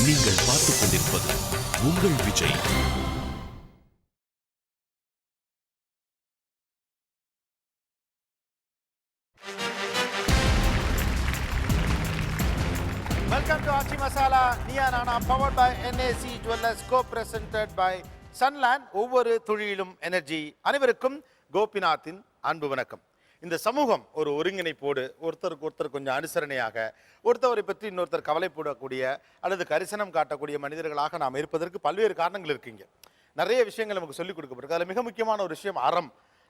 நீங்கள் பார்த்துக் கொண்டிருப்பது உங்கள் Vijay. Welcome to Achi Masala, Niya Nana, powered by NAC Jewelers, co-presented by Sunland. ஒவ்வொரு துளியிலும் எனர்ஜி. அனைவருக்கும் கோபிநாத்தின் அன்பு வணக்கம். இந்த சமூகம் ஒரு ஒருங்கிணைப்போடு ஒருத்தருக்கு ஒருத்தர் கொஞ்சம் அனுசரணையாக, ஒருத்தவரை பற்றி இன்னொருத்தர் கவலைப்படக்கூடிய அல்லது கரிசனம் காட்டக்கூடிய மனிதர்களாக நாம் இருப்பதற்கு பல்வேறு காரணங்கள் இருக்குங்க. நிறைய விஷயங்கள் நமக்கு சொல்லிக் கொடுக்கப்பட்டிருக்கு. அதில் மிக முக்கியமான ஒரு விஷயம் அறம்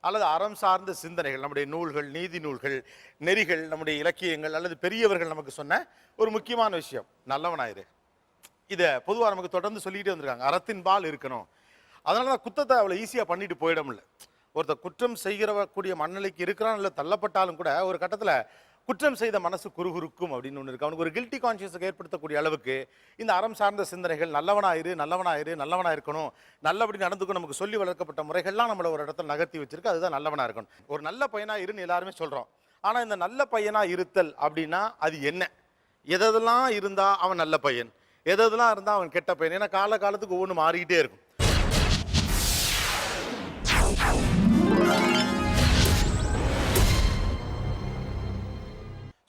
அல்லது அறம் சார்ந்த சிந்தனைகள். நம்முடைய நூல்கள், நீதி நூல்கள், நெறிகள், நம்முடைய இலக்கியங்கள் அல்லது பெரியவர்கள் நமக்கு சொன்ன ஒரு முக்கியமான விஷயம் நல்லவனாயிரு. இதை பொதுவாக நமக்கு தொடர்ந்து சொல்லிக்கிட்டே வந்திருக்காங்க. அறத்தின்பால் இருக்கணும். அதனால தான் குற்றத்தை அவ்வளோ ஈஸியாக பண்ணிட்டு போயிட முடியல. ஒருத்தர் குற்றம் செய்கிறக்கூடிய மனநிலைக்கு இருக்கிறான், இல்லை தள்ளப்பட்டாலும் கூட ஒரு கட்டத்தில் குற்றம் செய்த மனசு குறுகுறுக்கும் அப்படின்னு ஒன்று இருக்குது. அவனுக்கு ஒரு கில்ட்டி கான்ஷியஸை ஏற்படுத்தக்கூடிய அளவுக்கு இந்த அறம் சார்ந்த சிந்தனைகள், நல்லவனாயிரு, நல்லவனாக இருக்கணும், நல்லபடி நடந்துக்கும் நமக்கு சொல்லி வளர்க்கப்பட்ட முறைகள்லாம் நம்மளை ஒரு இடத்துல நகர்த்தி வச்சிருக்கு. அதுதான் நல்லவனாக இருக்கணும். ஒரு நல்ல பையனாக இருன்னு எல்லாருமே சொல்கிறோம். ஆனால் இந்த நல்ல பையனாக இருத்தல் அப்படின்னா அது என்ன? எதெல்லாம் இருந்தால் அவன் நல்ல பையன், எதெல்லாம் இருந்தால் அவன் கெட்ட பையன்? ஏன்னா காலத்துக்கு ஒவ்வொன்று மாறிக்கிட்டே இருக்கும்.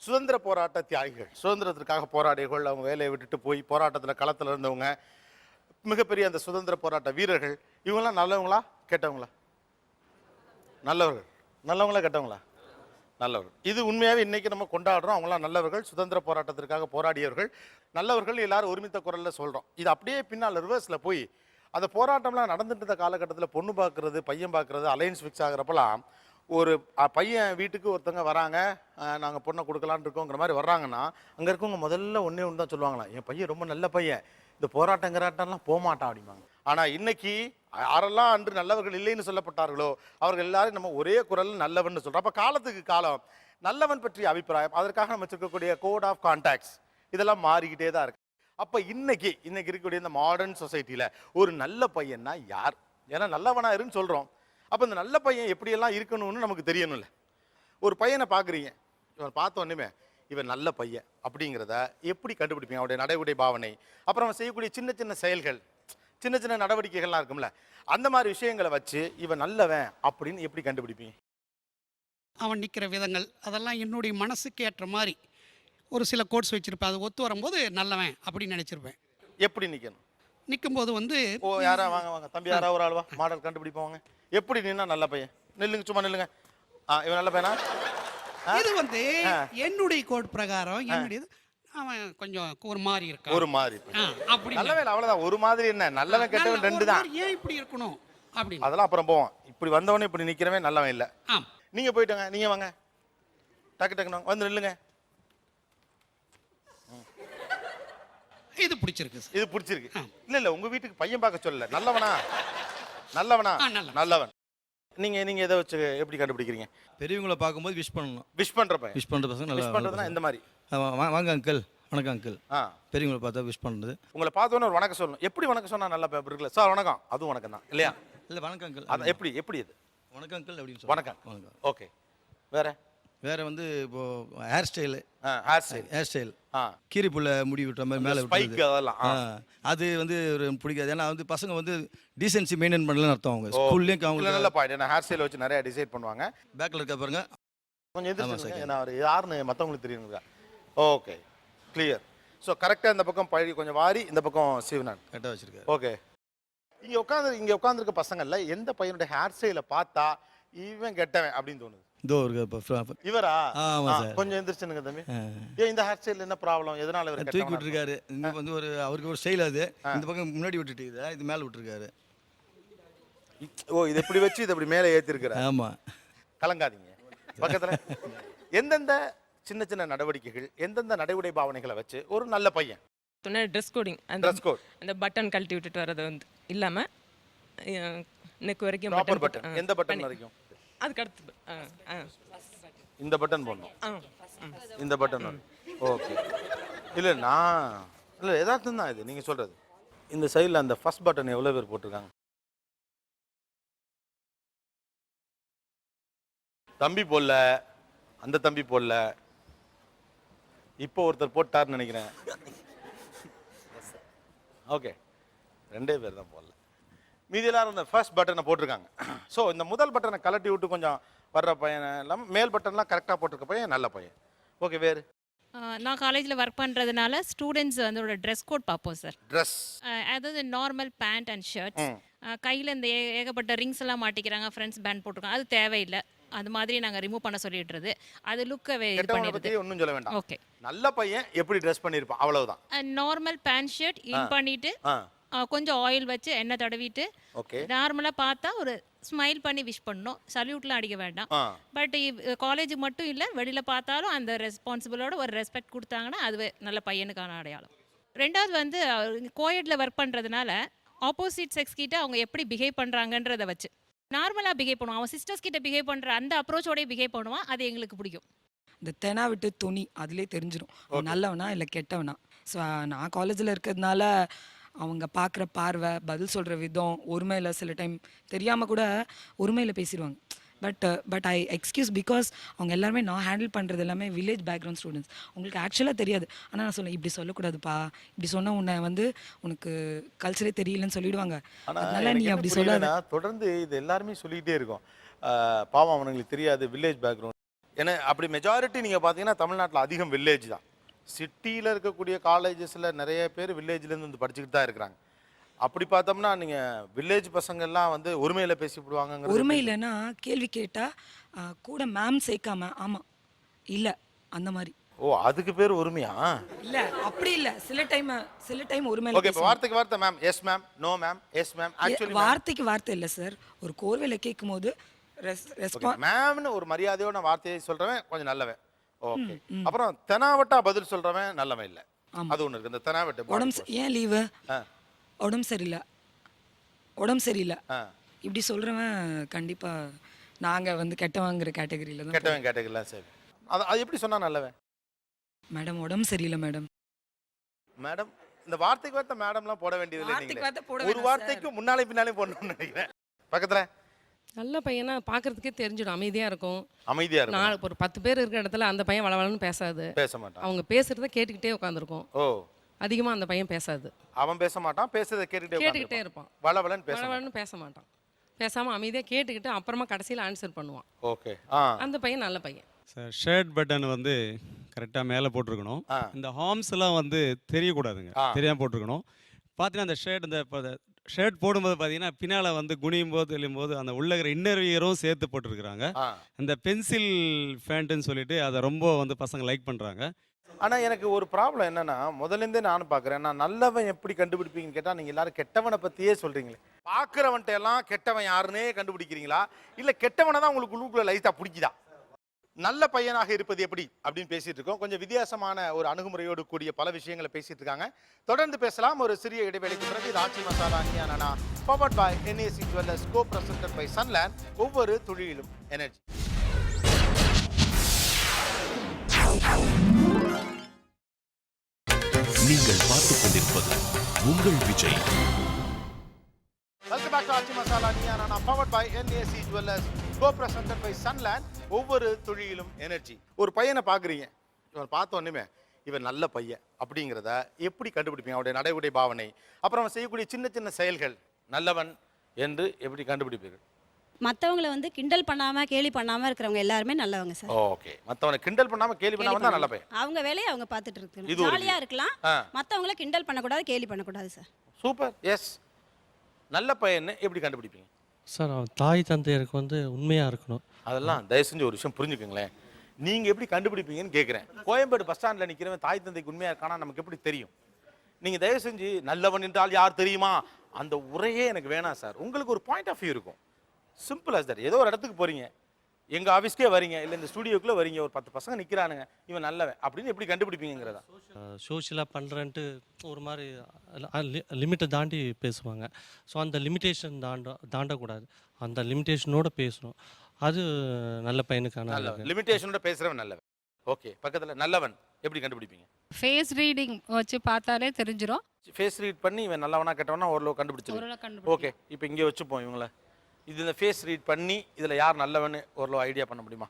சுதந்திர போராட்ட தியாகிகள், சுதந்திரத்திற்காக போராடியவர்கள், அவங்க வேலையை விட்டுட்டு போய் போராட்டத்தில் களத்தில் இருந்தவங்க, மிகப்பெரிய அந்த சுதந்திர போராட்ட வீரர்கள், இவங்கெல்லாம் நல்லவங்களா கெட்டவங்களா? நல்லவர்கள். நல்லவங்களா கெட்டவங்களா? நல்லவர்கள். இது உண்மையாகவே இன்னைக்கு நம்ம கொண்டாடுறோம். அவங்களாம் நல்லவர்கள், சுதந்திர போராட்டத்திற்காக போராடியவர்கள், நல்லவர்கள் எல்லாரும் ஒருமித்த குரலில் சொல்கிறோம். இது அப்படியே பின்னால் ரிவர்ஸில் போய் அந்த போராட்டம்லாம் நடந்துட்டு இருந்த காலகட்டத்தில் பொண்ணு பார்க்குறது, பையன் பார்க்குறது, அலையன்ஸ் ஃபிக்ஸ் ஆகிறப்பெல்லாம் ஒரு பையன் வீட்டுக்கு ஒருத்தங்க வராங்க, நாங்கள் பொண்ணை கொடுக்கலான்னு இருக்கோங்கிற மாதிரி வர்றாங்கன்னா அங்கே இருக்கவங்க முதல்ல ஒன்று தான் சொல்லுவாங்களாம், என் பையன் ரொம்ப நல்ல பையன், இந்த போராட்டங்கிறாட்டம்லாம் போகமாட்டான் அப்படிம்பாங்க. ஆனால் இன்னைக்கு யாரெல்லாம் அன்று நல்லவர்கள் இல்லைன்னு சொல்லப்பட்டார்களோ அவர்கள் எல்லாரும் நம்ம ஒரே குரல் நல்லவன் சொல்கிறோம். அப்போ காலத்துக்கு காலம் நல்லவன் பற்றிய அபிப்பிராயம், அதற்காக நம்ம வச்சிருக்கக்கூடிய கோட் ஆஃப் கான்டாக்ட்ஸ் இதெல்லாம் மாறிக்கிட்டே தான் இருக்கு. அப்போ இன்னைக்கு இருக்கக்கூடிய இந்த மாடர்ன் சொசைட்டியில் ஒரு நல்ல பையன்னா யார்? ஏன்னா நல்லவனா இருன்னு சொல்கிறோம். அப்போ இந்த நல்ல பையன் எப்படியெல்லாம் இருக்கணும்னு நமக்கு தெரியணும்ல. ஒரு பையனை பார்க்குறீங்க, இவன் பார்த்த உடனே இவன் நல்ல பையன் அப்படிங்கிறத எப்படி கண்டுபிடிப்பீங்க? அவருடைய நடைமுறை பாவனை, அப்புறம் அவன் செய்யக்கூடிய சின்ன சின்ன செயல்கள், சின்ன சின்ன நடவடிக்கைகள்லாம் இருக்கும்ல, அந்த மாதிரி விஷயங்களை வச்சு இவன் நல்லவன் அப்படின்னு எப்படி கண்டுபிடிப்பீங்க? அவன் நிற்கிற விதங்கள் அதெல்லாம் என்னுடைய மனசுக்கு ஏற்ற மாதிரி ஒரு சில கோட்ஸ் வச்சுருப்பேன். அது ஒத்து வரும்போது நல்லவன் அப்படின்னு நினச்சிருப்பேன். எப்படி நிற்கணும்? நிற்கும்போது வந்து யாரா வாங்க தம்பி, யாரா ஒரு ஆள்வா மாடல் கண்டுபிடிப்பாங்க. எப்படி நின்னா நல்ல பையன்? நில்லுங்க, சும்மா நில்லுங்க. இவன் நல்ல பையனா? இது வந்து என்னுடைய கோட் பிரகாரம் என்னுடையது. அவன் கொஞ்சம் ஒரு மாதிரி இருக்கான், ஒரு மாதிரி அப்படி நல்லவன். அவ்வளோதான். ஒரு மாதிரி என்ன, நல்லவன் கெட்டவன் ரெண்டு தான். ஏன் இப்படி இருக்கணும் அப்படி அதெல்லாம் அப்புறம் போவோம். இப்படி வந்தவனே இப்படி நிற்கிறவன் நல்லவன் இல்லை. நீங்க போயிட்டாங்க, நீங்க வாங்க, டக்குன்னு வந்து நில்லுங்க. இது பிடிச்சிருக்கு, இது பிடிச்சிருக்கு. இல்ல உங்க வீட்டுக்கு பையன் பார்க்க சொல்லல. நல்லவனா நல்லவன். நீங்க எதை வச்சு எப்படி கண்டுபிடிக்கிறீங்க? பெரியவங்களை பார்க்கும்போது விஷ் பண்ணணும். விஷ் பண்ற பையன், விஷ் பண்ற பசங்க நல்லா. விஷ் பண்றதுனா இந்த மாதிரி வாங்க அங்கிள், வணக்கம் அங்கிள். பெரியவங்களை பார்த்தா விஷ் பண்றது. உங்களை பார்த்தோன்னே ஒரு வணக்கம் சொல்லணும். எப்படி வணக்கம் சொன்னா நல்ல பேப்பர் இருக்குல்ல சார், வணக்கம், அதுவும் வணக்கம் தான் இல்லையா? இல்ல வணக்கம் அங்கிள். அது எப்படி இது வணக்கம் அங்கிள் அப்படின்னு சொல்லி வணக்கம். ஓகே. வேற வந்து இப்போ ஹேர் ஸ்டைல், கீரி புள்ள முடி விட்டுற மாதிரி மேலே விட்டு அதெல்லாம் அது வந்து ஒரு பிடிக்காது. ஏன்னா வந்து பசங்க வந்து டீசென்சி மெயின்டைன் பண்ணலன்னு அர்த்தம். அவங்க ஸ்கூல்லேயும் அவங்க நல்ல பாயிண்ட். ஏன்னா ஹேர் ஸ்டைல் வச்சு நிறைய டிசைட் பண்ணுவாங்க. பேக்கில் இருக்க பாருங்க கொஞ்சம் எதிர்த்து, ஏன்னா அவர் யாருன்னு மற்றவங்களுக்கு தெரியுங்க. Okay, clear. ஸோ கரெக்டாக இந்த பக்கம் பழி கொஞ்சம் வாரி, இந்த பக்கம் சிவனான் கரெக்டாக வச்சிருக்காரு. ஓகே. இங்கே உட்காந்துருக்க பசங்கள்ல எந்த பையனுடைய ஹேர் ஸ்டைலை பார்த்தா இவன் கெட்டவன் அப்படின்னு தோணுது? இவரா? கொஞ்சம் எந்திரிச்சுங்க தம்பி. இந்த ஹேர் ஸ்டைல் என்ன ப்ராப்ளம்? எதனால இவர் தூக்கி விட்டுருக்காரு? இந்த வந்து ஒரு அவருக்கு ஒரு ஸ்டைல், அது இந்த பக்கம் முன்னாடி விட்டுட்டு இது மேலே விட்டுருக்காரு. இது எப்படி வச்சு இது அப்படி மேலே ஏற்றிருக்காரு. ஆமா, கலங்காதீங்க. பக்கத்துல எந்தெந்த சின்ன சின்ன நடவடிக்கைகள், எந்தெந்த நடைமுறை பாவனைகளை வச்சு ஒரு நல்ல பையன்? ட்ரெஸ் கோடிங், அந்த பட்டன் கழட்டி விட்டுட்டு வர்றது வந்து இல்லாம நெக் வரைக்கும் பட்டன். எந்த பட்டன் வரைக்கும்? அதுக்கு அடுத்து இந்த பட்டன் போடணும். இந்த பட்டன். ஓகே. இல்லை எதார்த்தம் தான் இது நீங்கள் சொல்கிறது. இந்த சைடில் அந்த ஃபர்ஸ்ட் பட்டன் எவ்வளோ பேர் போட்டிருக்காங்க? தம்பி போடல, அந்த தம்பி போடல, இப்போ ஒருத்தர் போட்டார்னு நினைக்கிறேன். ஓகே, 2 பேர் தான் போடல. மீதி எல்லாரும் இந்த ஃபர்ஸ்ட் பட்டனை போட்டிருக்காங்க. ஸோ இந்த முதல் பட்டனை கலட்டி விட்டு கொஞ்சம் வர்ற பையன் இல்லாமல் மேல் பட்டன்லாம் கரெக்டாக போட்டிருக்க பையன் நல்ல பையன். ஓகே, வேறு? நான் காலேஜில் ஒர்க் பண்ணுறதுனால ஸ்டூடெண்ட்ஸ் வந்து ட்ரெஸ் கோட் பார்ப்போம் சார். ட்ரெஸ் அதாவது நார்மல் பேண்ட் அண்ட் ஷர்ட்ஸ், கையில் இந்த ஏகப்பட்ட ரிங்ஸ் எல்லாம் மாட்டிக்கிறாங்க, ஃப்ரெண்ட்ஸ் பேண்ட் போட்டிருக்காங்க, அது தேவையில்லை. அது மாதிரி நாங்கள் ரிமூவ் பண்ண சொல்லிடுறது. அது லுக்கவே இது பண்ணிடுது. ஒன்றும் சொல்ல வேண்டாம். ஓகே, நல்ல பையன் எப்படி ட்ரெஸ் பண்ணியிருப்பான் அவ்வளவுதான். நார்மல் பேண்ட் ஷர்ட் இன் பண்ணிட்டு கொஞ்சம் ஆயில் வச்சு எண்ணெய் தடவிட்டு ஓகே நார்மலாக பார்த்தா ஒரு ஸ்மைல் பண்ணி விஷ் பண்ணணும். சல்யூட்லாம் அடிக்க வேண்டாம். பட் காலேஜுக்கு மட்டும் இல்லை, வெளியில் பார்த்தாலும் அந்த ரெஸ்பான்சிபிளோட ஒரு ரெஸ்பெக்ட் கொடுத்தாங்கன்னா அதுவே நல்ல பையனுக்கான அடையாளம். ரெண்டாவது வந்து கோயட்ல ஒர்க் பண்ணுறதுனால ஆப்போசிட் செக்ஸ் கிட்ட அவங்க எப்படி பிஹேவ் பண்ணுறாங்கன்றதை வச்சு நார்மலாக பிஹேவ் பண்ணுவான். அவன் சிஸ்டர்ஸ் கிட்ட பிஹேவ் பண்ணுற அந்த அப்ரோச்சோடய பிஹேவ் பண்ணுவான். அது எங்களுக்கு பிடிக்கும். இந்த தெனா விட்டு துணி அதிலே தெரிஞ்சிடும் நல்லவனா இல்லை கெட்டவனா. ஸோ நான் காலேஜில் இருக்கிறதுனால அவங்க பார்க்குற பார்வை, பதில் சொல்கிற விதம், ஒருமையில் சில டைம் தெரியாமல் கூட ஒருமையில் பேசிடுவாங்க. பட் ஐ எக்ஸ்கியூஸ் பிகாஸ் அவங்க எல்லாருமே நான் ஹேண்டில் பண்ணுறது எல்லாமே வில்லேஜ் பேக்ரவுண்ட் ஸ்டூடெண்ட்ஸ். உங்களுக்கு ஆக்சுவலாக தெரியாது. ஆனால் நான் சொல்லுவேன், இப்படி சொல்லக்கூடாதுப்பா, இப்படி சொன்னால் உன்னை வந்து உனக்கு கல்ச்சரே தெரியலன்னு சொல்லிடுவாங்க. அதனால நீ அப்படி சொல்லாத. தொடர்ந்து இது எல்லாருமே சொல்லிக்கிட்டே இருக்கும். பாவம் அவனுங்களுக்கு தெரியாது வில்லேஜ் பேக்ரவுண்ட். ஏன்னா அப்படி மெஜாரிட்டி நீங்கள் பார்த்தீங்கன்னா தமிழ்நாட்டில் அதிகம் வில்லேஜ் தான். சிட்டியில் இருக்கக்கூடிய காலேஜஸில் நிறைய பேர் வில்லேஜ்லேருந்து வந்து படிச்சுக்கிட்டு தான் இருக்கிறாங்க. அப்படி பார்த்தோம்னா நீங்கள் வில்லேஜ் பசங்கள்லாம் வந்து ஒருமையில் பேசிவிடுவாங்க. ஒருமை இல்லைன்னா கேள்வி கேட்டால் கூட மேம் சேர்க்காம ஆமாம் இல்லை அந்த மாதிரி. ஓ, அதுக்கு பேர் ஒருமையா? இல்லை, அப்படி இல்லை. சில டைம் ஒருமையில். ஓகே, இப்போ வார்த்தைக்கு வார்த்தை ma'am, yes ma'am, no ma'am, yes ma'am. Actually வார்த்தைக்கு வார்த்தை இல்லை சார். ஒரு கோர்வையில் கேட்கும் போது மேம்னு ஒரு மரியாதையோட வார்த்தையை சொல்கிறவன் கொஞ்சம் நல்லவன். ஓகே, அப்புறம் தெனாவட்டா பதில் சொல்கிறவன் நல்லவன் இல்லை. அது ஒன்று இருக்கு. இந்த தெனாவட்டு உடம்பு ஏன் லீவு, உடம்பு சரியில்லை இப்படி சொல்கிறவன் கண்டிப்பாக நாங்கள் வந்து கெட்டவாங்கிற கேட்டகரியில் தான். கேட்டகரியில் சரி. அது எப்படி சொன்னால் நல்லவன்? மேடம் உடம்பு சரியில்லை மேடம். மேடம் இந்த வார்த்தைக்கு வார்த்தை மேடம்லாம் போட வேண்டியது இல்லை. ஒரு வார்த்தைக்கு முன்னாலே பின்னாலே போடணும்னு நினைக்கிறேன். பக்கத்தில் நல்ல பையனா பார்க்கறதுக்கே தெரிஞ்சிடும். அமைதியாக இருக்கும். நான் ஒரு 10 பேர் இருக்கிற இடத்துல அந்த பையன் வளவலன்னு பேச மாட்டான். அவங்க பேசுறத கேட்டுக்கிட்டே உட்காந்துருக்கும். ஓ, அதிகமாக அந்த பையன் பேசாது. அவன் பேச மாட்டான், பேசுறதை கேட்டுக்கிட்டே இருப்பான். வளவலன்னு பேச மாட்டான். பேசாமல் அமைதியாக கேட்டுக்கிட்டு அப்புறமா கடைசியில் ஆன்சர் பண்ணுவான். ஓகே, அந்த பையன் நல்ல பையன். சார், ஷர்ட் பட்டன் வந்து கரெக்டாக மேலே போட்டிருக்கணும். இந்த ஹார்ம்ஸ் எல்லாம் வந்து தெரியக்கூடாதுங்க, தெரியாமல் போட்டிருக்கணும். பார்த்தீங்கன்னா அந்த ஷர்ட் போடும்போது பார்த்தீங்கன்னா பின்னால் வந்து குனியும் போது எழும்போது அந்த உள்ள இருக்கிற இன்னர் வியரும் சேர்த்து போட்டிருக்கிறாங்க. அந்த பென்சில் ஃபேண்ட்டுன்னு சொல்லிட்டு அதை ரொம்ப வந்து பசங்க லைக் பண்ணுறாங்க. ஆனால் எனக்கு ஒரு ப்ராப்ளம் என்னன்னா, முதலேருந்தே நானும் பார்க்குறேன், நான் நல்லவன் எப்படி கண்டுபிடிப்பீங்கன்னு கேட்டால் நீங்கள் எல்லாரும் கெட்டவனை பற்றியே சொல்கிறீங்களே. பார்க்குறவன்ட்ட எல்லாம் கெட்டவன் யாருன்னே கண்டுபிடிக்கிறீங்களா, இல்லை கெட்டவனை தான் உங்களுக்கு உள்ளுக்குள்ள லைட்டாக பிடிக்குதா? நல்ல பையனாக இருப்பது எப்படி அப்படின்னு பேசிட்டு இருக்கோம். கொஞ்சம் வித்தியாசமான ஒரு அணுகுமுறையோடு கூடிய பல விஷயங்களை பேசிட்டு இருக்காங்க. தொடர்ந்து பேசலாம் ஒரு சிறிய இடைவேளைக்கு பிறகு. இது ஆச்சி மசாலா அணியானா powered by NAC Jewellers, co-presented by Sunland. ஒவ்வொரு துளியிலும் எனர்ஜி. நீங்கள் பார்த்துக் கொண்டிருப்பது உங்கள் Vijay. Welcome back to Aachi Masala அணியானா powered by NAC Jewellers, co-presented by Sunland. ஒவ்வொரு துளியிலும் எனர்ஜி. ஒரு பையனை பார்க்குறீங்க, இவன் பார்த்த உடனே இவன் நல்ல பையன் அப்படிங்கிறத எப்படி கண்டுபிடிப்பீங்க? அவருடைய நடைமுறை பாவனை, அப்புறம் அவன் செய்யக்கூடிய சின்ன சின்ன செயல்கள் நல்லவன் என்று எப்படி கண்டுபிடிப்பீர்கள்? மற்றவங்களை வந்து கிண்டல் பண்ணாமல் கேலி பண்ணாமல் இருக்கிறவங்க எல்லாருமே நல்லவங்க சார். ஓகே, மற்றவனை கிண்டல் பண்ணாமல் கேலி பண்ணாமல் தான் நல்ல பையன். அவங்க வேலையை அவங்க பார்த்துட்டு இருக்கு, ஜாலியாக இருக்கலாம். மற்றவங்கள கிண்டல் பண்ணக்கூடாது, கேலி பண்ணக்கூடாது சார். சூப்பர். எஸ், நல்ல பையன் எப்படி கண்டுபிடிப்பீங்க சார்? அவன் தாய் தந்தையருக்கு வந்து உண்மையாக இருக்கணும். அதெல்லாம் தயவு செஞ்சு ஒரு விஷயம் புரிஞ்சுக்கோங்களேன். நீங்கள் எப்படி கண்டுபிடிப்பீங்கன்னு கேட்குறேன். கோயம்பேடு பஸ் ஸ்டாண்டில் நிற்கிறவன் தாய் தந்தைக்கு உண்மையாக இருக்கானா நமக்கு எப்படி தெரியும்? நீங்கள் தயவு செஞ்சு நல்லவன் என்றால் யார் தெரியுமா அந்த உரையே எனக்கு வேணாம் சார். உங்களுக்கு ஒரு பாயிண்ட் ஆஃப் வியூ இருக்கும். Simple as that. ஏதோ ஒரு இடத்துக்கு போகிறீங்க, எங்கள் ஆஃபீஸ்க்கே வரீங்க, இல்லை இந்த ஸ்டுடியோக்குள்ளே வரீங்க, ஒரு 10 பசங்க நிற்கிறானுங்க, இவன் நல்லவன் அப்படின்னு எப்படி கண்டுபிடிப்பீங்கிறதா? சோஷியலாக பண்ணுறேன்ட்டு ஒரு மாதிரி லிமிட்டை தாண்டி பேசுவாங்க. ஸோ அந்த லிமிட்டேஷன் தாண்டக்கூடாது, அந்த லிமிட்டேஷனோட பேசணும். அது நல்ல பையனுக்கான லிமிட்டேஷனோட பேசுகிறவன் நல்லவன். ஓகே, பக்கத்தில் நல்லவன் எப்படி கண்டுபிடிப்பீங்க? ஃபேஸ் ரீடிங் வச்சு பார்த்தாலே தெரிஞ்சிடும். ஃபேஸ் ரீட் பண்ணி இவன் நல்லவனா கெட்டவனா ஓரளவு கண்டுபிடிச்சிருக்கோம். ஓகே, இப்போ இங்கே வச்சுப்போம் இவங்கள. இது இந்த ஃபேஸ் ரீட் பண்ணி இதில் யார் நல்லவன்னு ஓரளவு ஐடியா பண்ண முடியுமா?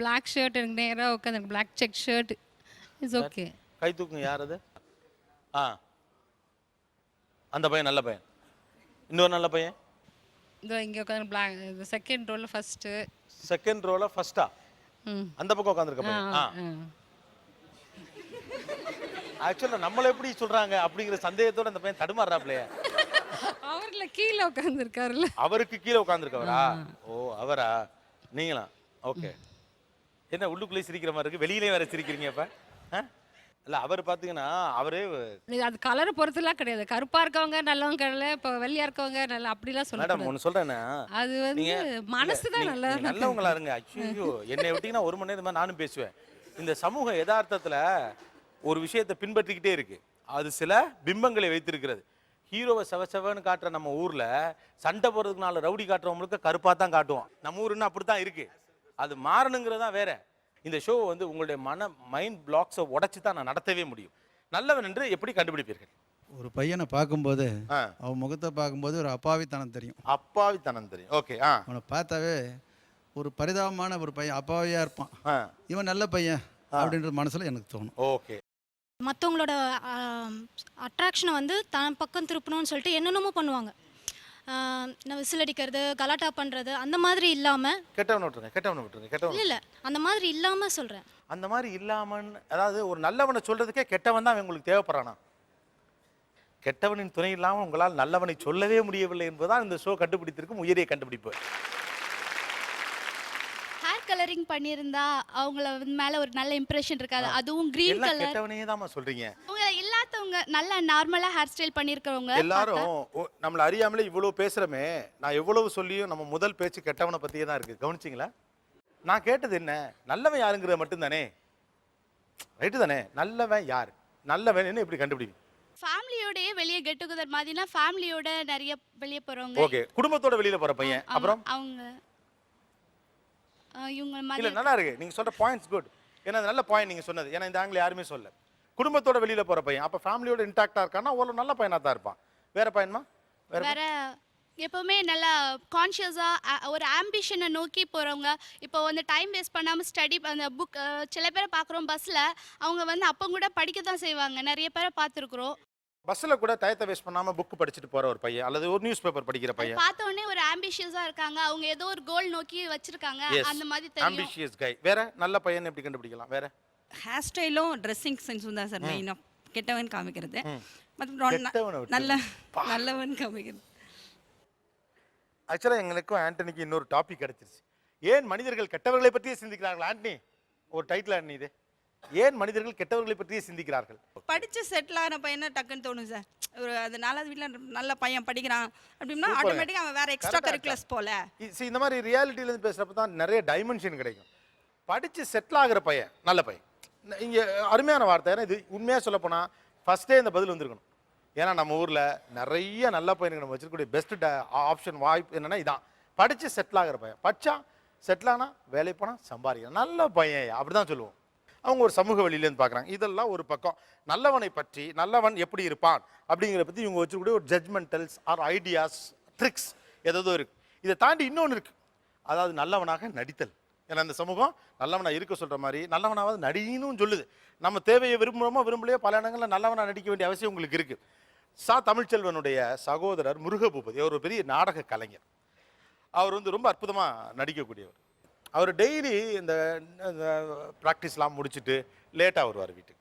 பிளாக் ஷர்ட் எனக்கு நேராக உட்காந்து, black check shirt is okay. கை தூக்குங்க, யார் அது? அந்த பையன் நல்ல பையன். இன்னொரு நல்ல பையன் இதோ இங்கே உட்காந்து பிளாக் செகண்ட் ரோல ஃபர்ஸ்ட்டு. செகண்ட் ரோல ஃபர்ஸ்டா? அந்த பக்கம் உட்காந்துருக்க பையன். ஆக்சுவலா நம்மள எப்படி சொல்றாங்க அப்படிங்கிற சந்தேகத்தோட அந்த பையன் தடுமாறுறாப்லையே. அவர்ல கீழே உட்காந்துருக்காருல்ல. அவருக்கு கீழே உட்காந்துருக்கவரா? ஓ அவரா? நீங்களா? ஓகே. என்ன உள்ளுக்குள்ளே சிரிக்கிற மாதிரி இருக்கு, வெளியிலே வேற சிரிக்கிறீங்க இப்ப? இல்ல அவர் பாத்தீங்கன்னா அவரே அது கலரை பொறுத்துலாம் கிடையாது. கருப்பா இருக்கவங்க நல்லவங்க கிடையாது, இப்போ வெள்ளையா இருக்கவங்க நல்ல அப்படிலாம் சொல்ல மேடம் ஒன்று சொல்றேன்னா அது வந்து மனசு தான் நல்லா நல்லவங்களா இருங்க. ஐயோ என்னை விட்டீங்கன்னா 1 மணி நேரம் நானும் பேசுவேன். இந்த சமூக யதார்த்தத்துல ஒரு விஷயத்தை பின்பற்றிக்கிட்டே இருக்கு. அது சில பிம்பங்களை வைத்திருக்கிறது. ஹீரோவை செவன்னு காட்டுற நம்ம ஊர்ல சண்டை போடுறதுக்கு 4 ரவுடி காட்டுறவங்களுக்கு கருப்பா தான் காட்டுவோம். நம்ம ஊருன்னு அப்படித்தான் இருக்கு. அது மாறணுங்கிறதா வேற. இந்த ஷோ வந்து உங்களுடைய மைண்ட் பிளாக்ஸை உடைச்சு தான் நான் நடத்தவே முடியும். நல்லவன் என்று எப்படி கண்டுபிடிப்பீர்கள்? ஒரு பையனை பார்க்கும்போது அவன் முகத்தை பார்க்கும்போது ஒரு அப்பாவித்தனம் தெரியும். அப்பாவித்தனம் தெரியும். ஓகே. அவனை பார்த்தாவே ஒரு பரிதாபமான ஒரு பையன், அப்பாவியா இருப்பான். இவன் நல்ல பையன் அப்படின்ற மனசுல எனக்கு தோணும். ஓகே. மற்றவங்களோட அட்ராக்ஷனை வந்து தான் பக்கம் திருப்பணும்னு சொல்லிட்டு என்னென்னமோ பண்ணுவாங்க. விசில் அடிக்கிறது, கலாட்டா பண்ணுறது, அந்த மாதிரி இல்லாமல் கெட்டவனை விட்டுருங்க. இல்லை அந்த மாதிரி இல்லாமல் சொல்கிறேன். அந்த மாதிரி இல்லாமன்னு அதாவது ஒரு நல்லவனை சொல்றதுக்கே கெட்டவன் தான் உங்களுக்கு தேவைப்படுறானா? கெட்டவனின் துணை இல்லாமல் உங்களால் நல்லவனை சொல்லவே முடியவில்லை என்பதுதான் இந்த ஷோ கண்டுபிடித்திருக்கும் உயரிய கண்டுபிடிப்பு. ஹேர் கலரிங் பண்ணியிருந்தா அவங்கள மேலே ஒரு நல்ல இம்ப்ரெஷன் இருக்காது. அதுவும் கிரீன் கலர். கெட்டவனே தான் சொல்றீங்க. அவங்க இல்லாதவங்க நல்ல நார்மலாக ஹேர் ஸ்டைல் பண்ணியிருக்கிறவங்க எல்லாரும் நம்மளை அறியாமலே இவ்வளவு பேசுறமே. நான் எவ்வளவு சொல்லியும் நம்ம முதல் பேச்சு கெட்டவனை பத்தியே தான் இருக்கு. கவனிச்சிங்களா? நான் கேட்டது என்ன, நல்லவன் யாருங்கிறது மட்டும்தானே. ரைட்டு தானே? நல்லவன் யார், நல்லவன் என்ன எப்படி கண்டுபிடிக்கும்? ஃபேமிலியோடயே வெளியே கெட் டுகெதர் மாதிரினா ஃபேமிலியோட நிறைய வெளியே போறவங்க. ஓகே. குடும்பத்தோட வெளியில போற பையன். அப்புறம் அவங்க இவங்க இல்ல மாதிரி நல்லா இருக்கு நீங்க சொல்ற பாயிண்ட்ஸ் குட். ஏன்னா நல்ல பாயிண்ட் நீங்க சொன்னது. ஏன்னா இந்த ஆங்கில யாருமே சொல்ல. குடும்பத்தோட வெளியில போற பையன் அப்ப ஃபேமிலியோட இன்டாக்டா இருக்கானா ஒரு நல்ல பையனா தான் இருப்பான். வேற பையன்மா? வேற எப்பவுமே நல்லா கான்ஷியஸாக ஒரு ஆம்பிஷனை நோக்கி போகிறவங்க. இப்போ வந்து டைம் வேஸ்ட் பண்ணாமல் ஸ்டடி அந்த புக் சில பேரை பார்க்குறோம் பஸ்ஸில். அவங்க வந்து அப்போ கூட படிக்க தான் செய்வாங்க. நிறைய பேரை பார்த்துருக்குறோம். பஸ்ஸில் கூட டயத்தை வேஸ்ட் பண்ணாமல் புக் படிச்சுட்டு போகிற ஒரு பையன் அல்லது ஒரு நியூஸ் பேப்பர் படிக்கிற பையன் பார்த்த உடனே ஒரு ஆம்பிஷியஸாக இருக்காங்க. அவங்க ஏதோ ஒரு கோல் நோக்கி வச்சிருக்காங்க. அந்த மாதிரி தெரியும். ஆம்பிஷியஸ் கை. வேற நல்ல பையன் எப்படி கண்டுபிடிக்கலாம்? வேற ஹேர் ஸ்டைலும் ட்ரெஸ்ஸிங் சென்ஸும் தான் சார் மெயினாக கெட்டவன் காமிக்கிறது. நல்லவன் காமிக்கிறது. ஆக்சுவலாக எங்களுக்கும் ஆண்டனிக்கு இன்னொரு டாபிக் கிடைச்சிருச்சு. ஏன் மனிதர்கள் கெட்டவர்களை பற்றியே சிந்திக்கிறார்கள்? ஆண்டனி ஒரு டைட்டில் ஆண்டனி இது. ஏன் மனிதர்கள் கெட்டவர்களை பற்றியே சிந்திக்கிறார்கள்? படித்து செட்டில் ஆன பையனை டக்குன்னு தோணும் சார். ஒரு அது 4வது வீட்டில் நல்ல பையன் படிக்கிறான் அப்படின்னா ஆட்டோமேட்டிக்காக அவன் வேற எக்ஸ்ட்ரா கரிக்குலர்ஸ் போல. இந்த மாதிரி ரியாலிட்டியிலேருந்து பேசுகிறப்ப தான் நிறைய டைமென்ஷன் கிடைக்கும். படித்து செட்டில் ஆகிற பையன் நல்ல பையன். இங்கே அருமையான வார்த்தை. ஏன்னா இது உண்மையாக சொல்லப்போனால் ஃபஸ்ட்டே இந்த பதில் வந்திருக்கணும். ஏன்னா நம்ம ஊரில் நிறைய நல்ல பையனுக்கு நம்ம வச்சிருக்கக்கூடிய பெஸ்ட் ஆப்ஷன் வாய்ப்பு என்னென்னா இதான். படித்து செட்டில் ஆகிற பையன். படித்தா செட்டில் ஆனால் வேலைக்கு போனால் சம்பாதிக்கணும் நல்ல பையன் அப்படி தான் சொல்லுவோம். அவங்க ஒரு சமூக வழியிலேருந்து பார்க்குறாங்க. இதெல்லாம் ஒரு பக்கம். நல்லவனை பற்றி நல்லவன் எப்படி இருப்பான் அப்படிங்கிறத பற்றி இவங்க வச்சுக்கூடிய ஒரு ஜட்மெண்டல்ஸ் ஆர் ஐடியாஸ் ட்ரிக்ஸ் ஏதோ இருக்குது. இதை தாண்டி இன்னொன்று இருக்குது. அதாவது நல்லவனாக நடித்தல். ஏன்னா இந்த சமூகம் நல்லவனாக இருக்க சொல்கிற மாதிரி நல்லவனாவது நடின்னு சொல்லுது. நம்ம தேவையை விரும்புகிறோமோ விரும்பலையோ பல இடங்களில் நல்லவனாக நடிக்க வேண்டிய அவசியம் உங்களுக்கு இருக்குது. தமிழ்ச்செல்வனுடைய சகோதரர் முருகபூபதி அவர் ஒரு பெரிய நாடக கலைஞர். அவர் வந்து ரொம்ப அற்புதமாக நடிக்கக்கூடியவர். அவர் டெய்லி இந்த ப்ராக்டிஸ்லாம் முடிச்சுட்டு லேட்டாக வருவார் வீட்டுக்கு.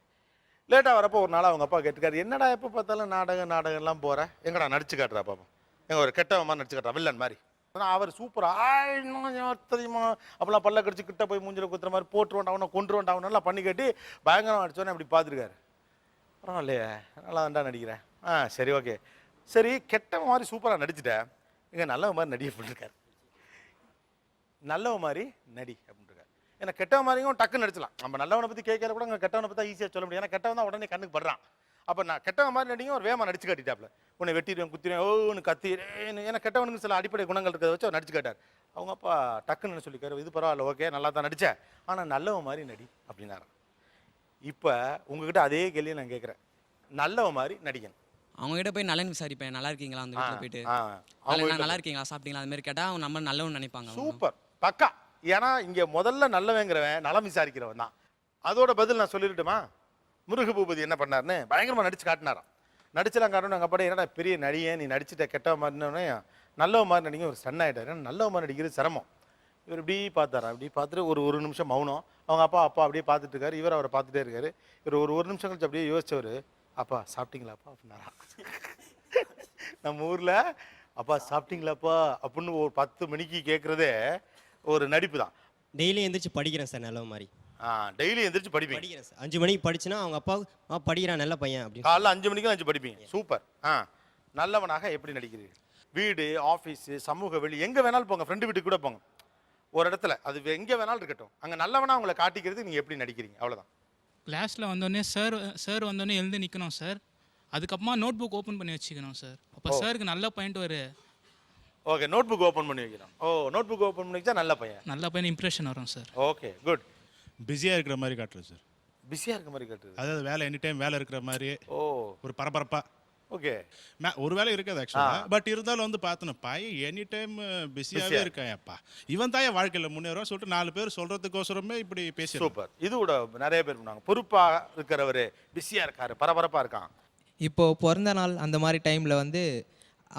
லேட்டாக வரப்போ ஒரு நாள் அவங்க அப்பா கேட்டுக்காரு, என்னடா எப்போ பார்த்தாலும் நாடகம்லாம் போகிற, எங்கடா நடிச்சு காட்டுறா பாப்பா, எங்கள் ஒரு கெட்டவன் மாதிரி நடிச்சு காட்டுறா வில்லன் மாதிரி. ஆனால் அவர் சூப்பராக தெரியுமா அப்போலாம் பல்ல கடிச்சு கிட்ட போய் மூஞ்சில் குத்துற மாதிரி போட்டுருவான் அவனை கொண்டுருவான் அவனெல்லாம் பண்ணி கேட்டு பயங்கரமாக நடிச்சோன்னே அப்படி பார்த்துருக்காரு. பரவாயில்லையே நல்லா தான்டா நடிக்கிறேன். சரி ஓகே சரி கெட்டவன் மாதிரி சூப்பராக நடிச்சுட்டேன், இங்கே நல்லவன் மாதிரி நடிக்க போட்டுருக்காரு. நல்லவன் மாதிரி நடி அப்படின்ட்டுருக்காரு. ஏன்னா கெட்டவன் மாதிரியும் டக்குன்னு நடிச்சலாம். நம்ம நல்லவனை பற்றி கேட்கல கூட அங்கே கெட்டவனை பற்றி ஈஸியாக சொல்ல முடியும். ஏன்னா கெட்டவன் தான் உடனே கண்ணுக்கு படுறான். அப்போ நான் கெட்டவன் மாதிரி நடிக்கும் ஒரு வேகமாக நடிச்சு காட்டிட்டாப்ல. உன்னை வெட்டிடுவேன் குத்திடுவேன் ஓன்னு கத்திடுறேன். ஏன்னா கெட்டவனுக்கு சில அடிப்படை குணங்கள் இருக்கிறத வச்சு அவர் நடிச்சு காட்டார். அவங்க அப்பா டக்குன்னு சொல்லிக்காரு, இது பரவாயில்ல ஓகே நல்லா தான் நடித்தேன், ஆனால் நல்லவன் மாதிரி நடி அப்படின்னாரு. இப்போ உங்ககிட்ட அதே கேள்வியை நான் கேட்குறேன். நல்லவன் மாதிரி நடிக்கணும். அவங்ககிட்ட போய் நலன் விசாரிப்பேன், நல்லா இருக்கீங்களா அந்த வீட்டில் போயிட்டு, அவங்க நல்லா இருக்கீங்களா சாப்பிட்டீங்களா அது மாதிரி கேட்டால் அவங்க நம்ம நல்லவன் நினைப்பாங்க. சூப்பர் பக்கா. ஏன்னா இங்கே முதல்ல நல்லவங்கிறவன் நலம் விசாரிக்கிறவன் தான். அதோட பதில் நான் சொல்லிட்டுமா? முருகபூபதி என்ன பண்ணாருன்னு பயங்கரமாக நடிச்சு காட்டினாராம். நடிச்சலாம் காட்டணும். எங்கள் அப்பாட்ட என்னடா பெரிய நடிகை நீ நடிச்சிட்ட கெட்ட மாதிரினோடனே நல்லவ மாதிரி நடிக்க ஒரு சன் ஆகிட்டார். ஏன்னா நல்லவ மாதிரி நடிக்கிறது சிரமம். இவர் இப்படி பார்த்தாரா, இப்படி பார்த்துட்டு ஒரு நிமிஷம் மௌனம். அவங்க அப்பா அப்படியே பார்த்துட்டு இருக்காரு, இவர் அவரை பார்த்துட்டே இருக்காரு. இவர் ஒரு நிமிஷம் கழிச்சு அப்படியே யோசிச்சவர், அப்பா சாப்பிட்டீங்களாப்பா அப்படின்னாரா. நம்ம ஊரில் அப்பா சாப்பிட்டீங்களாப்பா அப்படின்னு ஒரு 10 மணிக்கு கேட்குறதே ஒரு நடிப்பு தான். டெய்லி எந்திரிச்சு படிக்கிறேன் சார் நல்ல மாதிரி. டெய்லி எந்திரிச்சு படிப்பீங்க? படிக்கிறேன் சார். 5 மணிக்கு படிச்சுன்னா அவங்க அப்பா படிக்கிறான் நல்ல பையன் அப்படின்னு. காலைல 5 மணிக்கு 5 படிப்பீங்க. சூப்பர். நல்லவனாக எப்படி நடிக்கிறீர்கள்? வீடு, ஆஃபீஸு, சமூக வெளி எங்கே வேணாலும் போங்க, ஃப்ரெண்டு வீட்டுக்கு கூட போங்க, ஒரு இடத்துல அது எங்கே வேணாலும் இருக்கட்டும், அங்கே நல்லவனா உங்களை காட்டிக்கிறது நீங்கள் எப்படி நடிக்கிறீங்க, அவ்வளோதான். கிளாஸில் வந்தோடனே சார் வந்தோடனே எழுந்து நிற்கணும் சார். அதுக்கப்புறமா நோட் புக் ஓப்பன் பண்ணி வச்சுக்கணும் சார். அப்போ சாருக்கு நல்ல பாயிண்ட் ஒரு ஓகே நோட் புக் ஓப்பன் பண்ணி வைக்கிறோம். நோட் புக் ஓப்பன் பண்ணி வச்சா நல்ல பையன் இம்ப்ரெஷன் வரும் சார். Okay good. பிஸியாக இருக்கிற மாதிரி காட்டுறது சார். பிஸியாக இருக்கிற மாதிரி காட்டுறது, அதாவது வேலை எனி டைம் வேலை இருக்கிற மாதிரி. ஒரு பரபரப்பா. ஓகே ஒரு வேலை இருக்காது ஆக்சுவலாக. பட் இருந்தாலும் வந்து பார்த்தணும் பையன் எனி டைம் பிஸியாகவே இருக்காயப்பா, இவன் தான் என் வாழ்க்கையில் முன்னேறுவா சொல்லிட்டு 4 பேர் சொல்கிறதுக்கோசரமே இப்படி பேசி. சூப்பர். இது கூட நிறைய பேர் பண்ணுவாங்க. பொறுப்பாக இருக்கிறவர் பிஸியாக இருக்காரு, பரபரப்பாக இருக்கான். இப்போது பிறந்த நாள் அந்த மாதிரி டைமில் வந்து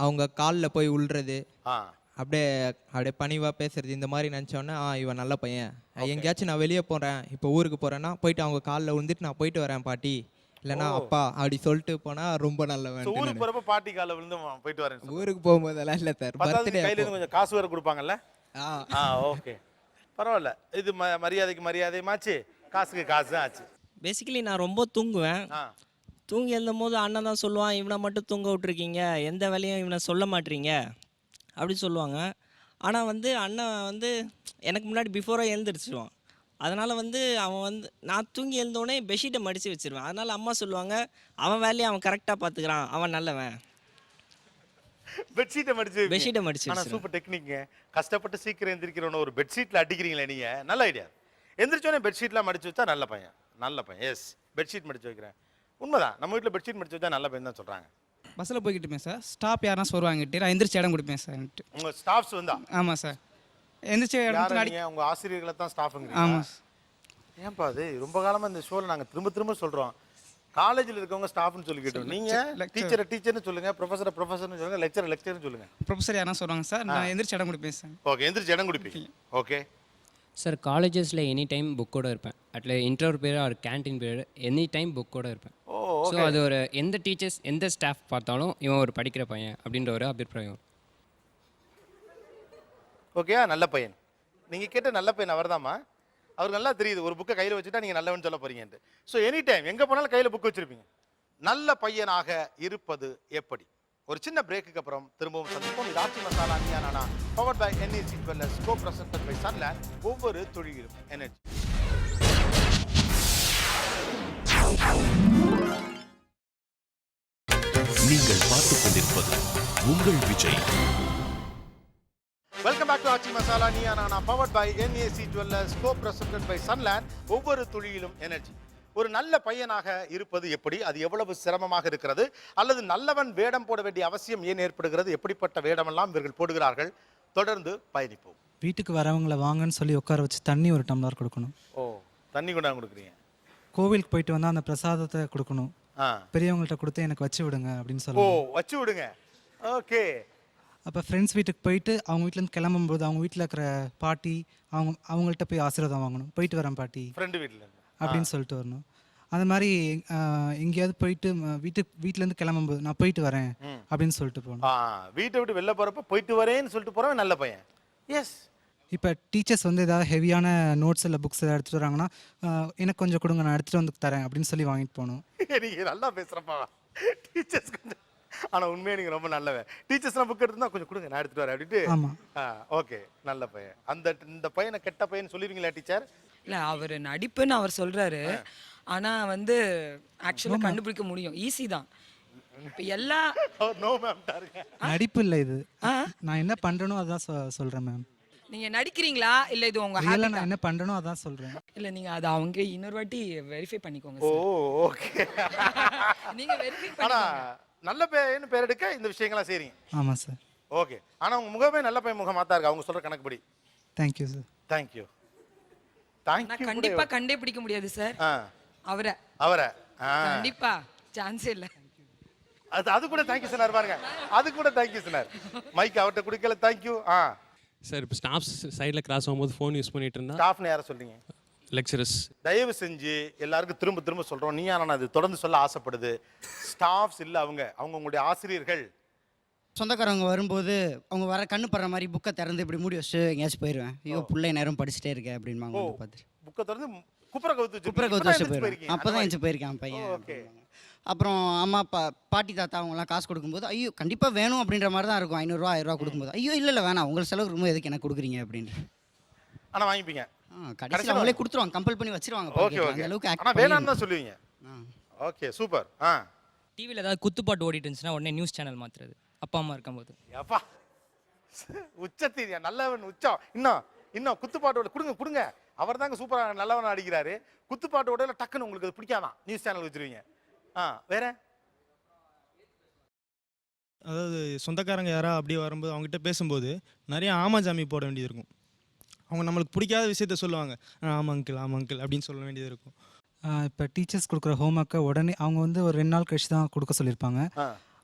அவங்க காலில் போய் உள்றது, அப்படியே பணிவாக பேசுறது, இந்த மாதிரி நினச்சோன்னே இவன் நல்ல பையன். எங்கேயாச்சும் நான் வெளியே போகிறேன், இப்போ ஊருக்கு போகிறேன்னா போயிட்டு அவங்க காலில் விழுந்துட்டு நான் போயிட்டு வரேன் பாட்டி இல்லைன்னா அப்பா அப்படி சொல்லிட்டு போனால் ரொம்ப நல்லவன். ஊருக்கு போகிறப்ப பாட்டி காலில் விழுந்து போயிட்டு வரேன். ஊருக்கு போகும்போதெல்லாம் இல்லை சார், பர்த்டே கையில் கொஞ்சம் காசு வேறு கொடுப்பாங்கல்ல. ஓகே பரவாயில்ல. இது மரியாதைக்கு மரியாதையுமாச்சு, காசுக்கு காசு ஆச்சு. பேசிக்கலி நான் ரொம்ப தூங்குவேன். தூங்கி எழுந்தும் போது அண்ணன் தான் சொல்லுவான், இவனை மட்டும் தூங்க விட்டுருக்கீங்க, எந்த வேலையும் இவனை சொல்ல மாட்டீங்க அப்படி சொல்லுவாங்க. ஆனால் வந்து அண்ணன் வந்து எனக்கு முன்னாடி பிஃபோராக எழுந்திரிச்சிடுவான். அதனால் வந்து அவன் வந்து நான் தூங்கி எழுந்தோடனே பெட்ஷீட்டை மடித்து வச்சிருவேன். அதனால் அம்மா சொல்லுவாங்க, அவன் வேலையை அவன் கரெக்டாக பார்த்துக்கிறான், அவன் நல்லவன். பெட்ஷீட்டை மடிச்சு. ஆனால் சூப்பர் டெக்னிக்ங்க. கஷ்டப்பட்டு சீக்கிரம் எந்திரிக்கிறவன ஒரு பெட்ஷீட்டில் அடிக்கிறீங்களே நீங்கள், நல்ல ஐடியா. எந்திரிச்சோடனே பெட்ஷீட்லாம் மடிச்சு வச்சா நல்ல பையன். எஸ் பெட்ஷீட் மடிச்சு வைக்கிறேன். உண்மைதான், நம்ம வீட்டில் பெட்ஷீட் மடிச்சு வச்சா நல்ல பையன் தான் சொல்கிறாங்க. பஸ்ஸில் போய்கிட்டு இருப்பேன் சார். ஸ்டாப் யாருன்னா சொல்லுவாங்கிட்டு நான் எந்திரிச்சு இடம் கொடுப்பேன் சார். உங்கள் ஸ்டாஃப்ஸ் வந்தா? ஆமாம் சார். எந்திரிச்சு இடம் உங்கள் ஆசிரியர்களை தான் ஸ்டாஃபுங்க. ஆமாம். ஏன்பா அது ரொம்ப காலமாக இந்த ஷோவில் நாங்கள் திரும்ப சொல்கிறோம், காலேஜில் இருக்கவங்க ஸ்டாஃப்னு சொல்லிக்கிட்டோம். நீங்கள் டீச்சர்னு சொல்லுங்கள், ப்ரொஃபஸர்னு சொல்லுங்கள், லெக்சர்னு சொல்லுங்கள். ப்ரொஃபஸர் யாரா சொல்லுவாங்க சார், நான் எந்திரிச்சு இடம் கொடுப்பேன் சார். ஓகே எந்திரிச்சு இடம் கொடுப்பீங்க. ஓகே சார் காலேஜஸில் எனி டைம் புக்கோடு இருப்பேன். அட்லீஸ்ட் இன்டர்வல் பீரியட் ஒரு கேன்டீன் பீரியட் எனி டைம் புக்கோடு இருப்பேன். ஸோ அது ஒரு எந்த டீச்சர்ஸ் எந்த ஸ்டாஃப் பார்த்தாலும் இவன் ஒரு படிக்கிற பையன் அப்படின்ற ஒரு அபிப்பிராயம். ஓகே நல்ல பையன். நீங்கள் கேட்ட நல்ல பையன் அவர் தாம்மா. அவருக்கு நல்லா தெரியுது, ஒரு புக்கை கையில் வச்சுட்டா நீங்கள் நல்லவன் சொல்ல போறீங்கன்ட்டு. ஸோ எனி டைம் எங்கே போனாலும் கையில் புக் வச்சுருப்பீங்க. நல்ல பையனாக இருப்பது எப்படி? ஒரு சின்ன பிரேக்குக்கு அப்புறம் திரும்பவும் சந்திப்போம். இது Aachi Masala Neeya Naana, powered by NEC Wellness, co-presented by Sunland. ஒவ்வொரு தொழிலும் எனர்ஜி. நீங்கள் பார்த்துக் கொண்டிருப்பது உங்கள் Vijay. Welcome back to Aachi Masala Neeya Naana, powered by NEC Wellness, co-presented by Sunland. ஒவ்வொரு தொழிலும் எனர்ஜி. ஒரு நல்ல பையனாக இருப்பது எப்படி, அது எவ்வளவு சிரமமாக இருக்கிறது, அல்லது நல்லவன் வேடம் போட வேண்டிய அவசியம் ஏன் ஏற்படுகிறது, எப்படிப்பட்ட வேடமெல்லாம் இவர்கள் போடுகிறார்கள், தொடர்ந்து பயணிப்போம். வீட்டுக்கு வரவங்களை வாங்கன்னு சொல்லி உட்கார வச்சு தண்ணி ஒரு டம்ளர் கொடுக்கணும். தண்ணி கொண்டாந்து கொடுக்குறீங்க. கோவிலுக்கு போயிட்டு வந்தால் அந்த பிரசாதத்தை கொடுக்கணும். பெரியவங்கள்ட்ட கொடுத்து எனக்கு வச்சு விடுங்க அப்படின்னு சொல்லுவோம். வச்சு விடுங்க. ஓகே. அப்போ ஃப்ரெண்ட்ஸ் வீட்டுக்கு போயிட்டு அவங்க வீட்டிலேருந்து கிளம்பும்போது அவங்க வீட்டில் இருக்கிற பாட்டி அவங்கள்ட்ட போய் ஆசீர்வாதம் வாங்கணும். போயிட்டு வரேன் பாட்டி ஃப்ரெண்டு வீட்டில் அப்படின்னு சொல்லிட்டு வரணும். அந்த மாதிரி எங்கேயாவது போயிட்டு வீட்டிலேருந்து கிளம்பும்போது நான் போயிட்டு வரேன் அப்படின்னு சொல்லிட்டு போகணும். வீட்டை விட்டு வெளில போகிறப்ப போயிட்டு வரேன்னு சொல்லிட்டு போகிறவன் நல்ல பையன். எஸ். இப்போ டீச்சர்ஸ் வந்து ஏதாவது ஹெவியான நோட்ஸ் இல்லை புக்ஸ் எதாவது எடுத்துகிட்டு வராங்கன்னா எனக்கு கொஞ்சம் கொடுங்க, நான் எடுத்துகிட்டு வந்து தரேன் அப்படின்னு சொல்லி வாங்கிட்டு போகணும். நீங்கள் நல்லா பேசுகிறப்பா டீச்சர்ஸ் கொஞ்சம். ஆனால் உண்மையாக நீங்கள் ரொம்ப நல்லவன். டீச்சர்ஸ்லாம் புக் எடுத்துருந்தா கொஞ்சம் கொடுங்க, நான் எடுத்துகிட்டு வரேன் அப்படின்ட்டு. ஆமாம். ஓகே நல்ல பையன். இந்த பையனை கெட்ட பையன் சொல்லிடுவீங்களா டீச்சர்? இல்லை அவர் நடிப்புன்னு அவர் சொல்கிறாரு. ஆனால் வந்து ஆக்சுவலாக கண்டுபிடிக்க முடியும், ஈஸி தான். இப்போ எல்லா நடிப்பு இல்லை இது, நான் என்ன பண்ணுறேனோ அதான் சொல்கிறேன் மேம். நீங்கள் நடிக்கிறீங்களா இல்லை இது உங்கள் இல்லை, நான் என்ன பண்ணுறேனோ அதான் சொல்கிறேன். இல்லை நீங்கள் அதை அவங்க இன்னொரு வாட்டி வெரிஃபை பண்ணிக்கோங்க. ஓகே. நீங்கள் வெரிஃபை ஆனால் நல்ல பையன் பேர் எடுக்க இந்த விஷயங்கள்லாம் செய்றீங்க. ஆமாம் சார். ஓகே. ஆனால் உங்கள் முகமே நல்ல பையன் முகமாக தான் இருக்கு அவங்க சொல்கிற கணக்குப்படி. Thank you sir. தேங்க்யூ. நான் கண்டிப்பாக கண்டே பிடிக்க முடியாது சார் அவரை. அவரை கண்டிப்பாக சான்ஸே இல்லை. அது கூட தேங்க்யூ சொன்னார் பாருங்க. அது கூட தேங்க்யூ சொன்னார். மைக் அவர்கிட்ட கொடுக்கல தேங்க்யூ. சார் இப்போ ஸ்டாஃப்ஸ் சைடில் கிராஸ் ஆகும்போது ஃபோன் யூஸ் பண்ணிட்டு இருந்தா ஸ்டாஃப்னு யாரை சொல்றீங்க? லெக்சரர்ஸ். தயவு செஞ்சு எல்லாருக்கும் திரும்ப திரும்ப சொல்றோம், நீ ஆனால் அது தொடர்ந்து சொல்ல ஆசைப்படுது. ஸ்டாஃப்ஸ் இல்லை, அவங்க உங்களுடைய ஆசிரியர்கள். சொந்தக்காரவங்க வரும்போது அவங்க வர கண்ணு படுற மாதிரி புக்கை திறந்து இப்படி மூடி வச்சுட்டு எங்கேயாச்சும் போயிடுவேன். ஐயோ பிள்ளை நேரம் படிச்சுட்டே இருக்கேன் அப்படின்பாங்க. பார்த்து புக்கை திறந்து குப்புற கவுத்து வச்சு போயிடுவேன். அப்போ தான் எஞ்சி போயிருக்கேன் பையன். அப்புறம் அம்மா பாட்டி தாத்தா அவங்களாம் காசு கொடுக்கும்போது ஐயோ கண்டிப்பாக வேணும் அப்படின்ற மாதிரி தான் இருக்கும். 500 ரூபா 1000 ரூபா கொடுக்கும்போது ஐயோ இல்லை வேணாம், உங்களுக்கு செலவு ரொம்ப எதுக்கு எனக்கு கொடுக்குறீங்க அப்படின்ட்டு. ஆனால் வாங்கிப்பீங்க. கடைசியில் அவங்களே கொடுத்துருவாங்க, கம்பல் பண்ணி வச்சிருவாங்க. அந்த அளவுக்கு ஆனால் வேணாம்னு தான் சொல்லுவீங்க. Okay super. டிவியில் ஏதாவது குத்துப்பாட்டு ஓடிட்டு இருந்துச்சுன்னா உடனே நியூஸ் சேனல் மாற்றுறது அப்பா அம்மா இருக்கும்போது. அப்பா உச்சத்தீரியா நல்லவன் உச்சம். இன்னும் குத்துப்பாட்டோட கொடுங்க. அவர் தாங்க சூப்பராக நல்லவன் அடிக்கிறாரு. குத்துப்பாட்டோட டக்குன்னு உங்களுக்கு அது பிடிக்காதான் நியூஸ் சேனல் வச்சிருவீங்க. வேற அதாவது சொந்தக்காரங்க யாராவது அப்படியே வரும்போது அவங்ககிட்ட பேசும்போது நிறைய ஆமாஜாமி போட வேண்டியது இருக்கும். அவங்க நம்மளுக்கு பிடிக்காத விஷயத்த சொல்லுவாங்க. ஆமாம் அங்கிள் அப்படின்னு சொல்ல வேண்டியது இருக்கும். இப்போ டீச்சர்ஸ் கொடுக்குற ஹோம்ஒர்க்கை உடனே அவங்க வந்து ஒரு 2 நாள் கழிச்சு தான் கொடுக்க சொல்லியிருப்பாங்க.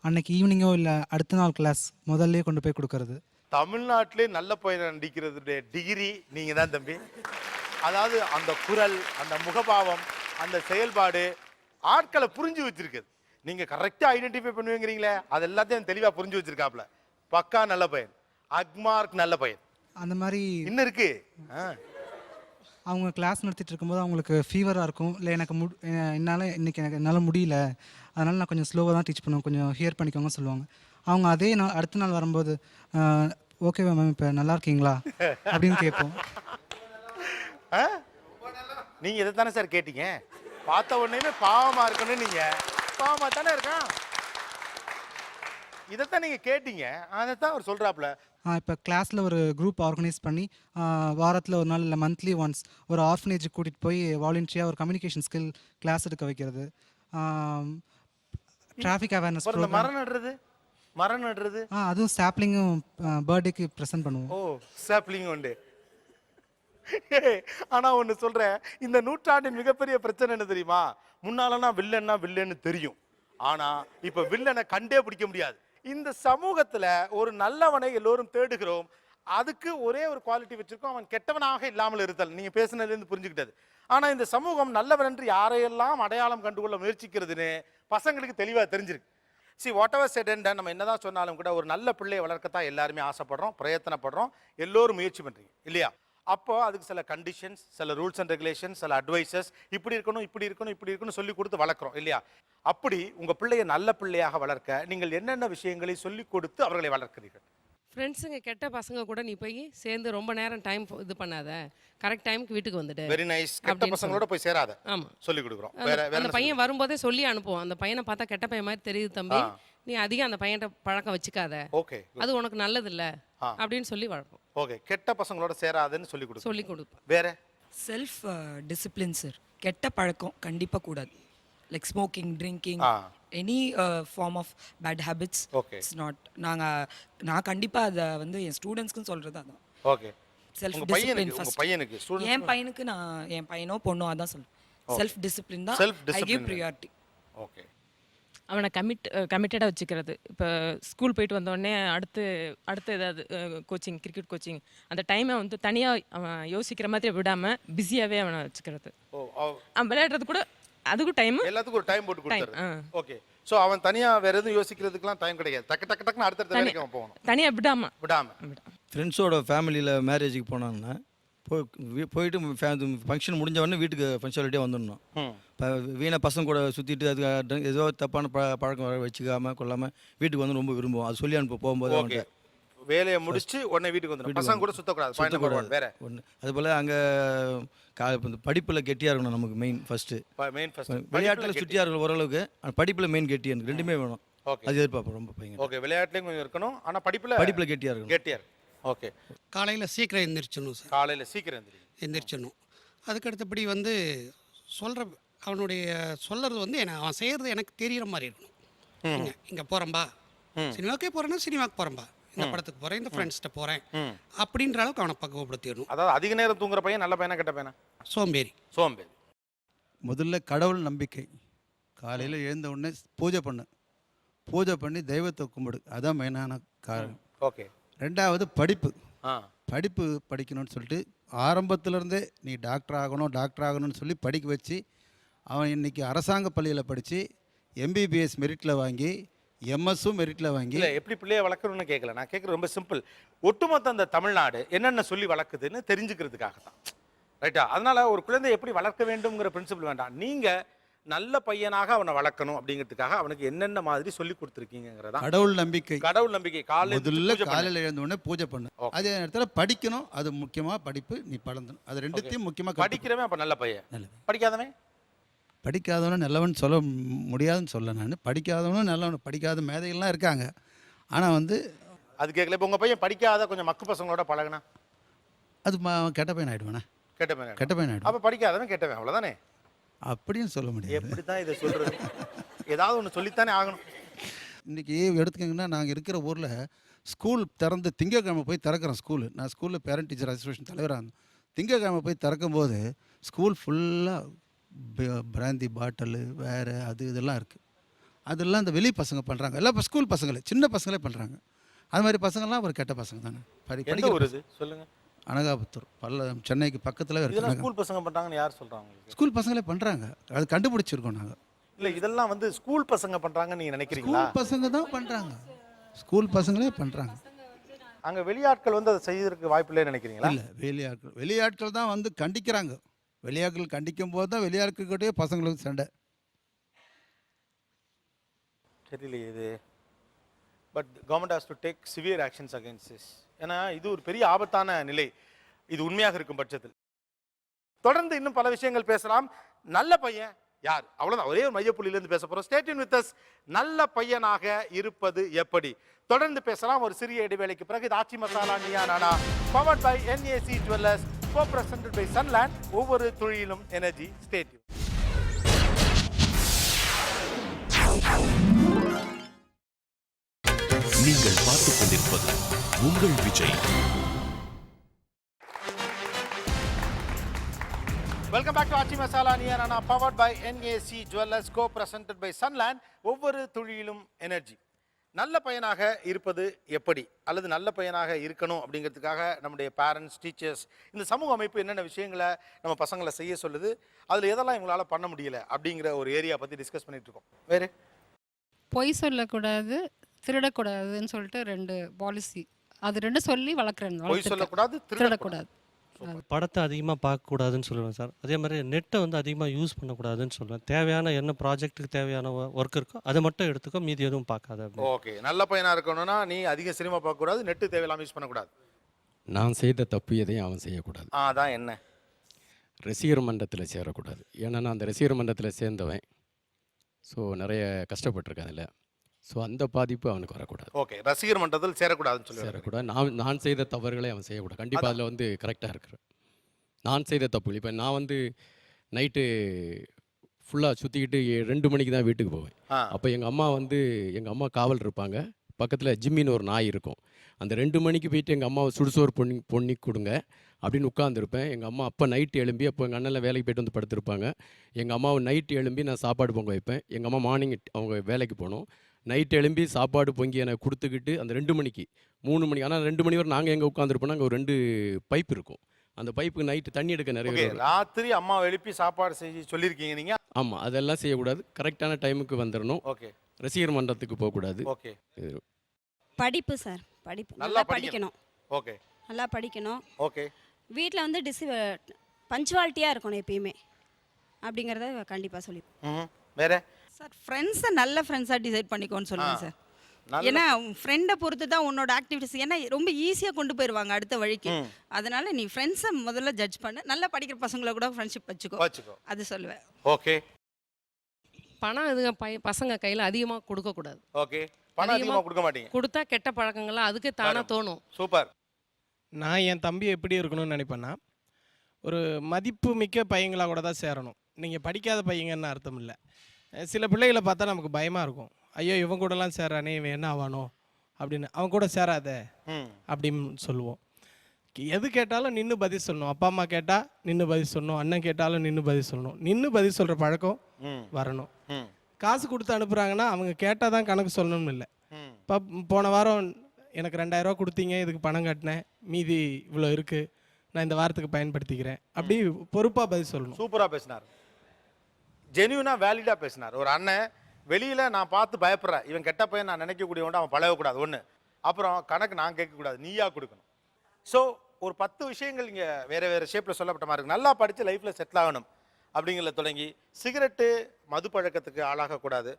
அன்னைக்கு ஈவினிங்கோ இல்லை அடுத்த நாள் கிளாஸ் முதல்ல கொண்டு போய் கொடுக்கறது. தமிழ்நாட்டிலே நல்ல பையனை நடிக்கிறது டிகிரி நீங்கள் தான் தம்பி. அதாவது அந்த குரல், அந்த முகபாவம், அந்த செயல்பாடு ஆட்களை புரிஞ்சு வச்சிருக்குது. நீங்கள் கரெக்டாக ஐடென்டிஃபை பண்ணுவீங்கிறீங்களே, அது எல்லாத்தையும் தெளிவாக புரிஞ்சு வச்சிருக்காப்ல. பக்கா நல்ல பையன், அக்மார்க் நல்ல பையன். அந்த மாதிரி இன்னும் இருக்கு. அவங்க கிளாஸ் நடத்திட்டு இருக்கும்போது அவங்களுக்கு ஃபீவராக இருக்கும். இல்லை எனக்கு என்னால் முடியல, அதனால் நான் கொஞ்சம் ஸ்லோவாக தான் டீச் பண்ணுவேன், கொஞ்சம் ஹியர் பண்ணிக்கோங்க சொல்லுவாங்க. அவங்க அதே நாள் அடுத்த நாள் வரும்போது ஓகேவா மேம் இப்போ நல்லா இருக்கீங்களா அப்படின்னு கேட்போம். நீங்கள் இதை தானே சார் கேட்டீங்க? பார்த்த உடனே பாவமாக இருக்கணும். நீங்கள் பாவமாக தானே இருக்கான், இதைத்தான் நீங்கள் கேட்டீங்க. அதைத்தான் அவர் சொல்கிறாப்புல. இப்போ கிளாஸில் ஒரு குரூப் ஆர்கனைஸ் பண்ணி வாரத்தில் ஒரு நாள் இல்லை மந்த்லி ஒன்ஸ் ஒரு ஆர்ஃபனேஜுக்கு கூட்டிகிட்டு போய் வாலண்டியராக ஒரு கம்யூனிகேஷன் ஸ்கில் கிளாஸ் எடுக்க வைக்கிறது. டிராஃபிக் அவேர்னஸ் மரம் நடுறது அதுவும் சாப்ளிங்கும் பர்த்டேக்கு ப்ரெசென்ட் பண்ணுவோம். சாப்ளிங் உண்டு. ஆனா ஒண்ணு சொல்றேன், இந்த நூற்றாண்டின் மிகப்பெரிய பிரச்சனை என்ன தெரியுமா? முன்னாலனா வில்லன்னு தெரியும், ஆனா இப்ப வில்லனை கண்டே பிடிக்க முடியாது. இந்த சமூகத்துல ஒரு நல்லவனை எல்லோரும் தேடுகிறோம். அதுக்கு ஒரே ஒரு குவாலிட்டி வச்சிருக்கோம், அவன் கெட்டவனாக இல்லாமல் இருத்தல். நீங்க பேசுனதுல இருந்து புரிஞ்சுக்கிட்டது. ஆனா இந்த சமூகம் நல்லவன் என்று யாரையெல்லாம் அடையாளம் கண்டுகொள்ள முயற்சிக்கிறதுன்னு பசங்களுக்கு தெளிவா தெரிஞ்சிருக்கு. What ever said and ton, நம்ம என்னதான் சொன்னாலும் கூட ஒரு நல்ல பிள்ளையை வளர்க்கத்தான் எல்லாருமே ஆசைப்படுறோம், பிரயத்தனப்படுறோம், எல்லோரும் முயற்சி பண்றீங்க இல்லையா? அப்போ அதுக்கு சில கண்டிஷன்ஸ், சில ரூல்ஸ் அண்ட் ரெகுலேஷன்ஸ், சில அட்வைசஸ், இப்படி இருக்கணும் சொல்லி கொடுத்து வளர்க்குறோம் இல்லையா? அப்படி உங்க பிள்ளையை நல்ல பிள்ளையாக வளர்க்க நீங்கள் என்னென்ன விஷயங்களை சொல்லி கொடுத்து அவர்களை வளர்க்கிறீர்கள்? ஃப்ரெண்ட்ஸுங்க கெட்ட பசங்க கூட நீ போய் சேர்ந்து ரொம்ப நேரம் டைம் இது பண்ணாத, கரெக்ட் டைமுக்கு வீட்டுக்கு வந்துடு. Very nice. கெட்ட பசங்களோட போய் சேராத. ஆமா, சொல்லி கொடுக்குறோம். அந்த பையன் வரும்போதே சொல்லி அனுப்புவோம், அந்த பையனை பார்த்தா கெட்ட பையன் மாதிரி தெரியுது தம்பி, நீ அதிகம் அந்த பையன்கிட்ட பழக்கம் வச்சுக்காத, ஓகே, அது உனக்கு நல்லது இல்லை அப்படின்னு சொல்லி வளர்ப்போம். ஓகே, கெட்ட பசங்களோட சேராதன்னு சொல்லி கொடுப்போம். வேற செல்ஃப் டிசிப்ளின் சார். கெட்ட பழக்கம் கண்டிப்பாக கூடாது. Like smoking, drinking, any form of bad habits it's not. நான் கண்டிப்பாக அதை வந்து என் ஸ்டூடெண்ட்ஸ்க்கும் சொல்கிறது அதான். ஓகே, செல்ஃப் உங்க டிசிப்ளின் பையனுக்கு என் பையனுக்கு நான் என் பையனோ பொண்ணோ அதான் சொல்லுவேன். செல்ஃப் டிசிப்ளின் தான் ஐ கிவ் ப்ரியாரிட்டி. ஓகே, அவனை கமிட்டடாக வச்சுக்கிறது. இப்போ ஸ்கூல் போயிட்டு வந்தோடனே அடுத்து ஏதாவது கோச்சிங், கிரிக்கெட் கோச்சிங், அந்த டைமை வந்து தனியாக அவன் யோசிக்கிற மாதிரி விடாமல் பிஸியாகவே அவனை வச்சுக்கிறது. அவன் விளையாடுறது கூட அதுக்கும் டைம், எல்லாத்துக்கும் ஒரு டைம் போட்டு கொடுத்துரு. ஓகே, ஸோ அவன் தனியாக வேற எதுவும் யோசிக்கிறதுக்குலாம் டைம் கிடையாது. டக்குன்னு அடுத்த வேலைக்கு அவன் போகணும். தனியாக விடாம ஃப்ரெண்ட்ஸோட ஃபேமிலியில் மேரேஜுக்கு போனாங்கன்னா போயிட்டு ஃபங்க்ஷன் முடிஞ்ச உடனே வீட்டுக்கு பங்க்சுவாலிட்டியாக வந்துடணும். இப்போ வீணை பசங்க கூட சுற்றிட்டு அதுக்கு ஏதோ தப்பான பழக்கம் வச்சுக்காமல் கொள்ளாமல் வீட்டுக்கு வந்து ரொம்ப விரும்புவோம். அது சொல்லி அனுப்ப போகும்போது அவங்க வேலையை முடிச்சு உடனே வீட்டுக்கு வந்து பசங்க கூட சுத்தக்கூடாது. வேற ஒன்று அதுபோல் அங்கே படிப்பில் கெட்டியாக இருக்கணும். நமக்கு மெயின் ஃபஸ்ட்டு விளையாட்டில் சுட்டியாக இருக்கணும் ஓரளவுக்கு, ஆனால் படிப்பில் மெயின் கெட்டியாக இருக்கு. ரெண்டுமே வேணும். அது எதிர்பார்ப்போம் ரொம்ப பையன். ஓகே, விளையாட்டுலேயும் கொஞ்சம் இருக்கணும், ஆனால் படிப்பில் கெட்டியாக இருக்கணும். ஓகே, காலையில் சீக்கிரம் எந்திரிச்சிடணும் சார். காலையில் சீக்கிரம் எந்திரிச்சிடணும். அதுக்கடுத்தபடி வந்து அவனுடைய சொல்கிறது வந்து அவன் செய்கிறது எனக்கு தெரிகிற மாதிரி இருக்கணும். இங்கே போகிறேன்பா, சினிமாக்கே போகிறேன்னா சினிமாவுக்கு போகிறேன்பா, இந்த படத்துக்கு போகிறேன், இந்த ஃப்ரெண்ட்ஸ்கிட்ட போகிறேன் அப்படின்ற அளவுக்கு அவனை பக்குவப்படுத்திடணும். அதாவது அதிக நேரம் தூங்குற பையன் நல்ல பையனா கெட்ட பையனா? சோம்பேறி. முதல்ல கடவுள் நம்பிக்கை. காலையில் எழுந்த உடனே பூஜை பண்ணு. பூஜை பண்ணி தெய்வத்தை கும்பிடு, அதான் மெயினான காரணம். ஓகே. ரெண்டாவது படிப்பு. ஆ. படிப்பு படிக்கணும்னு சொல்லிட்டு ஆரம்பத்திலேருந்தே நீ டாக்டர் ஆகணும்னு சொல்லி படிக்க வச்சு அவன் இன்றைக்கி அரசாங்க பள்ளியில் படித்து எம்பிபிஎஸ் மெரிட்டில் வாங்கி எம்எஸ்ஸும் மெரிட்டில் வாங்கி. இல்லை, எப்படி பிள்ளையை வளர்க்கணும்னு கேட்கல, நான் கேட்குறது ரொம்ப சிம்பிள். ஒட்டுமொத்த அந்த தமிழ்நாடு என்னென்ன சொல்லி வளர்க்குதுன்னு தெரிஞ்சுக்கிறதுக்காக தான், ரைட்டா? அதனால் ஒரு குழந்தையை எப்படி வளர்க்க வேண்டும்ங்கிற பிரின்சிபல் வேண்டாம். நீங்கள் நல்ல பையனாக அவனை வளர்க்கணும் அப்படிங்கிறதுக்காக அவனுக்கு என்னென்ன மாதிரி சொல்லி கொடுத்துருக்கீங்கிறதா. கடவுள் நம்பிக்கை. காலையில் எழுந்த உடனே பூஜை பண்ணு. அதே நேரத்தில் படிக்கணும், அது முக்கியமாக படிப்பு. நீ பழந்தணும், அது ரெண்டுத்தையும் முக்கியமாக. படிக்கிறவன் அப்போ நல்ல பையன், படிக்காதவன் நல்லவன் சொல்ல முடியாதுன்னு சொல்ல. நான் படிக்காதவனும் நல்லவன், படிக்காத மேதைகள்லாம் இருக்காங்க. ஆனால் அது கேட்கல. இப்போ உங்கள் பையன் படிக்காத கொஞ்சம் மக்கு பசங்களோட பழகுனா அது கெட்ட பையன் ஆகிடுவானே. கெட்ட பையன் ஆகிடும். அப்போ படிக்காதவன் கெட்டவன், அவ்வளோதானே? அப்படின்னு சொல்ல முடியாது. எப்படி தான் இதை சொல்கிறது? ஏதாவது ஒன்று சொல்லித்தானே ஆகணும். இன்றைக்கி எடுத்துக்கிங்கன்னா, நாங்கள் இருக்கிற ஊரில் ஸ்கூல் திறந்து திங்கக்கிழமை போய் திறக்கிறோம் ஸ்கூலு. நான் ஸ்கூலில் பேரண்ட் டீச்சர் அசோசியேஷன் தலைவராக இருந்தேன். திங்கக்கிழமை போய் திறக்கும்போது ஸ்கூல் ஃபுல்லாக பிராந்தி பாட்டிலு வேறு அது இதெல்லாம் இருக்குது. அதெல்லாம் இந்த வெளி பசங்க பண்ணுறாங்க. எல்லாம் இப்போ ஸ்கூல் பசங்களே, சின்ன பசங்களே பண்ணுறாங்க. அது மாதிரி பசங்கள்லாம் ஒரு கெட்ட பசங்க தானே. படிக்க வருது சொல்லுங்கள். அனகாபுத்தூர் சென்னைக்கு பக்கத்தில் இருக்குது. ஸ்கூல் பசங்க பண்ணுறாங்கன்னு யார் சொல்கிறாங்க? ஸ்கூல் பசங்களே பண்ணுறாங்க. அது கண்டுபிடிச்சிருக்கோம் நாங்கள். இல்லை, இதெல்லாம் ஸ்கூல் பசங்க பண்ணுறாங்கன்னு நீங்கள் நினைக்கிறீங்களா? ஸ்கூல் பசங்க தான் பண்ணுறாங்க. ஸ்கூல் பசங்களே பண்ணுறாங்க. அங்கே வெளியாட்கள் அதை செய்யறதுக்கு வாய்ப்பு இல்லைன்னு நினைக்கிறீங்களா? இல்லை, வெளியாட்கள் தான் கண்டிக்கிறாங்க. வெளியாட்கள் கண்டிக்கும் போது தான் வெளியாட்கிட்டே பசங்களுக்கு சண்டை. தெரியலையே இது. But government has to take severe actions against this. ஏன்னா இது ஒரு பெரிய ஆபத்தான நிலை, இது உண்மையாக இருக்கும் பட்சத்தில். தொடர்ந்து இன்னும் பல விஷயங்கள் பேசலாம். நல்ல பையன் யார், அவ்வளோதான். ஒரே ஒரு மையப்புள்ளியிலிருந்து பேச போகிறோம். Stay tune with us. நல்ல பையனாக இருப்பது எப்படி, தொடர்ந்து பேசலாம் ஒரு சிறிய இடைவேளைக்கு பிறகு. இது Aachi Masala Neeya Naana, powered by NAC jewellers, co-presented by Sunland. ஒவ்வொரு துளியிலும் எனர்ஜி. Stay tune. நீங்கள் பார்த்துக் கொண்டிருப்பது உங்கள் Vijay. Welcome back to Aachi Masala Neeya Naana, powered by NAC jewellers, co-presented by Sunland. ஒவ்வொரு துளியிலும் எனர்ஜி. நல்ல பையனாக இருப்பது எப்படி, அல்லது நல்ல பையனாக இருக்கணும் அப்படிங்கிறதுக்காக நம்முடைய பேரண்ட்ஸ், டீச்சர்ஸ், இந்த சமூக அமைப்பு என்னென்ன விஷயங்களை நம்ம பசங்களை செய்ய சொல்லுது, அதில் எதெல்லாம் இவங்களால பண்ண முடியல அப்படிங்கிற ஒரு ஏரியா பற்றி டிஸ்கஸ் பண்ணிட்டு இருக்கோம். வேறு பொய் சொல்லக்கூடாது, திருடக்கூடாதுன்னு சொல்லிட்டு 2 பாலிசி, அது 2 சொல்லி வளர்க்குறேன். பொய் சொல்லக்கூடாது, திருடக்கூடாது. படத்தை அதிகமாக பார்க்கக்கூடாதுன்னு சொல்லுவேன் சார். அதே மாதிரி நெட்டை அதிகமாக யூஸ் பண்ணக்கூடாதுன்னு சொல்லுவேன். தேவையான என்ன ப்ராஜெக்ட்டுக்கு தேவையான ஒர்க் இருக்கோ அதை மட்டும் எடுத்துக்கோ, மீதி எதுவும் பார்க்காத. ஓகே, நல்ல பையனாக இருக்கணும்னா நீ அதிக சினிமா பார்க்கக்கூடாது, நெட்டு தேவையில்லாமல் யூஸ் பண்ணக்கூடாது. நான் செய்த தப்பு எதையும் அவன் செய்யக்கூடாது. அதான் என்ன, ரசிகர் மன்றத்தில் சேரக்கூடாது. ஏன்னா நான் அந்த ரசிகர் மன்றத்தில் சேர்ந்தவன். ஸோ நிறைய கஷ்டப்பட்டிருக்கேன் அதில். ஸோ அந்த பாதிப்பு அவனுக்கு வரக்கூடாது. ஓகே, ரசிகர் மன்றத்தில் சேரக்கூடாதுன்னு சொல்லி சேரக்கூடாது. நான் செய்த தவறுகளை அவன் செய்யக்கூடாது. கண்டிப்பாக அதில் கரெக்டாக இருக்கிறேன். நான் செய்த தப்பு. இப்போ நான் நைட்டு ஃபுல்லாக சுற்றிக்கிட்டு 2 மணிக்கு தான் வீட்டுக்கு போவேன். அப்போ எங்கள் அம்மா காவல் இருப்பாங்க. பக்கத்தில் ஜிம்மின்னு ஒரு நாய் இருக்கும். அந்த 2 மணிக்கு போயிட்டு எங்கள் அம்மாவை சுடுசோறு பொண்ணி கொடுங்க அப்படின்னு உட்காந்துருப்பேன். எங்கள் அம்மா அப்போ நைட்டு எழும்பி, அப்போ எங்கள் அண்ணனில் வேலைக்கு போய்ட்டு படுத்திருப்பாங்க. எங்கள் அம்மாவை நைட்டு எழும்பி நான் சாப்பாடு பொங்க வைப்பேன். எங்கள் அம்மா மார்னிங் அவங்க வேலைக்கு போகணும். நைட்டு எழும்பி சாப்பாடு பொங்கி எனக்கு கொடுத்துக்கிட்டு அந்த 2 மணிக்கு 3 மணி, ஆனால் 2 மணி வரை நாங்கள் எங்கே உட்காந்துருப்போம், அங்கே ஒரு 2 பைப் இருக்கும். அந்த பைப்புக்கு நைட்டு தண்ணி எடுக்க நிறைய ராத்திரி அம்மா எழுப்பி சாப்பாடு செய்ய சொல்லியிருக்கீங்க நீங்கள்? ஆமாம், அதெல்லாம் செய்யக்கூடாது. கரெக்டான டைமுக்கு வந்துடணும். ஓகே, ரசிகர் மன்றத்துக்கு போகக்கூடாது. ஓகே, படிப்பு சார், படிப்பு நல்லா படிக்கணும். ஓகே, நல்லா படிக்கணும். ஓகே, வீட்டில் பஞ்சுவாலிட்டியாக இருக்கணும் எப்பயுமே, அப்படிங்கிறத கண்டிப்பாக சொல்லி. வேற சார், ஃப்ரெண்ட்ஸை நல்ல ஃப்ரெண்ட்ஸாக டிசைட் பண்ணிக்கோன்னு சொல்லுங்கள் சார். ஏன்னா ஃப்ரெண்டை பொறுத்து தான் உன்னோட ஆக்டிவிட்டிஸ், ஏன்னா ரொம்ப ஈஸியாக கொண்டு போயிடுவாங்க அடுத்த வழிக்கு. அதனால நீ ஃப்ரெண்ட்ஸை முதல்ல ஜட்ஜ் பண்ணு. நல்லா படிக்கிற பசங்களை கூட ஃப்ரெண்ட்ஷிப் வச்சுக்கோ, அது சொல்லுவேன். ஓகே, பணம் எதுங்க பசங்க கையில் அதிகமாக கொடுக்கக்கூடாது. ஓகே, பணம் அதிகமாக கொடுக்க மாட்டீங்க. கொடுத்தா கெட்ட பழக்கங்கள்லாம் அதுக்கு தானே தோணும். சூப்பர். நான் என் தம்பி எப்படி இருக்கணும்னு நினைப்பேன்னா, ஒரு மதிப்பு மிக்க பையங்களாக கூட தான் சேரணும். நீங்கள் படிக்காத பையங்கன்னு அர்த்தம் இல்லை. சில பிள்ளைகளை பார்த்தா நமக்கு பயமாக இருக்கும். ஐயோ இவன் கூடலாம் சேரானே, இவன் என்ன ஆவானோ அப்படின்னு. அவன் கூட சேராத அப்படின்னு சொல்லுவோம். எது கேட்டாலும் நின்று பதில் சொல்லணும். அப்பா அம்மா கேட்டால் நின்று பதில் சொல்லணும். அண்ணன் கேட்டாலும் நின்று பதில் சொல்லணும். நின்று பதில் சொல்கிற பழக்கம் வரணும். காசு கொடுத்து அனுப்புகிறாங்கன்னா அவங்க கேட்டால் தான் கணக்கு சொல்லணும்னு இல்லை. இப்போ போன வாரம் எனக்கு 2000 ரூபா கொடுத்தீங்க, இதுக்கு பணம் கட்டினேன், மீதி இவ்வளோ இருக்குது, நான் இந்த வாரத்துக்கு பயன்படுத்திக்கிறேன், அப்படி பொறுப்பாக பதில் சொல்லணும். சூப்பராக பேசினார், ஜென்யூனாக வேலிடாக பேசினார். ஒரு அண்ணன் வெளியில் நான் பார்த்து பயப்படுறேன், இவன் கெட்ட பையன் நான் நினைக்கக்கூடியவன்ட்டு அவன் பழகக்கூடாது ஒன்று. அப்புறம் கணக்கு நான் கேட்கக்கூடாது, நீயா கொடுக்கணும். ஸோ ஒரு 10 விஷயங்கள் இங்கே வேறு வேறு ஷேப்பில் சொல்லப்பட்ட மாதிரி இருக்குது. நல்லா படித்து லைஃப்பில் செட்டில் ஆகணும் அப்படிங்கிறத தொடங்கி சிகரெட்டு மது பழக்கத்துக்கு ஆளாகக்கூடாது.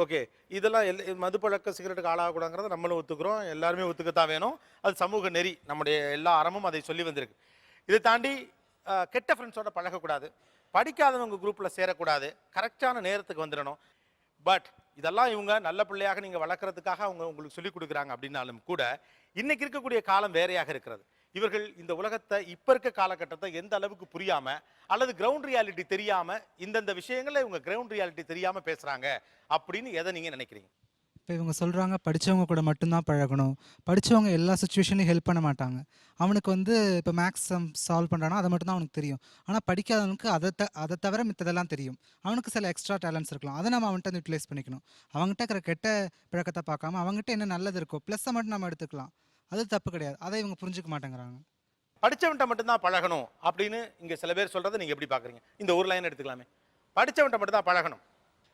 ஓகே, இதெல்லாம் மது பழக்கம் சிகரெட்டுக்கு ஆளாகக்கூடாதுங்கிறத நம்மளும் ஒத்துக்கிறோம், எல்லாருமே ஒத்துக்கத்தான் வேணும். அது சமூக நெறி, நம்முடைய எல்லா அறமும் அதை சொல்லி வந்திருக்கு. இதை தாண்டி கெட்ட ஃப்ரெண்ட்ஸோட பழகக்கூடாது, படிக்காதவங்க குரூப்பில் சேரக்கூடாது, கரெக்டான நேரத்துக்கு வந்துடணும். பட் இதெல்லாம் இவங்க நல்ல பிள்ளையாக நீங்கள் வளர்க்குறதுக்காக அவங்க உங்களுக்கு சொல்லிக் கொடுக்குறாங்க அப்படின்னாலும் கூட இன்னைக்கு இருக்கக்கூடிய காலம் வேறையாக இருக்கிறது. இவர்கள் இந்த உலகத்தை இப்போ இருக்க காலகட்டத்தை எந்த அளவுக்கு புரியாமல் அல்லது கிரவுண்ட் ரியாலிட்டி தெரியாமல் இந்தந்த விஷயங்களில் இவங்க கிரவுண்ட் ரியாலிட்டி தெரியாமல் பேசுகிறாங்க அப்படின்னு எதை நீங்கள் நினைக்கிறீங்க? இப்போ இவங்க சொல்கிறாங்க படித்தவங்க கூட மட்டும்தான் பழகணும், படித்தவங்க எல்லா சுச்சுவேஷன்லையும் ஹெல்ப் பண்ண மாட்டாங்க. அவனுக்கு வந்து இப்போ மேக்ஸ் சால்வ் பண்ணுறான்னா அதை மட்டும் தான் அவனுக்கு தெரியும். ஆனால் படிக்காதவனுக்கு அதை தவிர மித்ததெல்லாம் தெரியும். அவனுக்கு சில எக்ஸ்ட்ரா டேலண்ட்ஸ் இருக்கலாம், அதை நம்ம அவன்கிட்ட யூட்டிலைஸ் பண்ணிக்கணும். அவங்ககிட்ட இருக்கிற கெட்ட பழக்கத்தை பார்க்காம அவங்ககிட்ட என்ன நல்லது இருக்கோ ப்ளஸ்ஸை மட்டும் நம்ம எடுத்துக்கலாம், அது தப்பு கிடையாது. அதை இவங்க புரிஞ்சுக்க மாட்டேங்கிறாங்க. படித்தவன்ட்ட மட்டும்தான் பழகணும் அப்படின்னு இங்கே சில பேர் சொல்கிறத நீங்கள் எப்படி பார்க்குறீங்க? இந்த ஒரு லைன் எடுத்துக்கலாமே, படித்தவன்ட்ட மட்டும்தான் பழகணும்.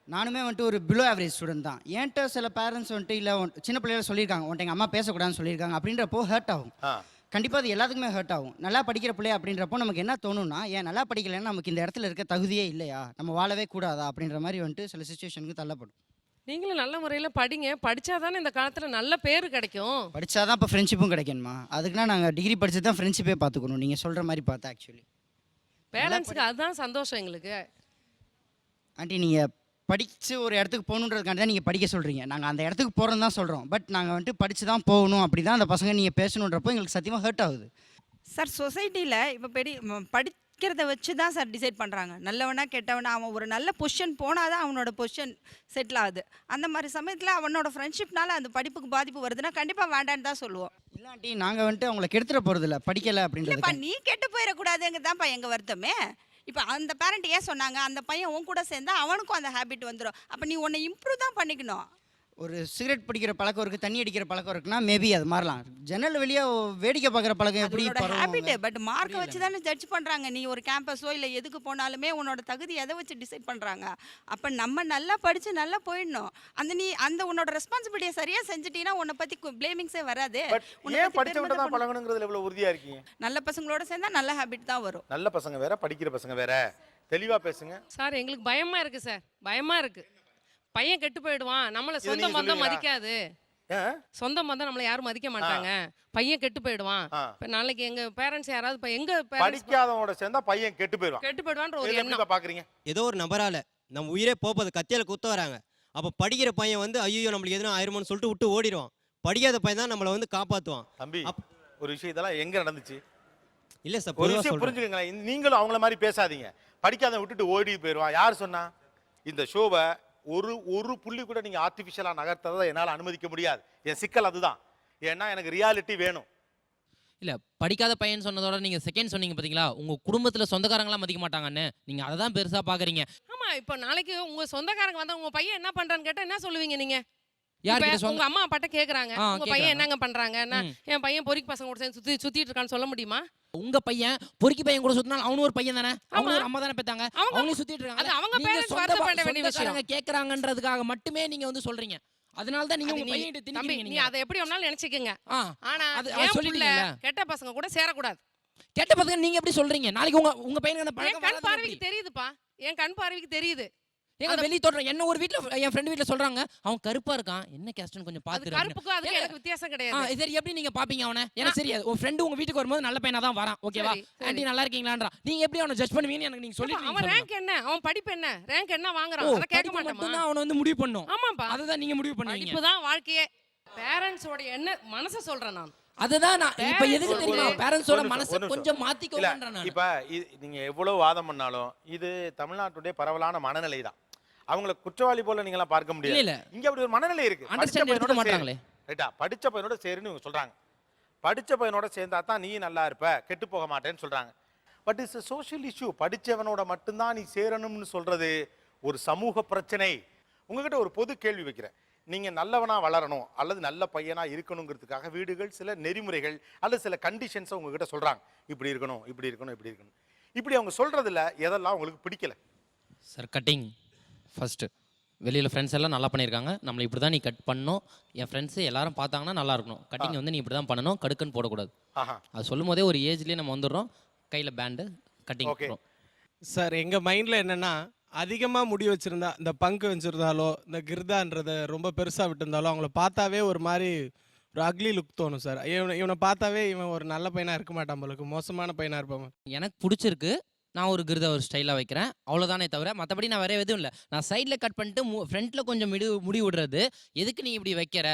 நானுமே வந்துட்டு ஒரு பிலோ ஆவரேஜ் ஸ்டூடெண்ட் தான். என்கிட்ட சில பேரண்ட்ஸ் வந்துட்டு இல்லை சின்ன பிள்ளைகள் சொல்லியிருக்காங்க, உன்ட்ட எங்கள் அம்மா பேசக்கூடாதுன்னு சொல்லியிருக்காங்க அப்படின்றப்போ ஹர்ட் ஆகும். கண்டிப்பாக அது எல்லாத்துக்குமே ஹர்ட் ஆகும். நல்லா படிக்கிற பிள்ளை அப்படின்றப்போ நமக்கு என்ன தோணும்னா, ஏன் நல்லா படிக்கலைன்னா நமக்கு இந்த இடத்துல இருக்க தகுதியே இல்லையா, நம்ம வாழவே கூடாதா அப்படின்ற மாதிரி வந்துட்டு சில சுச்சுவேஷனுக்கு தள்ளப்படும். நீங்களும் நல்ல முறையில் படிங்க, படித்தாதானே இந்த காலத்தில் நல்ல பேர் கிடைக்கும். படித்தாதான் இப்போ ஃப்ரெண்ட்ஷிப்பும் கிடைக்கணுமா? அதுக்குன்னா நாங்கள் டிகிரி படித்து தான் ஃப்ரெண்ட்ஷிப்பே பார்த்துக்கணும், நீங்கள் சொல்கிற மாதிரி பார்த்தா. ஆக்சுவலி பேரண்ட்ஸுக்கு அதுதான் சந்தோஷம் எங்களுக்கு. ஆண்டி நீங்கள் படித்து ஒரு இடத்துக்கு போகணுன்றதுக்காண்டி தான் நீங்கள் படிக்க சொல்கிறீங்க, நாங்கள் அந்த இடத்துக்கு போகிறோன்னு தான் சொல்கிறோம். பட் நாங்கள் வந்துட்டு படித்து தான் போகணும், அப்படி தான் அந்த பசங்க நீங்கள் பேசணுன்றப்போ எங்களுக்கு சத்தியமாக ஹர்ட் ஆகுது. சார் சொசைட்டியில் இப்போ படிக்கிறத வச்சு தான் சார் டிசைட் பண்ணுறாங்க, நல்லவனா கெட்டவனா. அவன் ஒரு நல்ல பொசிஷன் போனால் தான் அவனோட பொசிஷன் செட்டில் ஆகுது. அந்த மாதிரி சமயத்தில் அவனோட ஃப்ரெண்ட்ஷிப்னால அந்த படிப்புக்கு பாதிப்பு வருதுன்னா கண்டிப்பாக வேண்டான்னு தான் சொல்லுவோம். இல்லாட்டி நாங்கள் வந்துட்டு அவங்களை கெடுத்துட போகிறதில்ல, படிக்கலை அப்படின்றப்ப நீ கெட்டு போயிடக்கூடாதுங்க தான்ப்பா எங்கள் வருத்தமே. இப்போ அந்த பேரண்ட் ஏன் சொன்னாங்க, அந்த பையன் உன் கூட சேர்ந்தா அவனுக்கும் அந்த ஹேபிட் வந்துடும். அப்போ நீ உன்னை இம்ப்ரூவ் தான் பண்ணிக்கணும். ஒரு சிகரெட் பிடிக்கிற பழக்கம் இருக்குது, தண்ணி அடிக்கிற பழக்கம் இருக்குன்னா மேபி அது மாறலாம். ஜன்னல் வெளியே வேடிக்கை பார்க்குற பழக்கம் எப்படி ஹேபிட்? பட் மார்க்கை வச்சு தானே ஜட்ஜ் பண்ணுறாங்க. நீ ஒரு கேம்பஸோ இல்லை எதுக்கு போனாலுமே உன்னோட தகுதி எதை வச்சு டிசைட் பண்ணுறாங்க. அப்போ நம்ம நல்லா படித்து நல்லா போயிடணும். அந்த உன்னோட ரெஸ்பான்சிபிலிட்டியை சரியாக செஞ்சுட்டீங்கன்னா உன்னை பற்றி பிளேமிங்ஸே வராது. படிச்சவன்ட்ட தான் பழகணுங்கிறதுல எவ்வளவு உறுதியா இருக்கீங்க? நல்ல பசங்களோட சேர்ந்தா நல்ல ஹேபிட் தான் வரும். நல்ல பசங்க வேற, படிக்கிற பசங்க வேற. தெளிவா பேசுங்க சார். எங்களுக்கு பயமாக இருக்குது சார், பயமாக இருக்குது. பையன் கெட்டு போயிடுவான், நம்மளை சொந்த பந்தம் மதிக்காது, சொந்த பந்தம் நம்மளை யாரும் மதிக்க மாட்டாங்க, பையன் கெட்டு போயிடுவான். இப்போ நாளைக்கு எங்க பேரண்ட்ஸ் யாராவது எங்க படிக்காதவனோட சேர்ந்தா பையன் கெட்டு போயிடுவான்ற ஒரு எண்ணம் பாக்குறீங்க. ஏதோ ஒரு நபரால நம்ம உயிரே போகுது, கத்தியால குத்த வராங்க. அப்போ படிக்கிற பையன் வந்து ஐயோ நம்மளுக்கு எதுவும் ஆயிருமோன்னு சொல்லிட்டு விட்டு ஓடிடுவான். படிக்காத பையன் தான் நம்மளை வந்து காப்பாற்றுவான். தம்பி ஒரு விஷயம் இதெல்லாம் எங்க நடந்துச்சு இல்லை சார், ஒரு விஷயம் புரிஞ்சுக்கங்களேன். நீங்களும் அவங்கள மாதிரி பேசாதீங்க. படிக்காத விட்டுட்டு ஓடி போயிடுவான். யார் சொன்னா? இந்த ஷோவை ஒரு புள்ளி கூட நீங்கள் ஆர்டிஃபிஷியலாக நகர்த்ததை என்னால் அனுமதிக்க முடியாது. என் சிக்கல் அதுதான். ஏன்னா எனக்கு ரியாலிட்டி வேணும். இல்லை, படிக்காத பையன் சொன்னதோட நீங்கள் செகண்ட் சொன்னீங்க பார்த்தீங்களா, உங்கள் குடும்பத்தில் சொந்தக்காரங்களாம் மதிக்க மாட்டாங்கன்னு. நீங்கள் அதை தான் பெருசாக பார்க்குறீங்க. ஆமாம், இப்போ நாளைக்கு உங்கள் சொந்தக்காரங்க வந்தால் உங்கள் பையன் என்ன பண்ணுறான்னு கேட்டால் என்ன சொல்லுவீங்க நீங்கள்? உங்க அம்மா அப்பாட்ட கேக்குறாங்க, உங்க பையன் என்னங்க பண்றாங்க? என் பையன் பொறுக்கி பசங்க கூட சேர்ந்து சுத்திட்டு இருக்கான்னு சொல்ல முடியுமா? உங்க பையன் பொறுக்கி பையன் கூட சுத்தினா அவனும் ஒரு பையன் தானே, அவங்க ஒரு அம்மா தானே பெத்தாங்க, அவங்களும் சுத்திட்டு இருக்காங்க. அது அவங்க பேரண்ட்ஸ் வருத்தப்பட வேண்டிய விஷயம். கேக்குறாங்கன்றதுக்காக மட்டுமே நீங்க வந்து சொல்றீங்க. அதனால தான் நீங்க உங்க பையன்கிட்ட திணிக்கிறீங்க. நீ அதை எப்படி வேணாலும் நினைச்சுக்கங்க. ஆனா அது சொல்லிட்டீங்கல, கெட்ட பசங்க கூட சேரக்கூடாது. கெட்ட பசங்க நீங்க எப்படி சொல்றீங்க? நாளைக்கு உங்க பையனுக்கு அந்த பழக்கம் கண் பார்வைக்கு தெரியுதுப்பா, என் கண் பார்வைக்கு தெரியுது. எங்க வெளிய தோற்றம் என்ன ஒரு வீட்ல என் ஃப்ரெண்ட் வீட்ல சொல்றாங்க, அவன் கருப்பா இருக்கான், என்ன கேஸ்ட்னு கொஞ்சம் பாத்துரு. கருப்புக்கு அதுக்கு எனக்கு வித்தியாசம் கிடையாது. சரி, எப்படி நீங்க பாப்பீங்க அவனை? எனக்கு சரி, உங்க ஃப்ரெண்ட் உங்க வீட்டுக்கு வரும்போது நல்ல பையனா தான் வரான், ஓகேவா? ஆண்டி நல்லா இருக்கீங்களான்றா, நீங்க எப்படி அவனை ஜட்ஜ் பண்ணுவீங்கன்னு எனக்கு நீங்க சொல்லிட்டு. அவன் ரேங்க் என்ன, அவன் படிப்பு என்ன, ரேங்க் என்ன வாங்குறான், அத கேட்க மாட்டோமா? அவனை வந்து முடிவு பண்ணனும். ஆமாப்பா, அதுதான் நீங்க முடிவு பண்ணுவீங்க. இப்பதான் வாழ்க்கையே. பேரண்ட்ஸோட என்ன மனச சொல்றேன் நான். அதுதான் நான் இப்ப எதுக்கு தெரியுமா பேரண்ட்ஸோட மனசை கொஞ்சம் மாத்திக்கோங்கன்றேன் நான். இப்ப நீங்க எவ்வளவு வாதம் பண்ணாலும் இது தமிழ்நாட்டுடைய பரவலான மனநிலை தான். அவங்கள குற்றவாளி போல நீங்களாம் பார்க்க முடியாது. இங்க அப்படி ஒரு மனநிலை இருக்கு. படிச்ச பையனோட சேருன்னு இவங்க சொல்றாங்க. படிச்ச பையனோட சேர்ந்தா தான் நீ நல்லா இருப்ப, கெட்டு போக மாட்டேன்னு சொல்றாங்க. But it's social issue. படிச்சவனோட மட்டும்தான் நீ சேரணும்னு சொல்றது ஒரு சமூக பிரச்சனை. உங்ககிட்ட ஒரு பொது கேள்வி வைக்கிறேன். நீங்கள் நல்லவனாக வளரணும் அல்லது நல்ல பையனாக இருக்கணுங்கிறதுக்காக வீடுகள் சில நெறிமுறைகள் அல்லது சில கண்டிஷன்ஸை உங்ககிட்ட சொல்கிறாங்க. இப்படி இருக்கணும், இப்படி இருக்கணும், இப்படி இருக்கணும். இப்படி அவங்க சொல்கிறதுல எதெல்லாம் உங்களுக்கு பிடிக்கல? Sir cutting first. வெளியில் ஃப்ரெண்ட்ஸ் எல்லாம் நல்லா பண்ணியிருக்காங்க, நம்மளை இப்படி தான் நீ கட் பண்ணணும், என் ஃப்ரெண்ட்ஸு எல்லாரும் பார்த்தாங்கன்னா நல்லா இருக்கணும், கட்டிங் வந்து நீ இப்படி தான் பண்ணணும், கடுக்குன்னு போடக்கூடாது. அது சொல்லும் போதே ஒரு ஏஜ்லேயே நம்ம வந்துடுறோம், கையில் பேண்டு கட்டிங். சார் எங்கள் மைண்டில் என்னென்னா, அதிகமாக முடி வச்சுருந்தா, இந்த பங்கு வச்சுருந்தாலோ இந்த கிர்தான்றதை ரொம்ப பெருசாக விட்டுருந்தாலோ அவங்கள பார்த்தாவே ஒரு மாதிரி ஒரு அக்லி லுக் தோணும் சார். இவனை பார்த்தாவே இவன் ஒரு நல்ல பையனாக இருக்க மாட்டான் போலுக்கு, மோசமான பையனாக இருப்பான். எனக்கு பிடிச்சிருக்கு, நான் ஒரு கிருதா ஒரு ஸ்டைலாக வைக்கிறேன், அவ்வளோதானே தவிர மற்றபடி நான் வேறு எதுவும் இல்லை. நான் சைடில் கட் பண்ணிட்டு ஃப்ரண்ட்டில் கொஞ்சம் முடி விடுறது, எதுக்கு நீ இப்படி வைக்கிற,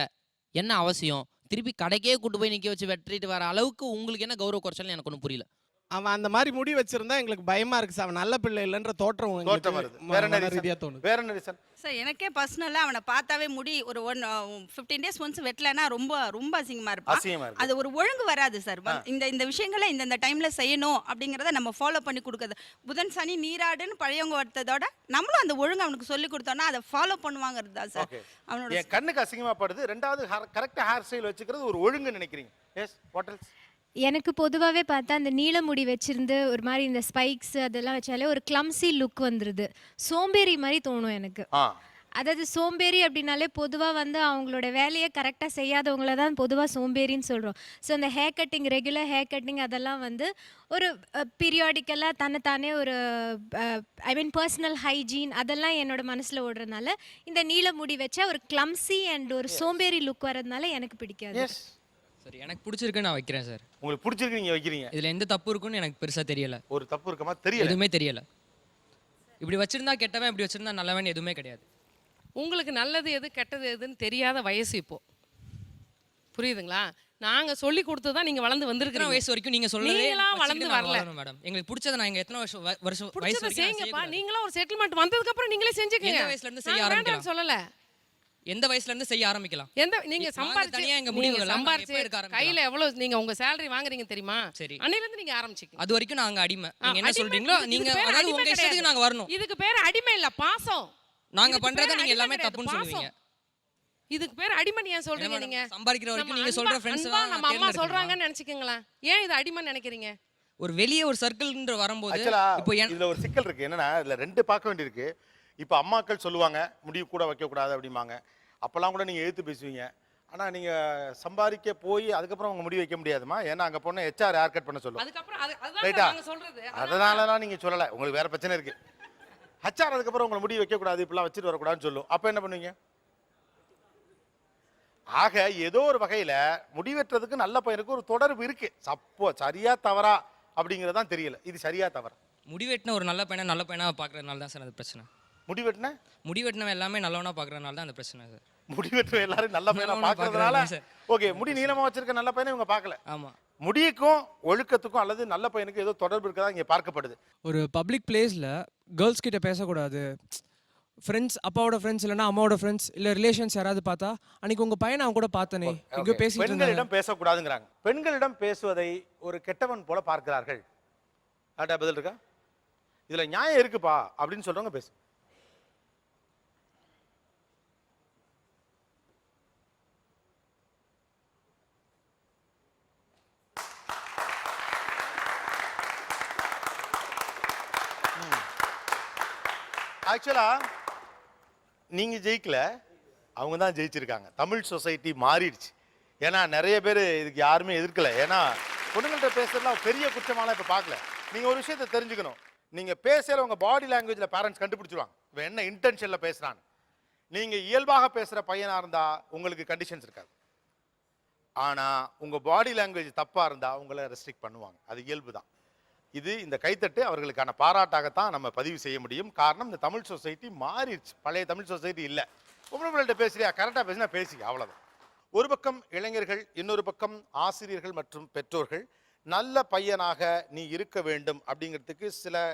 என்ன அவசியம், திருப்பி கடைக்கே கூட்டு போய் நிற்க வச்சு வெட்டிட்டு வர அளவுக்கு உங்களுக்கு என்ன கௌரவ குறைச்சல்னு எனக்கு ஒன்றும் புரியல. அவன் அந்த மாதிரி முடி வச்சிருந்தா எங்களுக்கு பயமா இருக்கு சார். அவன் நல்ல பிள்ளை இல்லைன்ற தோற்றம் வருது. வேற என்ன ரீதியா தோணுது. வேற என்ன ரீசன் சார்? எனக்கே பர்சனலாக அவனை பார்த்தாவே முடி ஒரு 15 days ஒன்ஸ் வெட்டலைன்னா ரொம்ப ரொம்ப அசிங்கமாக இருப்பான். அது ஒரு ஒழுங்கு வராது சார். இந்த விஷயங்களை இந்த டைமில் செய்யணும் அப்படிங்கிறத நம்ம ஃபாலோ பண்ணி கொடுக்குறது. புதன் சனி நீராடுன்னு பழையவங்க வர்த்ததோட நம்மளும் அந்த ஒழுங்கு அவனுக்கு சொல்லி கொடுத்தோன்னா அதை ஃபாலோ பண்ணுவாங்கிறது தான் சார். அவனோட கண்ணுக்கு அசிங்கமாக படுது. ரெண்டாவது கரெக்டாக ஹேர் ஸ்டைல் வச்சுக்கிறது ஒரு ஒழுங்கு நினைக்கிறீங்க. Yes, what else? எனக்கு பொதுவாகவே பார்த்தா அந்த நீல முடி வச்சிருந்து ஒரு மாதிரி இந்த ஸ்பைக்ஸ் அதெல்லாம் வச்சாலே ஒரு கிளம்சி லுக் வந்துடுது, சோம்பேறி மாதிரி தோணும் எனக்கு. அதாவது சோம்பேறி அப்படின்னாலே பொதுவாக வந்து அவங்களோட வேலையை கரெக்டாக செய்யாதவங்கள தான் பொதுவாக சோம்பேறின்னு சொல்கிறோம். ஸோ அந்த hair cutting, regular hair cutting அதெல்லாம் வந்து ஒரு பீரியாடிக்கலாக தன்னைத்தானே ஒரு பர்சனல் ஹைஜீன் அதெல்லாம் என்னோட மனசில் ஓடுறதுனால இந்த நீல முடி வச்சா ஒரு கிளம்சி அண்ட் ஒரு சோம்பேறி லுக் வர்றதுனால எனக்கு பிடிக்காது. சார் எனக்கு பிடிச்சிருக்கு, நான் வைக்கிறேன் சார். உங்களுக்கு பிடிச்சிருக்கு, நீங்கள் வைக்கிறீங்க. இதில் எந்த தப்பு இருக்குன்னு எனக்கு பெருசாக தெரியல. ஒரு தப்பு இருக்கமா தெரியல, எதுவுமே தெரியல. இப்படி வச்சிருந்தா கெட்டவன், இப்படி வச்சிருந்தா நல்லவன் எதுவுமே கிடையாது. உங்களுக்கு நல்லது எது கெட்டது எதுன்னு தெரியாத வயசு இப்போ, புரியுதுங்களா? நாங்கள் சொல்லி கொடுத்து தான் நீங்கள் வளர்ந்து வந்திருக்கிற வயசு வரைக்கும் நீங்கள் சொல்லுங்க, நீங்களாம் வளர்ந்து வரல மேடம். எங்களுக்கு பிடிச்சதை நான் எத்தனை வருஷம் வயசு செய்யுங்கப்பா. நீங்களும் ஒரு செட்டில்மெண்ட் வந்ததுக்கப்புறம் நீங்களே செஞ்சுக்கங்க. எந்த வயசுல இருந்து செய்ய ஆரம்பிக்கலாம் சொல்லல, எந்த வயசுல இருந்து செய்ய ஆரம்பிக்கலாம்? எந்த நீங்க சம்பாரிச்சு எங்க முடிவு சம்பாரிச்சு கையில எவ்வளவு நீங்க உங்க salary வாங்குறீங்க தெரியுமா? சரி, அன்னையில இருந்து நீங்க ஆரம்பிச்சீங்க. அது வரைக்கும் நாங்க அடிமை. நீங்க என்ன சொல்றீங்களோ நீங்க அதாவது உங்க இஷ்டத்துக்கு நாங்க வரணும். இதுக்கு பேர் அடிமை இல்ல, பாசம். நாங்க பண்றத நீங்க எல்லாமே தப்புன்னு சொல்லுவீங்க. இதுக்கு பேர் அடிமை ஏன் சொல்றீங்க? நீங்க சம்பாதிக்கிற வரைக்கும் நீங்க சொல்ற ஃப்ரெண்ட்ஸ் தான் நம்ம அம்மா சொல்றாங்கன்னு நினைச்சுக்கீங்களா? ஏன் இது அடிமைன்னு நினைக்கிறீங்க? ஒரு வெளியே ஒரு சர்க்கிள்ன்ற வரும்போது இப்போ இதுல ஒரு சிக்கல் இருக்கு. என்னன்னா இதுல ரெண்டு பார்க்க வேண்டியிருக்கு. இப்போ அம்மாக்கள் சொல்லுவாங்க முடிவு கூட வைக்க கூடாது அப்படிம்பாங்க. அப்பெல்லாம் கூட நீங்க எழுத்து பேசுவீங்க. ஆனா நீங்க சம்பாதிக்க போய் அதுக்கப்புறம் உங்க முடிவு வைக்க முடியாதுமா, ஏன்னா அங்க போன HR ஹேர் கட் பண்ண சொல்லுவோம். அதுக்கப்புறம் அதுதான் நாங்க சொல்றது. அதனாலலாம் நீங்க சொல்லல, உங்களுக்கு வேற பிரச்சனை இருக்கு. HR அதுக்கப்புறம் உங்களை முடிவு வைக்க கூடாது, இப்பெல்லாம் வச்சுட்டு வரக்கூடாதுன்னு சொல்லும். அப்ப என்ன பண்ணுவீங்க? ஆக ஏதோ ஒரு வகையில முடிவெட்டுறதுக்கு நல்ல பையனுக்கு ஒரு தொடர்பு இருக்கு. சப்போ சரியா தவறா அப்படிங்கறதான் தெரியல. இது சரியா தவறா? முடிவெட்டின ஒரு நல்ல பையனா பாக்குறதுனால தான் சார் அது பிரச்சனை. முடிவெட்டினவன் எல்லாமே நல்லவனா பாக்குறதுனால தான் அந்த பிரச்சனை சார். முடிவெட்டின எல்லாரும் நல்ல பையனா பாக்குறதுனால ஓகே, முடி நீளமா வச்சிருக்க நல்ல பையனை இவங்க பார்க்கல. ஆமா, முடிக்கும் ஒழுக்கத்துக்கும் அல்லது நல்ல பையனுக்கு ஏதோ தொடர்பு இருக்கதா இங்க பார்க்கப்படுது. ஒரு பப்ளிக் பிளேஸ்ல கேர்ள்ஸ் கிட்ட பேசக்கூடாது. ஃப்ரெண்ட்ஸ், அப்பாவோட ஃப்ரெண்ட்ஸ் இல்லைன்னா அம்மாவோட ஃப்ரெண்ட்ஸ் இல்லை ரிலேஷன்ஸ் யாராவது பார்த்தா அன்னைக்கு உங்க பையனை அவங்க கூட பார்த்தனே எங்கேயோ பேசிட்டு பெண்களிடம் பேசக்கூடாதுங்கிறாங்க. பெண்களிடம் பேசுவதை ஒரு கெட்டவன் போல பார்க்கிறார்கள். ஆட்டா பதில் இருக்கா? இதுல நியாயம் இருக்குப்பா அப்படின்னு சொல்றவங்க பேசு. ஆக்சுவலா நீங்க ஜெயிக்கல, அவங்க தான் ஜெயிச்சிருக்காங்க. தமிழ் சொசைட்டி மாறிடுச்சு. ஏன்னா நிறைய பேர் இதுக்கு யாருமே எதிர்க்கல. ஏன்னா பொண்ணுங்கள்ட்ட பேசுறதுலாம் பெரிய குற்றமாலாம் இப்போ பார்க்கல. நீங்கள் ஒரு விஷயத்தை தெரிஞ்சுக்கணும். நீங்கள் பேசுகிற உங்கள் பாடி லாங்குவேஜில் பேரண்ட்ஸ் கண்டுபிடிச்சிருவாங்க இவன் என்ன இன்டென்ஷனில் பேசுகிறான்னு. நீங்கள் இயல்பாக பேசுகிற பையனாக இருந்தால் உங்களுக்கு கண்டிஷன்ஸ் இருக்காது. ஆனால் உங்கள் பாடி லாங்குவேஜ் தப்பாக இருந்தால் உங்களை ரெஸ்ட்ரிக்ட் பண்ணுவாங்க. அது இயல்பு தான். இது இந்த கைத்தட்டு அவர்களுக்கான பாராட்டாகத்தான் நம்ம பதிவு செய்ய முடியும். காரணம் இந்த தமிழ் சொசைட்டி மாறிடுச்சு. பழைய தமிழ் சொசைட்டி இல்லை. உங்களோட பேசுறியா, கரெக்டாக பேசினா பேசிக்க, அவ்வளோதான். ஒரு பக்கம் இளைஞர்கள், இன்னொரு பக்கம் ஆசிரியர்கள் மற்றும் பெற்றோர்கள் நல்ல பையனாக நீ இருக்க வேண்டும் அப்படிங்கிறதுக்கு சில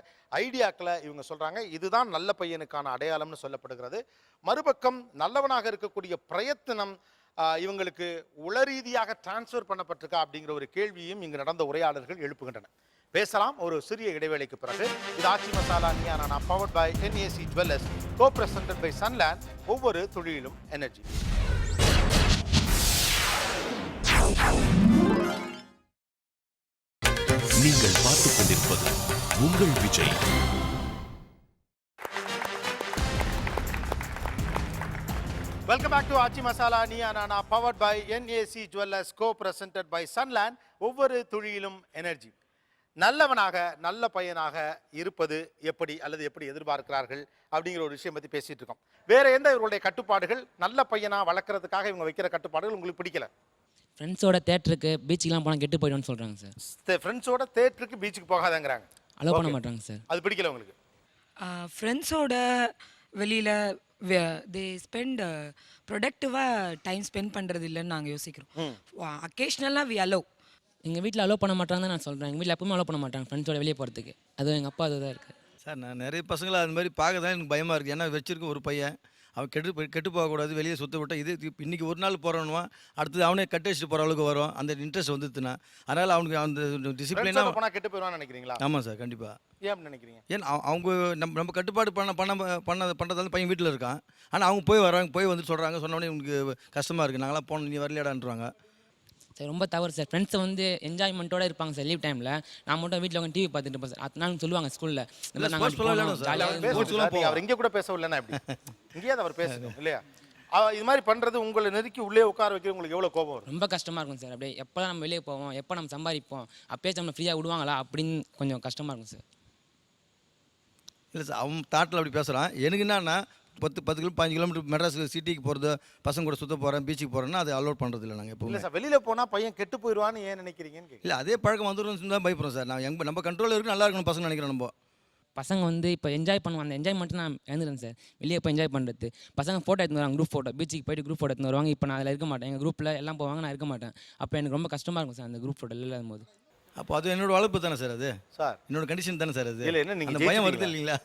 ஐடியாக்களை இவங்க சொல்கிறாங்க. இதுதான் நல்ல பையனுக்கான அடையாளம்னு சொல்லப்படுகிறது. மறுபக்கம் நல்லவனாக இருக்கக்கூடிய பிரயத்தனம் இவங்களுக்கு உளரீதியாக டிரான்ஸ்ஃபர் பண்ணப்பட்டிருக்கா அப்படிங்கிற ஒரு கேள்வியும் இங்கு நடந்த உரையாடல்கள் எழுப்புகின்றன. பேசலாம் ஒரு சிறிய இடைவேளைக்கு பிறகு. இது ஆச்சி மசாலா நியானா, powered by NAC jewellers. co-presented by Sunland, ஒவ்வொரு துளியிலும் எனர்ஜி. நீங்கள் பார்த்துக் கொண்டிருப்பது உங்கள் Vijay. Welcome back to Aachi Masala Neeya Naana, powered by NAC jewellers, co-presented by Sunland, ஒவ்வொரு துளியிலும் எனர்ஜி. நல்லவனாக நல்ல பையனாக இருப்பது எப்படி அல்லது எப்படி எதிர்பார்க்கிறார்கள் அப்படிங்கிற ஒரு விஷயம் பற்றி பேசிட்டு இருக்கோம். வேற எந்த இவர்களுடைய கட்டுப்பாடுகள், நல்ல பையனா வளர்க்கறதுக்காக இவங்க வைக்கிற கட்டுப்பாடுகள் உங்களுக்கு பிடிக்கல? ஃப்ரெண்ட்ஸோட தேட்டருக்கு பீச்சுக்கெலாம் போனால் கெட்டு போயிடும்னு சொல்கிறாங்க சார். ஃப்ரெண்ட்ஸோட தேட்டருக்கு பீச்சுக்கு போகாதங்கிறாங்க. அலோவ் பண்ண மாட்டாங்க சார். அது பிடிக்கல உங்களுக்கு? ஃப்ரெண்ட்ஸோட வெளியில் தே ஸ்பெண்ட் ப்ரொடக்டிவாக டைம் ஸ்பெண்ட் பண்ணுறது இல்லைன்னு நாங்கள் யோசிக்கிறோம். அக்கேஷ்னலாக வி அலோவ். எங்கள் வீட்டில் அலோவ் பண்ண மாட்டாங்கன்னு நான் சொல்கிறேன். எங்கள் வீட்டில் எப்பவுமே அலோவ் பண்ண மாட்டாங்க ஃப்ரெண்ட்ஸோட வெளியே போகிறதுக்கு. அதுவும் எங்கள் அப்பா அதுதான் இருக்குது சார். நான் நிறைய பசங்களை அது மாதிரி பார்க்க தான் எனக்கு பயமாக இருக்குது. ஏன்னா வச்சிருக்க ஒரு பையன் அவன் கெட்டு போகக்கூடாது, வெளியே சுற்ற விட்டால் இது இன்றைக்கி ஒரு நாள் போகிறவனுவா அடுத்தது அவனே கட் அடிச்சுட்டு போகிற அளவுக்கு வரும். அந்த இன்ட்ரெஸ்ட் வந்துட்டுனா அதனால் அவனுக்கு அந்த டிசிப்ளினாக போனால் கெட்டு போயிடுவான்னு நினைக்கிறீங்களா? ஆமாம் சார், கண்டிப்பாக. ஏன் நினைக்கிறீங்க? ஏன் அவங்க நம்ம கட்டுப்பாடு பண்ணுறதால பையன் வீட்டில் இருக்கான். ஆனால் அவங்க போய் வந்து சொல்கிறாங்க, சொன்னோடனே உங்களுக்கு கஷ்டமாக இருக்குது, நாங்களாம் போனோம் நீ வரலையாடான்றாங்க. சார் ரொம்ப தவறு சார். ஃப்ரெண்ட்ஸை வந்து என்ஜாய்மெண்ட்டோட இருப்பாங்க சார். லீவ் டைமில் நான் மட்டும் வீட்டில் உட்காந்து டிவி பார்த்துட்டு இருப்பேன் சார். அதனால சொல்லுவாங்க ஸ்கூலில் அவர் இங்கே கூட பேசவில்லைன்னா எப்படி இங்கேயாவது அவர் பேசணும் இல்லையா? இது மாதிரி பண்ணுறது உங்களை நெருக்கி உள்ளே உட்கார வைக்கிற உங்களுக்கு எவ்வளோ கோபம் வரும்? ரொம்ப கஷ்டமாக இருக்கும் சார். அப்படியே எப்போ நம்ம வெளியே போவோம், எப்போ நம்ம சம்பாதிப்போம், அப்பயே நம்ம ஃப்ரீயாக விடுவாங்களா அப்படின்னு கொஞ்சம் கஷ்டமாக இருக்கும் சார். இல்லை சார், அவன் தாட்டில் அப்படி பேசுகிறான். எனக்கு என்னன்னா 15 கிலோமீட்டர் மெட்ராஸ் சிட்டிக்கு போகிறது, பசங்க கூட சுற்ற போகிறேன், பீச்சுக்கு போகிறேன்னா அது அலோட் பண்ணுறது இல்லை நாங்கள் எப்போவும். இல்லை சார், வெளியில் போனால் பையன் கெட்டு போயிடுவான்னு ஏன் நினைக்கிறீங்கன்னு? இல்லை, அதே பழக்கம் வந்துடும் தான் பயப்படுறோம் சார். நம்ம கண்ட்ரோலில் இருக்கு, நல்லா இருக்கணும் பசங்க நினைக்கிறோம். நம்ம பசங்க வந்து இப்போ என்ஜாய் பண்ணுவாங்க. அந்த என்ஜாய்மெண்ட் நான் இழந்துடுறேன் சார். வெளியே போய் என்ஜாய் பண்ணுறது. பசங்க ஃபோட்டோ எடுத்து வருவாங்க, குரூப் ஃபோட்டோ. பீச்சுக்கு போய்ட்டு குரூப் ஃபோட்டோ எடுத்து வருவாங்க. இப்போ நான் அதில் இருக்க மாட்டேன். எங்கள் குரூப்பில் எல்லாம் போவாங்க, நான் இருக்க மாட்டேன். அப்போ எனக்கு ரொம்ப கஷ்டமாக இருக்கும் சார் அந்த குரூப் ஃபோட்டோ இல்லாத போது. அப்போ அது என்னோட வளர்ப்பு தானே சார், அது சார் என்னோட கண்டிஷன் தானே சார். அது இல்லை என்ன அந்த பயம் வருது இல்லைங்களா?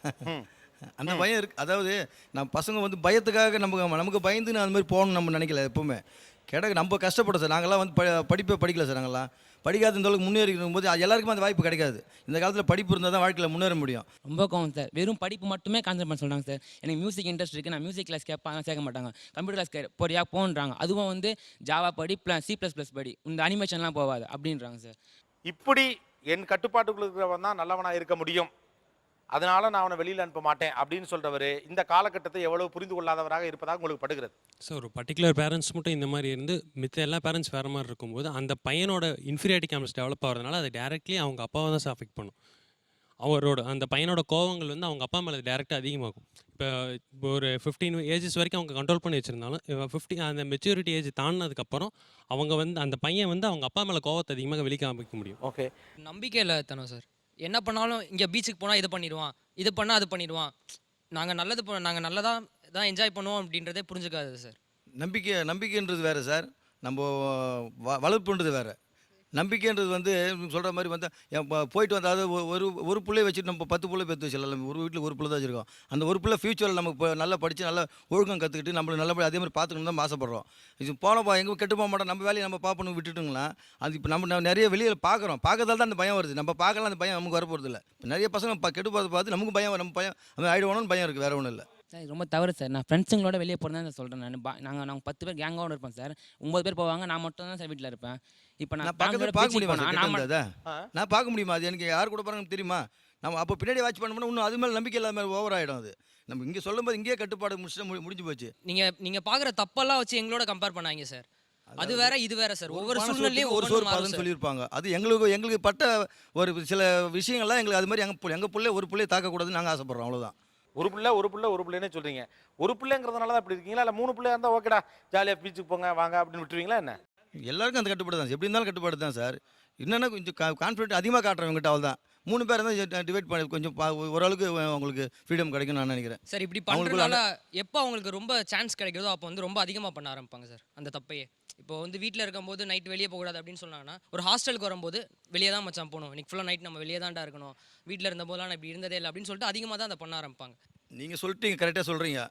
அந்த பயம் இருக்குது. அதாவது நம்ம பசங்க வந்து பயத்துக்காக நமக்கு பயந்து நான் அந்த மாதிரி போகணும்னு நம்ம நினைக்கல எப்போவுமே. நம்ம கஷ்டப்படும் சார். நாங்கள்லாம் வந்து படிப்பே படிக்கல சார். நாங்கள்லாம் படிக்காத இந்த அளவுக்கு முன்னேறி இருக்கும்போது எல்லாருக்குமே அந்த வாய்ப்பு கிடைக்காது. இந்த காலத்தில் படிப்பு இருந்தால் தான் வாழ்க்கையில் முன்னேற முடியும். ரொம்ப கோவம் சார். வெறும் படிப்பு மட்டுமே கான்சன்ட்ரேட் பண்ண சொல்கிறாங்க சார். எனக்கு மியூசிக் இன்ட்ரெஸ்ட் இருக்குது, நான் மியூசிக் கிளாஸ் கேட்பாங்க, சேர்க்க மாட்டாங்க. கம்ப்யூட்டர் கிளாஸ் போறியா போன்றாங்க. அதுவும் வந்து ஜாவா படி, C++ படி, இந்த அனிமேஷன்லாம் போகாது அப்படின்றாங்க சார். இப்படி என் கட்டுப்பாட்டுக்குள்ள இருக்கிறவன் தான் நல்லவனாக இருக்க முடியும், அதனால நான் அவனை வெளியில் அனுப்ப மாட்டேன் அப்படின்னு சொல்றவர் இந்த காலகட்டத்தை எவ்வளவு புரிந்து கொள்ளாதவராக இருப்பதாக உங்களுக்கு படுகிறது? ஸோ ஒரு பர்டிகுலர் பேரண்ட்ஸ் மட்டும் இந்த மாதிரி இருந்து மித்த எல்லா பேரண்ட்ஸ் வேறு மாதிரி இருக்கும்போது அந்த பையனோட இன்ஃபீரியாரிட்டி காம்ப்ளெக்ஸ் டெவலப் ஆகிறதுனால அது டேரெக்ட்லி அவங்க அப்பாவை தான் அஃபெக்ட் பண்ணும். அவரோட அந்த பையனோட கோவங்கள் வந்து அவங்க அப்பா மேலே டேரெக்டாக அதிகமாகும். இப்போ ஒரு 15 ஏஜஸ் வரைக்கும் அவங்க கண்ட்ரோல் பண்ணி வச்சுருந்தாலும் 50 அந்த மெச்சூரிட்டி ஏஜ் தாண்டினதுக்கப்புறம் அவங்க வந்து அந்த பையன் வந்து அவங்க அப்பா மேலே கோவத்தை அதிகமாக வெளிக்காமிக்க முடியும். ஓகே, நம்பிக்கையில் தானே சார். என்ன பண்ணாலும் இங்கே பீச்சுக்கு போனால் இது பண்ணிடுவான், இது பண்ணால் அது பண்ணிடுவான், நாங்கள் நல்லதாக தான் என்ஜாய் பண்ணுவோம் அப்படின்றதே புரிஞ்சுக்காது சார். நம்பிக்கைன்றது வேறு சார், நம்ம வளர்ப்புன்றது வேறு. நம்பிக்கைன்றது வந்து சொல்கிற மாதிரி வந்து போயிட்டு வந்து அதாவது ஒரு பிள்ளைய வச்சுட்டு நம்ம 10 பிள்ளை பெற்று வச்சிடலாம். ஒரு வீட்டில் ஒரு பிள்ளை தான் வச்சுருக்கோம். அந்த ஒரு பிள்ளை ஃபியூச்சரில் நமக்கு இப்போ நல்லா படித்து நல்லா ஒழுக்கம் கற்றுக்கிட்டு நம்மளுக்கு நல்லபடி அதே மாதிரி பார்த்துக்கணும் தான் ஆசைப்படுறோம். இது போனப்பா எங்கே கெட்டு போக மாட்டோம், நம்ம வேலையை நம்ம பார்ப்பணும் விட்டுட்டுங்களா. அது இப்போ நம்ம நிறைய வெளியில் பார்க்கறதால தான் அந்த பயம் வருது. நம்ம பார்க்கலாம் அந்த பயம் நமக்கு வரப்போகிறது இல்லை. நிறைய பசங்க கெட்டு போகிறத பார்த்து நமக்கு பயம், நம்ம பயம் அவன் ஆகிடுவானு பயம் இருக்குது, வேறு ஒன்றும் இல்லை சார். ரொம்ப தவறு சார். நான் ஃப்ரெண்ட்ஸுங்களோட வெளியே போகிறேன் தான் சொல்கிறேன். நாங்கள் 10 பேர் கேங்கோட இருப்போம் சார். 9 பேர் போவாங்க, நான் மட்டும் தான் சார் வீட்டில் இருப்பேன். இப்போ நான் பார்க்க முடியுமா? நான் பார்க்க முடியுமா? அது எனக்கு யார் கூட பாருங்க தெரியுமா? நம்ம அப்போ பின்னாடி வாட்ச் பண்ணோம்னா இன்னும் அது மேலே நம்பிக்கை இல்லாத மாதிரி ஓவர் ஆகிடும். அது நம்ம இங்கே சொல்லும்போது இங்கேயே கட்டுப்பாடு முடிஞ்சு போச்சு. நீங்கள் பார்க்குற தப்பெல்லாம் வச்சு எங்களோட கம்பேர் பண்ணாங்க சார். அது வேற இது வேற சார். ஒவ்வொரு சூழ்நிலையும் ஒரு சோறு பாருன்னு சொல்லியிருப்பாங்க. அது எங்களுக்கு பட்ட ஒரு சில விஷயங்கள்லாம் எங்களுக்கு அது மாதிரி எங்கள் பிள்ளை ஒரு பிள்ளையை தாக்கக்கூடாதுன்னு நாங்கள் ஆசைப்படுறோம், அவ்வளோதான். ஒரு பிள்ளைன்னு சொல்றீங்க. ஒரு பிள்ளைங்கிறதுனால தான் அப்படி இருக்கீங்களா? இல்லை 3 பிள்ளையா இருந்தால் ஓகேடா ஜாலியாக பீச்சுக்கு போங்க வாங்க அப்படின்னு விட்டுருவீங்களா என்ன? எல்லாருக்கும் அந்த கட்டுப்பாடு தான், எப்படி இருந்தாலும் கட்டுப்பாடு தான் சார். என்னென்னா கொஞ்சம் கான்ஃபிடென்ட் அதிகமாக காட்டுறவங்ககிட்ட அவள் தான் 3 பேர் தான் டிவைட் பண்ணி கொஞ்சம் ஓரளவுக்கு உங்களுக்கு ஃப்ரீடம் கிடைக்கும்னு நான் நினைக்கிறேன் சார். இப்படி பண்ணுறதுனால எப்போ அவங்களுக்கு ரொம்ப சான்ஸ் கிடைக்கிறதோ அப்போ வந்து ரொம்ப அதிகமாக பண்ண ஆரம்பிப்பாங்க சார் அந்த தப்பையே. இப்போ வந்து வீட்டில் இருக்கும்போது நைட் வெளியே போகக்கூடாது அப்படின்னு சொன்னாங்கன்னா, ஒரு ஹாஸ்டலுக்கு வரும்போது வெளியே தான் மச்சான் போகணும், இன்னைக்கு ஃபுல்லாக நைட் நம்ம வெளியே தான்டா இருக்கணும், வீட்டில் இருந்த போதெல்லாம் நான் இப்படி இருந்ததே இல்லை அப்படின்னு சொல்லிட்டு அதிகமாக தான் அதை பண்ண ஆரம்பிப்பாங்க. நீங்கள் சொல்லிட்டீங்க, கரெக்டாக சொல்கிறீங்க.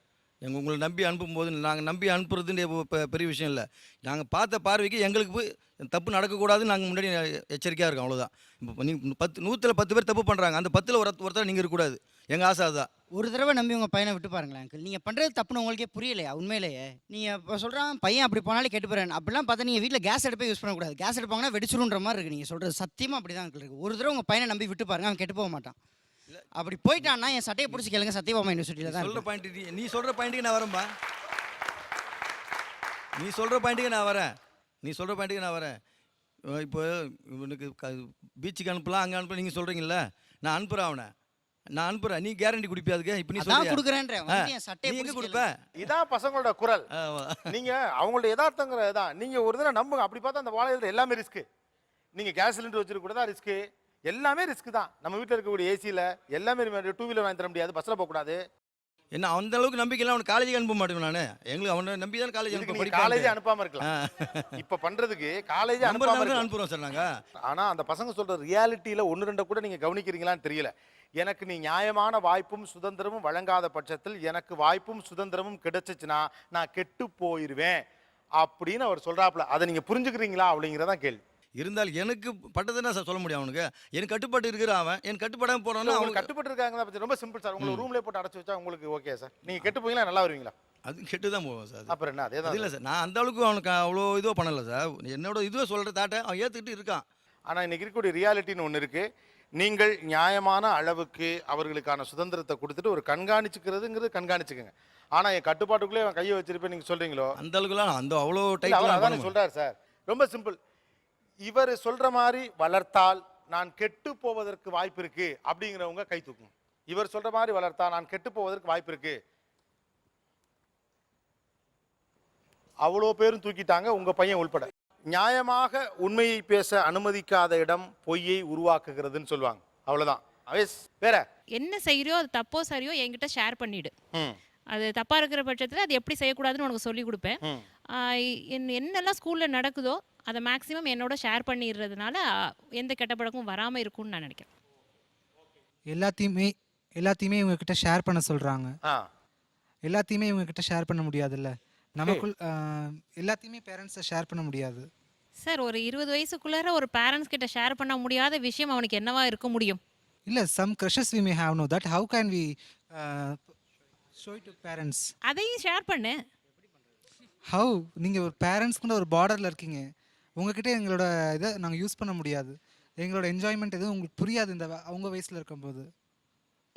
உங்களை நம்பி அனுப்பும்போது நாங்கள் நம்பி அனுப்புறதுன்னு பெரிய விஷயம் இல்லை. நாங்கள் பார்த்த பார்வைக்கு எங்களுக்கு தப்பு நடக்கக்கூடாதுன்னு நாங்கள் முன்னாடி எச்சரிக்கையாக இருக்கோம், அவ்வளோதான். இப்போ நீங்கள் 100ல் 10 பேர் தப்பு பண்ணுறாங்க, அந்த 10ல் ஒருத்தர் நீங்கள் இருக்கக்கூடாது. எங்கள் ஆசை அதுதான். ஒரு தடவை நம்பி உங்கள் பையனை விட்டு பாருங்களேன் அங்கிள். நீங்கள் பண்ணுறது தப்புன்னு உங்களுக்கே புரியலையா உண்மையிலேயே? நீங்கள் இப்போ சொல்கிறான் பையன் அப்படி போனாலே கெட்டு போகிறேன் அப்படிலாம் பார்த்தா நீங்கள் வீட்டில் கேஸ் அடுப்பே யூஸ் பண்ணக்கூடாது. கேஸ் அடுப்பாங்கன்னா வெடிச்சிருன்ற மாதிரி இருக்குது நீங்கள் சொல்கிறது. சத்தியமாக அப்படி தான் அங்கிள் இருக்குது. ஒரு தடவை உங்கள் பையனை நம்பி விட்டு பாருங்க, அவன் கெட்டு போக மாட்டான். அப்படி போயிட்டான்னா என் சட்டையை பிடிச்சி கேளுங்க, சத்யபாமா யூனிவர்சிட்டியில் தான் சொல்கிற பாயிண்ட் நீ சொல்கிற பாயிண்ட்டுக்கு நான் வரேன்பா. நீ சொல்கிற பாயிண்ட்டுக்கு நான் வரேன். இப்போ இவனுக்கு பீச்சுக்கு அனுப்பலாம், அங்கே அனுப்பலாம் நீங்கள் சொல்கிறீங்களா? நான் அனுப்புகிறேன். நீ கேரண்டி கொடுப்பியா அதுக்கு? இப்போ நீ எங்கே கொடுப்ப? இதான் பசங்களோட குரல். நீங்கள் அவங்களோட யதார்த்தங்கிறது தான். நீங்கள் ஒரு தடவை நம்புங்க. அப்படி பார்த்தா அந்த வாழையில் எல்லாமே ரிஸ்க்கு. நீங்கள் கேஸ் சிலிண்டர் வச்சுருக்க கூட தான் ரிஸ்க்கு. எல்லாமே ரிஸ்க் தான். நம்ம வீட்டில் இருக்கக்கூடிய ஏசியில் எல்லாமே 2 வீலர் வாங்கி தர முடியாது, பஸ்ஸில் போகக்கூடாது. என்ன அந்த அளவுக்கு நம்பிக்கை அவனுக்கு காலேஜுக்கு அனுப்ப மாட்டேன் நான். எங்களுக்கு அவனை நம்பி தான் காலேஜே அனுப்பாமல் இருக்கலாம். இப்போ பண்ணுறதுக்கு காலேஜே அனுப்புகிறோம் சார் நாங்கள். ஆனால் அந்த பசங்க சொல்கிற ரியாலிட்டியில் 1-2 கூட நீங்கள் கவனிக்கிறீங்களான்னு தெரியல. எனக்கு நீ நியாயமான வாய்ப்பும் சுதந்திரமும் வழங்காத பட்சத்தில் எனக்கு வாய்ப்பும் சுதந்திரமும் கிடைச்சிச்சுன்னா நான் கெட்டு போயிடுவேன் அப்படின்னு அவர் சொல்கிறாப்புல. அதை நீங்கள் புரிஞ்சுக்கிறீங்களா அப்படிங்கிறதான் கேள்வி. இருந்தாலும் எனக்கு பட்டதுன்னா சார் சொல்ல முடியும். அவனுக்கு என் கட்டுப்பாட்டு இருக்கிற அவன் என் கட்டுப்பாடாமல் போனான்னா அவனுக்கு கட்டுப்பட்டு இருக்காங்க. ரொம்ப சிம்பிள் சார். உங்களை ரூம்லேயே போட்டு அடைச்சி வச்சா உங்களுக்கு ஓகே சார்? நீங்கள் கெட்டு போவீங்களா, நல்லா வருவீங்களா? அது கெட்டு தான் போவேன் சார். அப்புறம் என்ன? அதே தான் இல்லை சார், நான் அந்த அளவுக்கு அவனுக்கு அவ்வளோ இதுவாக பண்ணலை சார். என்னோட இதுவாக சொல்கிற தாட்டை அவன் ஏற்றுக்கிட்டு இருக்கான். ஆனால் இன்றைக்கி இருக்கக்கூடிய ரியாலிட்டின்னு ஒன்று இருக்குது. நீங்கள் நியாயமான அளவுக்கு அவர்களுக்கான சுதந்திரத்தை கொடுத்துட்டு ஒரு கண்காணிச்சுக்கிறதுங்கிறது கண்காணிச்சுக்கோங்க. ஆனால் என் கட்டுப்பாட்டுக்குள்ளே அவன் கையை வச்சிருப்பேன் நீங்கள் சொல்கிறீங்களோ அந்த அளவுக்குலாம் அந்த அவ்வளோ டைப் சொல்கிறார் சார். ரொம்ப சிம்பிள். இவர் சொல்ற மாதிரி வளர்த்தால் நான் கெட்டு போவதற்கு வாய்ப்பு இருக்கு அப்படிங்கிறவங்க கை தூக்கும். இவர் சொல்ற மாதிரி வளர்த்தா நான் கெட்டு போவதற்கு வாய்ப்பு இருக்கு, அவ்வளோ பேரும் தூக்கிட்டாங்க, உங்க பையன் உள்பட. நியாயமாக உண்மையை பேச அனுமதிக்காத இடம் பொய்யை உருவாக்குகிறதுன்னு சொல்லுவாங்க. அவ்வளவுதான். வேற என்ன செய்யறியோ அது தப்போ சரியோ என்கிட்ட ஷேர் பண்ணிடு. அது தப்பா இருக்கிற பட்சத்தில் அது எப்படி செய்யக்கூடாதுன்னு உனக்கு சொல்லி கொடுப்பேன். என்னெல்லாம் ஸ்கூலில் நடக்குதோ அதை மேக்ஸிமம் என்னோட ஷேர் பண்ணிடுறதுனால எந்த கெட்ட பழக்கமும் வராமல் இருக்கும்னு நான் நினைக்கிறேன். எல்லாத்தையுமே இவங்ககிட்ட ஷேர் பண்ண சொல்கிறாங்க. எல்லாத்தையுமே இவங்ககிட்ட ஷேர் பண்ண முடியாதுல்ல. நமக்குள் எல்லாத்தையுமே பேரண்ட்ஸை ஷேர் பண்ண முடியாது சார். ஒரு 20 வயசுக்குள்ளார ஒரு பேரண்ட்ஸ் கிட்ட ஷேர் பண்ண முடியாத விஷயம் அவனுக்கு என்னவா இருக்க முடியும்? இல்லை, some crushes we may have no that how can we show it to parents? அதையும் ஷேர் பண்ணு. ஹவு? நீங்கள் ஒரு பேரண்ட்ஸ்க்குள்ள ஒரு பார்டரில் இருக்கீங்க. உங்ககிட்ட எங்களோட இதை நாங்கள் யூஸ் பண்ண முடியாது. எங்களோட என்ஜாய்மெண்ட் எதுவும் உங்களுக்கு புரியாது இந்த அவங்க வயசில் இருக்கும்போது.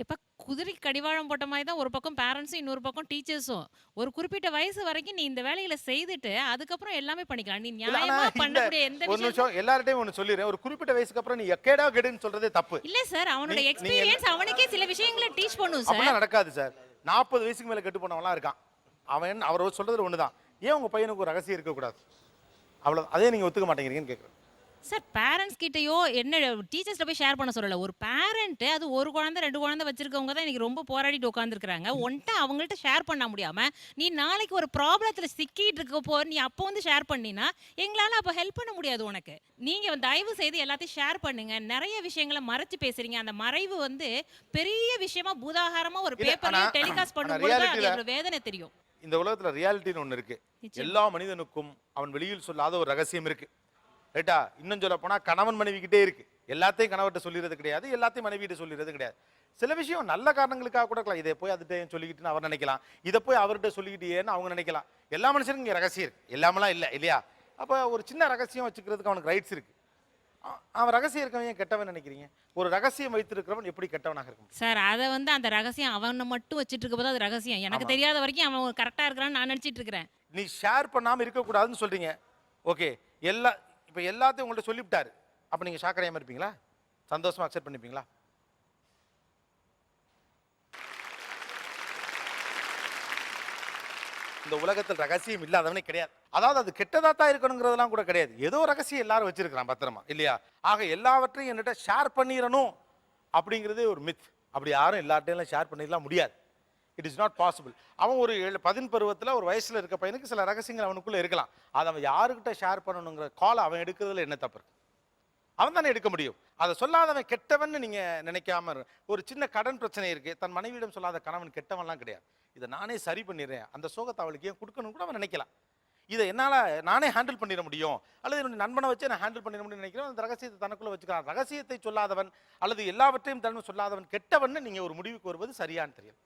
இப்போ குதிரைக்கு கடிவாளம் போட்ட மாதிரி தான் ஒரு பக்கம் பேரண்ட்ஸும் இன்னொரு பக்கம் டீச்சர்ஸும். ஒரு குறிப்பிட்ட வயசு வரைக்கும் நீ இந்த வேலைகளை செய்துட்டு அதுக்கப்புறம் எல்லாமே பண்ணிக்கலாம். நீ நியாயமா பண்ணக்கூடிய எந்த ஒரு நிமிஷம் எல்லார்ட்டையும் ஒன்று சொல்லிடுறேன். ஒரு குறிப்பிட்ட வயசுக்கு அப்புறம் நீ எக்கேடா கெடுன்னு சொல்றதே தப்பு. இல்லை சார், அவனோட எக்ஸ்பீரியன்ஸ் அவனுக்கே சில விஷயங்களை டீச் பண்ணும் சார். அப்படிலாம் நடக்காது சார். 40 வயசுக்கு மேலே கெட்டு போனவன்லாம் இருக்கான். அவர் சொல்றது ஒன்று தான். ஏன் உங்கள் பையனுக்கு ஒரு ரகசியம் இருக்கக்கூடாது? அவ்வளோ. அதே நீங்கள் ஒத்துக்க மாட்டேங்கிறீங்கன்னு கேட்குறேன் சார். பேரண்ட்ஸ் கிட்டயோ என்ன டீச்சர்ஸ்ல போய் ஷேர் பண்ண சொல்லலை. ஒரு பேரண்ட்டு அது ஒரு குழந்தை 2 குழந்தை வச்சிருக்கவங்க தான் இன்னைக்கு ரொம்ப போராடிட்டு உட்காந்துருக்காங்க. ஒன்ட்ட அவங்கள்ட்ட ஷேர் பண்ண முடியாமல் நீ நாளைக்கு ஒரு ப்ராப்ளத்தில் சிக்கிட்டு இருக்கப்போ நீ அப்போ வந்து ஷேர் பண்ணினா எங்களால் அப்போ ஹெல்ப் பண்ண முடியாது உனக்கு. நீங்கள் தயவு செய்து எல்லாத்தையும் ஷேர் பண்ணுங்க. நிறைய விஷயங்களை மறைச்சு பேசுறீங்க. அந்த மறைவு வந்து பெரிய விஷயமா பூதாகாரமாக ஒரு பேப்பர்லையும் டெலிகாஸ்ட் பண்ணும்போது அது வேதனை தெரியும். இந்த உலகத்தில் ரியாலிட்டின்னு ஒன்று இருக்கு. எல்லா மனிதனுக்கும் அவன் வெளியில் சொல்லாத ஒரு ரகசியம் இருக்கு. ரைட்டா? இன்னும் சொல்ல போனால் கணவன் மனைவிக்கிட்டே இருக்கு. எல்லாத்தையும் கணவர்கிட்ட சொல்லிடுறது கிடையாது, எல்லாத்தையும் மனைவிகிட்ட சொல்லிடுறது கிடையாது. சில விஷயம் நல்ல காரணங்களுக்காக கூட இருக்கலாம். இதை போய் அதுகிட்ட சொல்லிக்கிட்டுன்னு அவர் நினைக்கலாம், இதை போய் அவர்கிட்ட சொல்லிக்கிட்டு ஏன்னு அவங்க நினைக்கலாம். எல்லா மனுஷனுக்கும் இங்கே ரகசியம் இருக்கு, எல்லாமெல்லாம் இல்லை இல்லையா? அப்போ ஒரு சின்ன ரகசியம் வச்சுக்கிறதுக்கு அவனுக்கு ரைட்ஸ் இருக்கு. அவன் ரகசியம் இருக்கவன் ஏன் கெட்டவன் நினைக்கிறீங்க? ஒரு ரகசியம் வைத்திருக்கிறவன் எப்படி கெட்டவனாக இருக்கும் சார்? அதை வந்து அந்த ரகசியம் அவனை மட்டும் வச்சுட்டு இருக்க போது அது ரகசியம். எனக்கு தெரியாத வரைக்கும் அவன் கரெக்டாக இருக்கிறான்னு நான் நினச்சிட்டு இருக்கிறேன். நீ ஷேர் பண்ணாமல் இருக்கக்கூடாதுன்னு சொல்றீங்க. ஓகே, இப்போ எல்லாத்தையும் உங்கள்கிட்ட சொல்லிவிட்டாரு. அப்போ நீங்கள் ஷாக் அடையாமல் இருப்பீங்களா? சந்தோஷமா அக்செப்ட் பண்ணிப்பீங்களா? இந்த உலகத்தில் ரகசியம் இல்லாதவனே கிடையாது. அதாவது அது கெட்டதா தான் இருக்கணுங்கிறதெல்லாம் கூட கிடையாது. ஏதோ ரகசியம் எல்லாரும் வச்சிருக்கிறான் பத்திரமா இல்லையா? ஆக எல்லாவற்றையும் என்கிட்ட ஷேர் பண்ணிடணும் அப்படிங்கிறதே ஒரு மித். அப்படி யாரும் எல்லார்ட்டையும் ஷேர் பண்ணிடலாம் முடியாது. It is not possible. அவன் ஒரு 10 பருவத்தில் ஒரு வயசில் இருக்க பையனுக்கு சில ரகசியங்கள் அவனுக்குள்ளே இருக்கலாம். அதை அவன் யாருக்கிட்ட ஷேர் பண்ணணுங்கிற காலை அவன் எடுக்கிறதுல என்ன தப்பு இருக்கு? அவன் தானே எடுக்க முடியும். அதை சொல்லாதவன் கெட்டவன் நீங்கள் நினைக்காம. ஒரு சின்ன கடன் பிரச்சனை இருக்குது, தன் மனைவியிடம் சொல்லாத கணவன் கெட்டவன்லாம் கிடையாது. இதை நானே சரி பண்ணிடுறேன், அந்த சோகத்தை அவளுக்கு ஏன் கொடுக்கணும் கூட அவன் நினைக்கலாம். இதை என்னால் நானே ஹேண்டில் பண்ணிட முடியும், அல்லது என்னுடைய நண்பனை வச்சு நான் ஹேண்டில் பண்ணிட முடியும்னு நினைக்கிறேன். அந்த ரகசியத்தை தனக்குள்ளே வச்சுக்கிறான். ரகசியத்தை சொல்லாதவன் அல்லது எல்லாவற்றையும் தன்மை சொல்லாதவன் கெட்டவன் நீங்கள் ஒரு முடிவுக்கு வருவது சரியான்னு தெரியும்.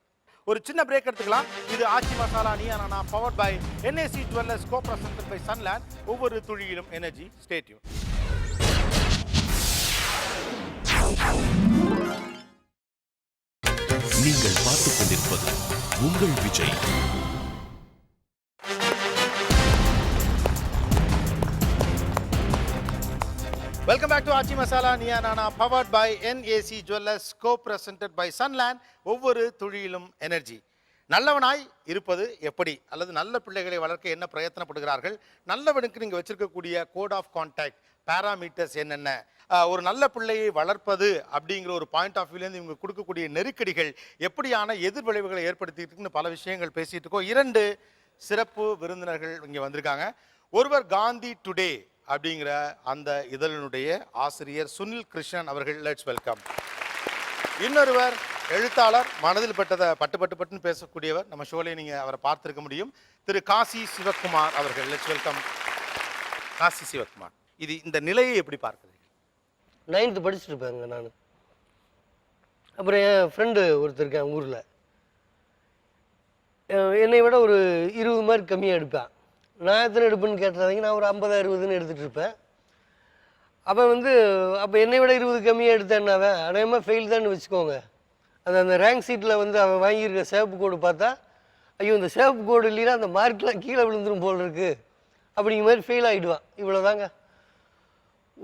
ஒரு சின்ன பிரேக் எடுத்துக்கலாம். இது Aachi Masala Neeya Naana powered by NAC Jewellers co-presented by Sunland. ஒவ்வொரு துளியிலும் எனர்ஜி. Stay tune. நீங்கள் பார்த்துக் கொண்டிருப்பது உங்கள் Vijay. Welcome back to Aachi Masala Neeya Naana powered by NAC Jewellers co-presented by Sunland. ஒவ்வொரு துளியிலும் எனர்ஜி. நல்லவனாய் இருப்பது எப்படி, அல்லது நல்ல பிள்ளைகளை வளர்க்க என்ன பிரயத்தனப்படுகிறார்கள், நல்லவனுக்கு நீங்கள் வச்சிருக்கக்கூடிய கோட் ஆஃப் கான்டாக்ட் பேராமீட்டர்ஸ் என்னென்ன, ஒரு நல்ல பிள்ளையை வளர்ப்பது அப்படிங்கிற ஒரு பாயிண்ட் ஆஃப் வியூலேருந்து இவங்க கொடுக்கக்கூடிய நெருக்கடிகள் எப்படியான எதிர்விளைவுகளை ஏற்படுத்திட்டு இருக்குன்னு பல விஷயங்கள் பேசிட்டு இருக்கோம். 2 சிறப்பு விருந்தினர்கள் இங்கே வந்திருக்காங்க. ஒருவர் காந்தி டுடே அப்படிங்கிற அந்த இதழினுடைய ஆசிரியர் சுனில் கிருஷ்ணன் அவர்கள், லெட்ஸ் வெல்கம். இன்னொருவர் எழுத்தாளர், மனதில் பட்டதை பட்டுன்னு பேசக்கூடியவர், நம்ம ஷோலே நீங்கள் அவரை பார்த்துருக்க முடியும், திரு காசி சிவகுமார் அவர்கள், லெட்ஸ் வெல்கம் காசி சிவகுமார். இது இந்த நிலையை எப்படி பார்க்குறீங்க? 9th படிச்சுட்டு இருப்பேங்க நான். அப்புறம் என் ஃப்ரெண்டு ஒருத்தர் இருக்கேன் ஊரில், என்னை விட ஒரு 20 மார்க் கம்மியாக எடுப்பேன். நான் எத்தனை எடுப்பேன்னு கேட்டாதீங்க, நான் ஒரு 50-60ன்னு எடுத்துகிட்டு இருப்பேன். அப்போ என்னை விட 20 கம்மியாக எடுத்தேன்னாவே அநேகமாக ஃபெயில் தான் வச்சுக்கோங்க. அந்த ரேங்க் சீட்டில் அவன் வாங்கியிருக்க சேப்பு கோடு பார்த்தா, ஐயோ இந்த சேப்பு கோடு இல்லைன்னா அந்த மார்க்லாம் கீழே விழுந்துடும் போல் இருக்குது அப்படிங்கிற மாதிரி ஃபெயில் ஆகிடுவான். இவ்வளோதாங்க.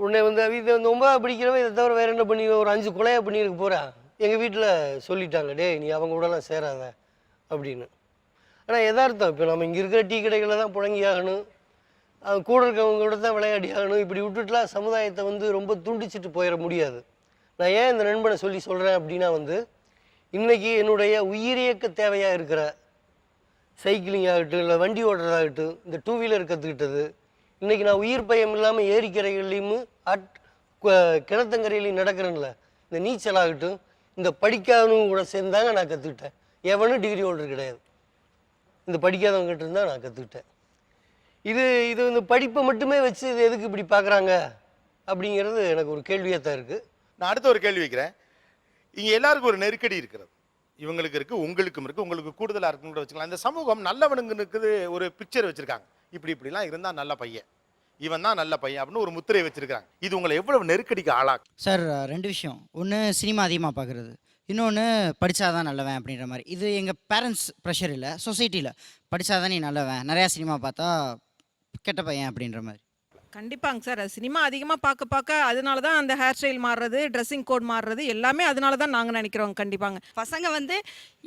உடனே இது 9th படிக்கிறவன் இதை தவிர வேறு என்ன பண்ணி ஒரு 5 கொலையாக பண்ணியிருக்க போகிறான். எங்கள் வீட்டில் சொல்லிட்டாங்க, டே நீ அவங்க கூடலாம் சேராத அப்படின்னு. ஆனால் எதார்த்தம், இப்போ நம்ம இங்கே இருக்கிற டீ கடைகளில் தான் புழங்கி ஆகணும், கூட இருக்கவங்க கூட தான் விளையாடி ஆகணும். இப்படி விட்டுட்டுலாம் சமுதாயத்தை ரொம்ப துண்டிச்சிட்டு போயிட முடியாது. நான் ஏன் இந்த நண்பனை சொல்கிறேன் அப்படின்னா இன்றைக்கி என்னுடைய உயிரியக்க தேவையாக இருக்கிற சைக்கிளிங் ஆகட்டும், இல்லை வண்டி ஓடுறதாகட்டும், இந்த 2 வீலர் கற்றுக்கிட்டது, இன்றைக்கி நான் உயிர் பயம் இல்லாமல் ஏரிக்கரைகள்லையும் கிணத்தங்கரையிலையும் நடக்கிறேன்ல, இந்த நீச்சலாகட்டும், இந்த படிக்காதவங்க கூட சேர்ந்தாங்க நான் கற்றுக்கிட்டேன். எவனும் டிகிரி ஹோல்டர் கிடையாது, இந்த படிக்காதவங்ககிட்ட இருந்தால் நான் கற்றுக்கிட்டேன். இது இந்த படிப்பை மட்டுமே வச்சு இது எதுக்கு இப்படி பார்க்குறாங்க அப்படிங்கிறது எனக்கு ஒரு கேள்வியாக தான் இருக்குது. நான் அடுத்த ஒரு கேள்வி வைக்கிறேன். இங்கே எல்லாருக்கும் ஒரு நெருக்கடி இருக்கிறது, இவங்களுக்கு இருக்குது, உங்களுக்கும் இருக்குது, உங்களுக்கு கூடுதலாக இருக்குன்னு வச்சுக்கலாம். இந்த சமூகம் நல்லவனுங்களுக்கு ஒரு பிக்சர் வச்சுருக்காங்க, இப்படிலாம் இருந்தால் நல்ல பையன், இவன் தான் நல்ல பையன் அப்படின்னு ஒரு முத்திரை வச்சுருக்காங்க. இது உங்களை எவ்வளவு நெருக்கடிக்கு ஆளாக்கும்? சார் 2 விஷயம். ஒன்று சினிமா அதிகமாக பார்க்குறது, இன்னொன்று படித்தாதான் நல்லவன் அப்படின்ற மாதிரி. இது எங்கள் பேரண்ட்ஸ் ப்ரெஷர் இல்லை, சொசைட்டியில் படித்தாதான் நீ நல்லவன், நிறையா சினிமா பார்த்தா கெட்ட பையன் அப்படின்ற மாதிரி. கண்டிப்பாங்க சார். சினிமா அதிகமாக பார்க்க அதனால தான் அந்த ஹேர் ஸ்டைல் மாறுறது, ட்ரெஸ்ஸிங் கோட் மாறுறது எல்லாமே அதனால தான் நாங்கள் நினைக்கிறோம். கண்டிப்பாங்க பசங்க